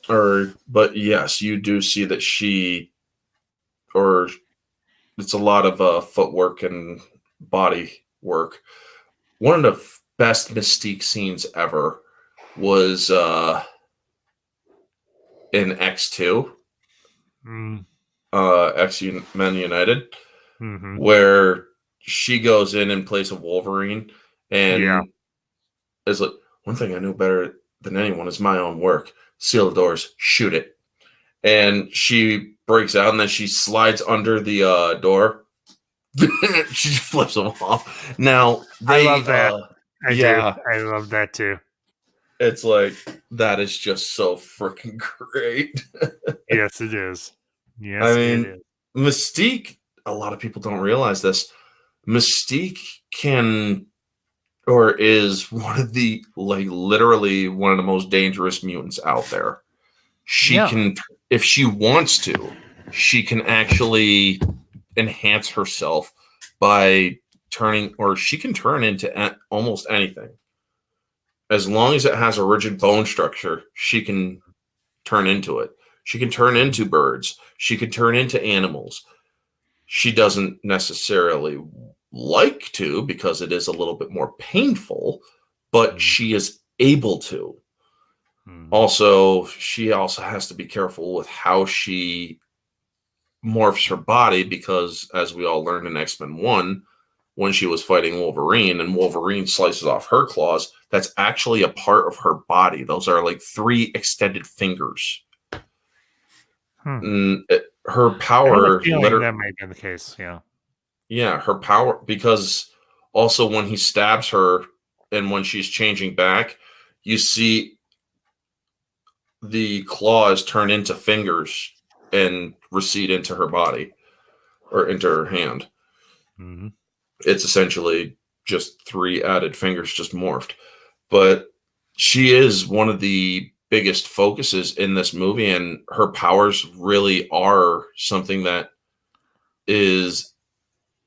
but yes, you do see that it's a lot of footwork and body work. One of the best Mystique scenes ever was in X2, X-Men United, where she goes in place of Wolverine and is like, one thing I know better than anyone is my own work. Seal the doors, shoot it. And she breaks out and then she slides under the door. She flips them off. Now, I love that. I do. yeah. I love that too. It's like, that is just so freaking great. Yes, it is. Yes, I mean, it is. Mystique, a lot of people don't realize this. Mystique can, or is one of the, like, literally one of the most dangerous mutants out there. She can, if she wants to, she can actually enhance herself by turning, or she can turn into almost anything. As long as it has a rigid bone structure, she can turn into it. She can turn into birds. She can turn into animals. She doesn't necessarily like to because it is a little bit more painful, but she is able to. Also, she also has to be careful with how she morphs her body because, as we all learned in X-Men 1, when she was fighting Wolverine and Wolverine slices off her claws, that's actually a part of her body. Those are like 3 extended fingers. Her power, that might be the case. Yeah, her power, because also when he stabs her and when she's changing back, you see the claws turn into fingers and recede into her body or into her hand. It's essentially just 3 added fingers just morphed. But she is one of the biggest focuses in this movie, and her powers really are something that is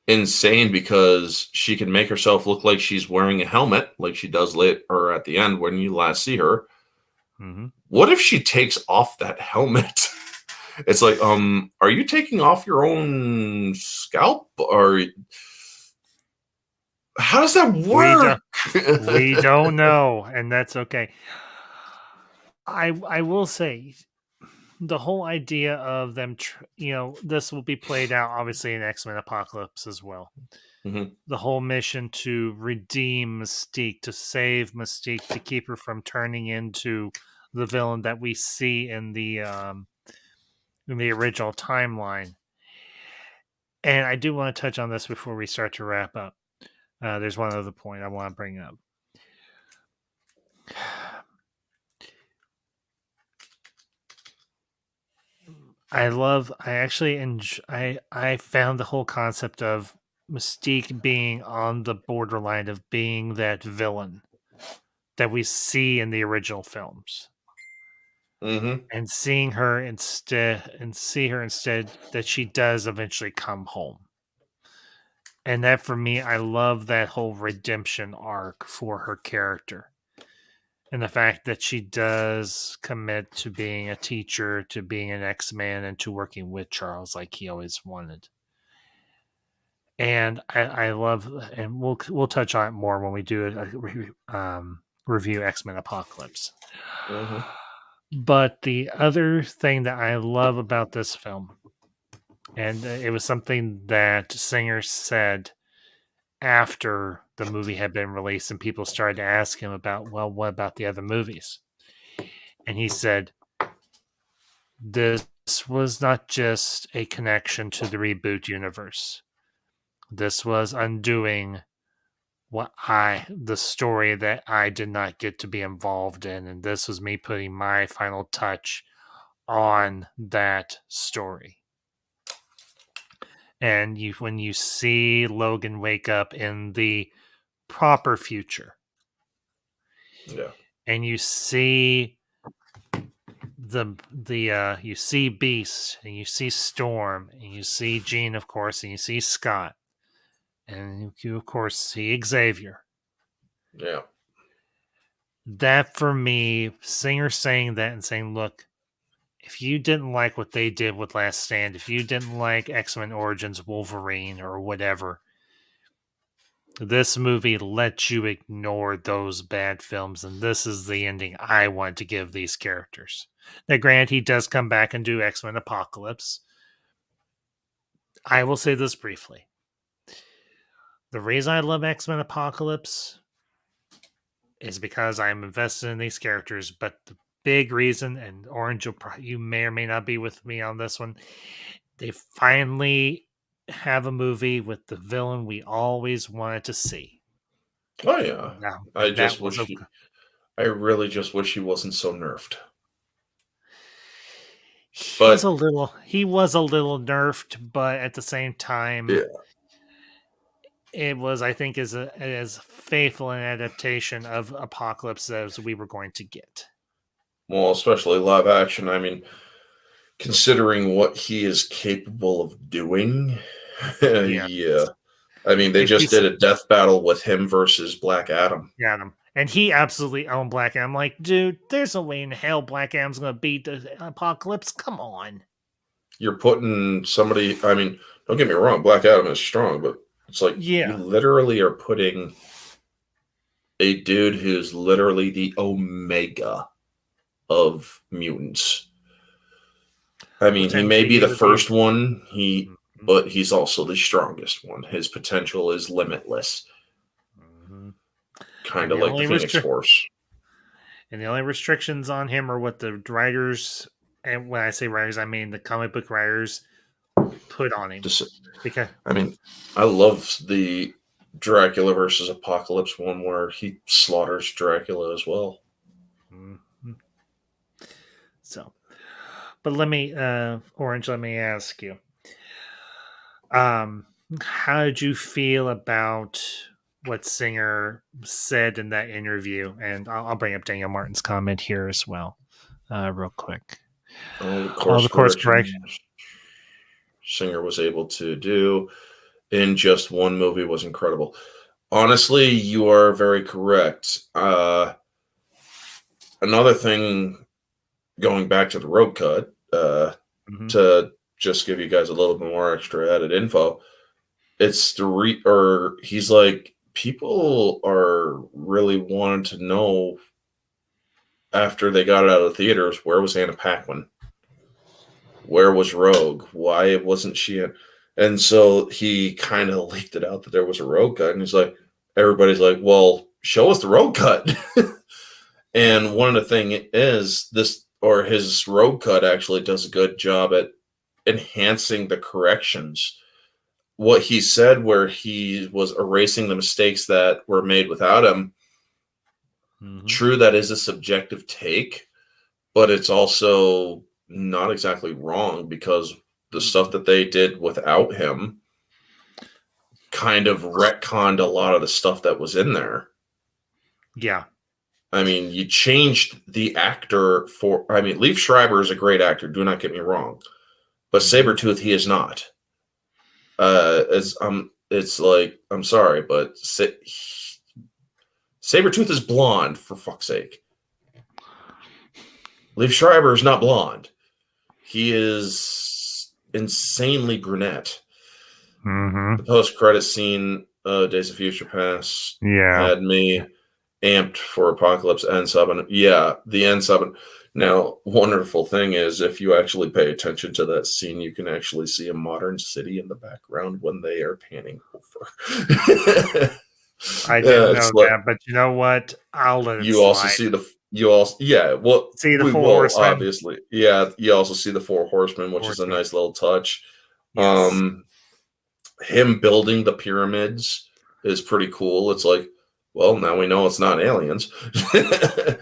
insane because she can make herself look like she's wearing a helmet, like she does or at the end when you last see her. What if she takes off that helmet? It's like, are you taking off your own scalp, or how does that work? We don't know, and that's okay. I will say, the whole idea of them, this will be played out obviously in X-Men Apocalypse as well. The whole mission to redeem Mystique, to save Mystique, to keep her from turning into the villain that we see in the original timeline. And I do want to touch on this before we start to wrap up. There's one other point I want to bring up. I found the whole concept of Mystique being on the borderline of being that villain that we see in the original films. And seeing her instead that she does eventually come home. And that, for me, I love that whole redemption arc for her character. And the fact that she does commit to being a teacher, to being an X-Man, and to working with Charles like he always wanted. And I love, and we'll touch on it more when we do a review X-Men Apocalypse. But the other thing that I love about this film, and it was something that Singer said after the movie had been released and people started to ask him about, well, what about the other movies? And he said, this was not just a connection to the reboot universe. This was undoing the story that I did not get to be involved in. And this was me putting my final touch on that story. And when you see Logan wake up in the proper future, and you see you see Beast, and you see Storm, and you see Jean, of course, and you see Scott, and you of course see Xavier. That, for me, Singer saying that and saying, look, if you didn't like what they did with Last Stand, if you didn't like X-Men Origins Wolverine or whatever, This movie lets you ignore those bad films, and this is the ending I want to give these characters. Now, granted, he does come back and do X-Men Apocalypse. I will say this briefly. The reason I love X-Men Apocalypse is because I'm invested in these characters, but the big reason, and Orange, you may or may not be with me on this one, they finally have a movie with the villain we always wanted to see. Oh yeah, Now, I that just was wish. I really just wish he wasn't so nerfed. he But was a little nerfed, but at the same time, yeah, it was, I think, as faithful an adaptation of Apocalypse as we were going to get. well, especially live action. I mean, considering what he is capable of doing, Yeah. yeah. I mean, they If just he's did a death battle with him versus Black Adam. Adam, and he absolutely owned Black Adam. Like, dude, there's no way in hell Black Adam's gonna beat the Apocalypse. Come on. You're putting somebody. I mean, don't get me wrong, Black Adam is strong, but it's like Yeah. you literally are putting a dude who's literally the omega of mutants. I mean, he may be the first one, but he's also the strongest one. His potential is limitless. Mm-hmm. Kind of like the Phoenix Force. And the only restrictions on him are what the writers, and when I say writers, I mean the comic book writers, put on him. Because I mean, I love the Dracula versus Apocalypse one where he slaughters Dracula as well. Mm-hmm. So, but let me, Orange, let me ask you, how did you feel about what Singer said in that interview? And I'll bring up Daniel Martin's comment here as well, real quick. All the course corrections Singer was able to do in just one movie was incredible. Honestly, you are very correct. Another thing, going back to the road cut, to just give you guys a little bit more extra added info, it's he's like, people are really wanting to know after they got it out of the theaters, where was Anna Paquin? Where was Rogue? Why wasn't she in? And so he kind of leaked it out that there was a road cut, and he's like, everybody's like, well, show us the road cut. And one of the things is his road cut actually does a good job at enhancing the corrections. What he said, where he was erasing the mistakes that were made without him, true, that is a subjective take, but it's also not exactly wrong, because the stuff that they did without him kind of retconned a lot of the stuff that was in there. Yeah. I mean, you changed the actor Liev Schreiber is a great actor, do not get me wrong. But Sabretooth, he is not. It's like, I'm sorry, but Sabretooth is blonde, for fuck's sake. Liev Schreiber is not blonde. He is insanely brunette. The post-credit scene of Days of Future Past had me amped for Apocalypse N7. Yeah, the N7. Now, wonderful thing is, if you actually pay attention to that scene, you can actually see a modern city in the background when they are panning over. I didn't know that, but you know what? I'll let it slide. Also see the see the Four Horsemen. Obviously, yeah. You also see the Four Horsemen, which is a nice little touch. Yes. Him building the pyramids is pretty cool. It's like, well, now we know it's not aliens.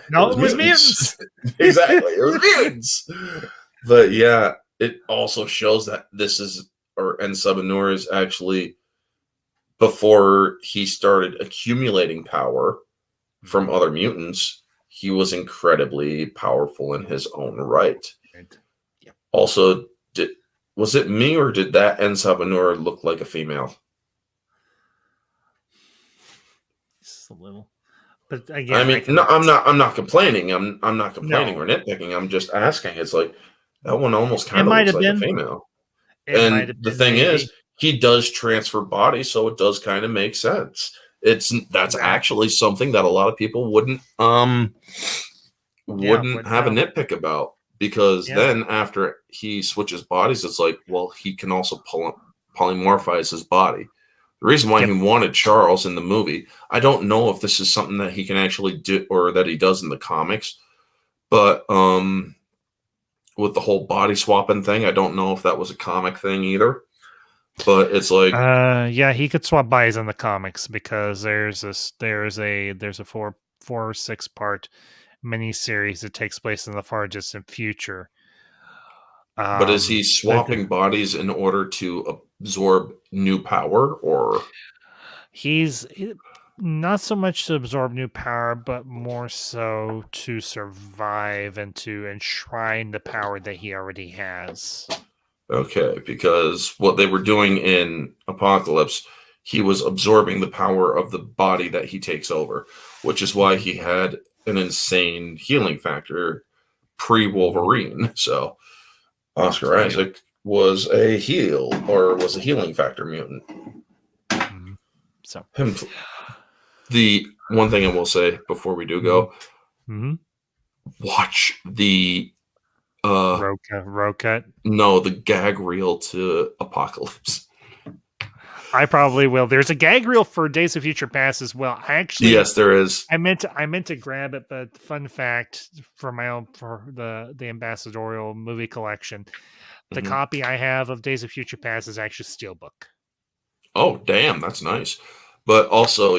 No, it was mutants. Exactly, it was mutants. But yeah, it also shows that N7 Noor is actually, before he started accumulating power from other mutants, he was incredibly powerful in his own right. Yeah. Also, was it me, or did that N7 Noor look like a female? Just a little, but again, I mean, I'm not complaining. I'm not complaining or nitpicking. I'm just asking. It's like, that one almost kind of looks like a female. And the thing is, he does transfer bodies, so it does kind of make sense. That's actually something that a lot of people wouldn't have a nitpick about, because then after he switches bodies, it's like, well, he can also polymorphize his body. The reason why he wanted Charles in the movie, I don't know if this is something that he can actually do or that he does in the comics, but with the whole body swapping thing, I don't know if that was a comic thing either. But it's like, he could swap bodies in the comics, because there's a 4 or 6 part miniseries that takes place in the far distant future. But is he swapping bodies in order to absorb new power, or he's not so much to absorb new power, but more so to survive and to enshrine the power that he already has? Okay, because what they were doing in Apocalypse, he was absorbing the power of the body that he takes over, which is why he had an insane healing factor pre-Wolverine. So Oscar Isaac was a healing factor mutant. So the one thing I will say before we do go, watch the road cut. No, the gag reel to Apocalypse. I probably will. There's a gag reel for Days of Future Past as well. Yes, there is. I meant to grab it, but fun fact for the ambassadorial movie collection, the copy I have of Days of Future Past is actually Steelbook. Oh, damn, that's nice. But also,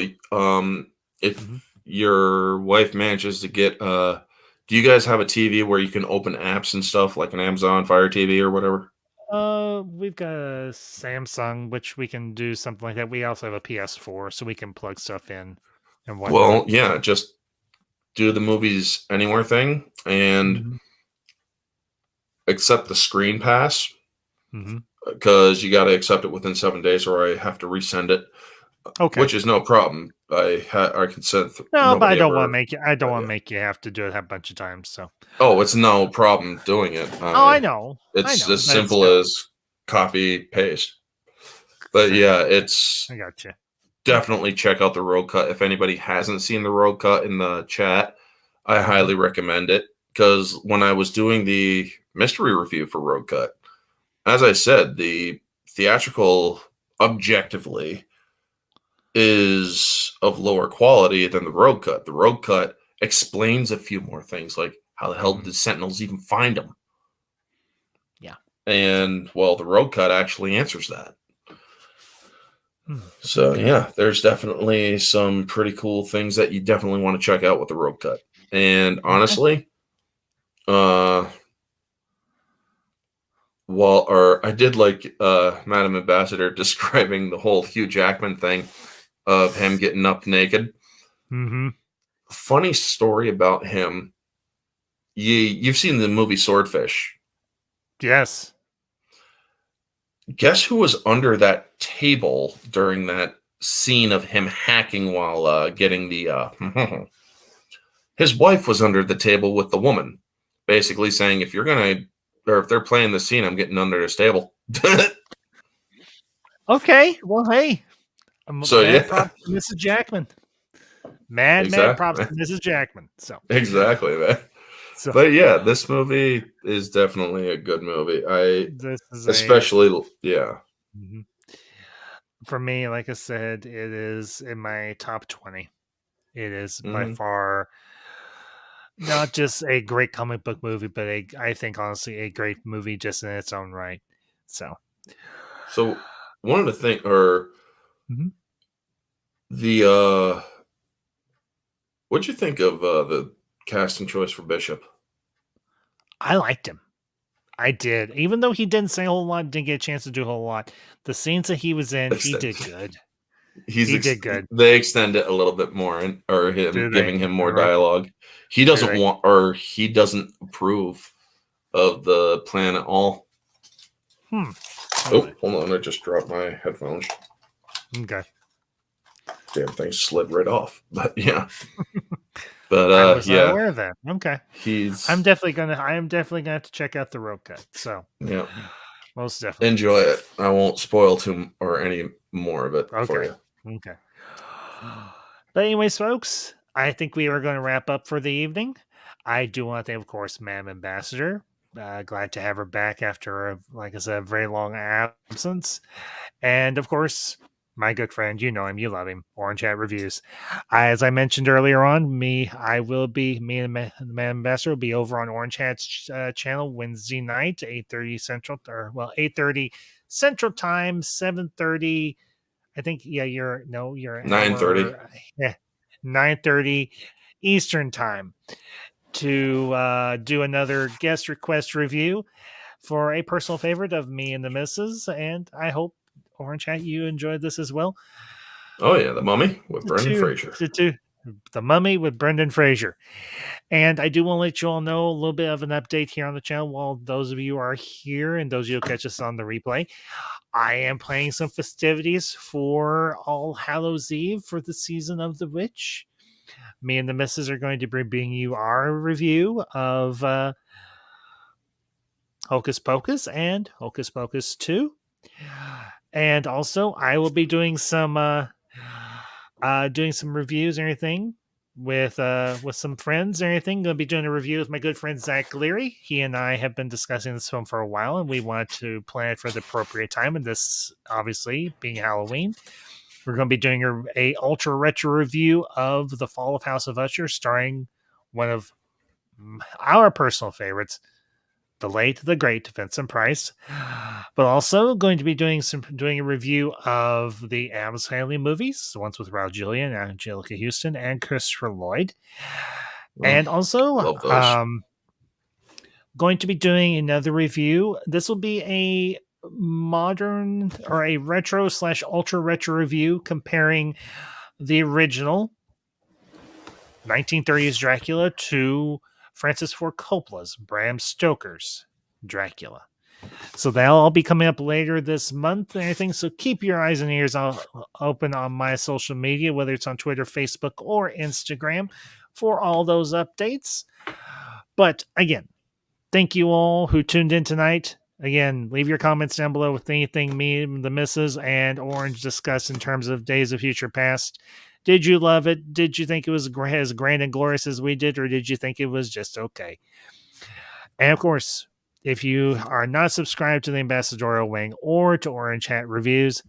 if your wife manages to get, do you guys have a TV where you can open apps and stuff, like an Amazon Fire TV or whatever? We've got a Samsung, which we can do something like that. We also have a PS4, so we can plug stuff in and whatnot. Well, yeah, just do the Movies Anywhere thing and accept the Screen Pass, because you got to accept it within 7 days, or I have to resend it. Okay, which is no problem. I can send. No, but I don't want to make you. I don't want to make you have to do it a bunch of times. So. Oh, it's no problem doing it. I know. It's as simple as copy paste. But yeah, I got you. Definitely check out the road cut. If anybody hasn't seen the road cut in the chat, I highly recommend it, because when I was doing the mystery review for road cut, as I said, the theatrical objectively is of lower quality than the road cut. The road cut explains a few more things, like how the hell did the Sentinels even find them? Yeah. And, well, the road cut actually answers that. So, yeah, there's definitely some pretty cool things that you definitely want to check out with the road cut. And honestly, I did like Madam Ambassador describing the whole Hugh Jackman thing of him getting up naked. Funny story about him. You've seen the movie Swordfish. Yes. Guess who was under that table during that scene of him hacking while getting the... His wife was under the table with the woman, basically saying, if they're playing the scene, I'm getting under this table. Okay. Well, hey. Props to Mrs. Jackman. Mad props to Mrs. Jackman. So exactly, man. But yeah, this movie is definitely a good movie. For me, like I said, it is in my top 20. It is by far not just a great comic book movie, but I think honestly a great movie just in its own right. So one of the things, or the what'd you think of the casting choice for Bishop? I liked him. I did. Even though he didn't say a whole lot, didn't get a chance to do a whole lot. The scenes that he was in, he did good. He did good. They extend it a little bit more, giving him more dialogue. He doesn't he doesn't approve of the plan at all. Oh, hold on. I just dropped my headphones. Okay. Damn thing slid right off. But yeah. But I was not aware of that. Okay. I am definitely gonna have to check out the road cut. So yeah. Most definitely. Enjoy it. I won't spoil any more of it for you. Okay. But anyways, folks, I think we are going to wrap up for the evening. I do want to thank, of course, Madam Ambassador. Glad to have her back after, like I said, a very long absence. And of course, my good friend, you know him, you love him, Orange Hat Reviews. As I mentioned earlier on, me and the Madam Ambassador will be over on Orange Hat's channel Wednesday night, 8:30 Central, 8:30 Central Time, 7:30. I think you're 9:30. 9:30 Eastern Time to do another guest request review for a personal favorite of me and the missus, and I hope Orange Hat you enjoyed this as well. Oh yeah, The Mummy with Brendan Fraser. The Mummy with Brendan Fraser. And I do want to let you all know a little bit of an update here on the channel while those of you are here and those of you who catch us on the replay. I am planning some festivities for All Hallows Eve for the season of The Witch. Me and the missus are going to be bringing you our review of Hocus Pocus and Hocus Pocus 2. And also, I will be doing some reviews and everything with some friends and everything. Going to be doing a review with my good friend Zach Leary. He and I have been discussing this film for a while, and we wanted to plan it for the appropriate time. And this, obviously, being Halloween, we're going to be doing a ultra retro review of The Fall of House of Usher, starring one of our personal favorites, the late, the great Vincent Price, but also going to be doing a review of the Addams Family movies, the ones with Raul Julia and Angelica Houston and Christopher Lloyd, and also going to be doing another review. This will be a modern or a retro / ultra retro review comparing the original 1930s Dracula to Francis Ford Coppola's Bram Stoker's Dracula. So that'll all be coming up later this month and everything. So keep your eyes and ears open on my social media, whether it's on Twitter, Facebook, or Instagram, for all those updates. But again, thank you all who tuned in tonight. Again, leave your comments down below with anything me, the missus, and Orange discuss in terms of Days of Future Past. Did you love it? Did you think it was as grand and glorious as we did, or did you think it was just okay? And of course, if you are not subscribed to the Ambassadorial Wing or to Orange Hat Reviews,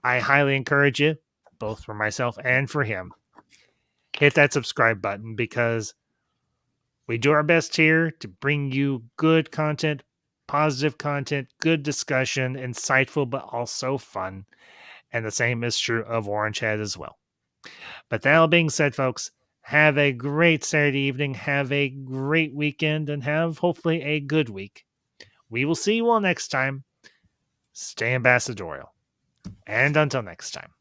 I highly encourage you, both for myself and for him, hit that subscribe button, because we do our best here to bring you good content, positive content, good discussion, insightful, but also fun. And the same is true of Orange Hat as well. But that all being said, folks, have a great Saturday evening, have a great weekend, and have hopefully a good week. We will see you all next time. Stay ambassadorial. And until next time,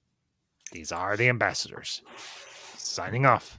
these are the ambassadors. Signing off.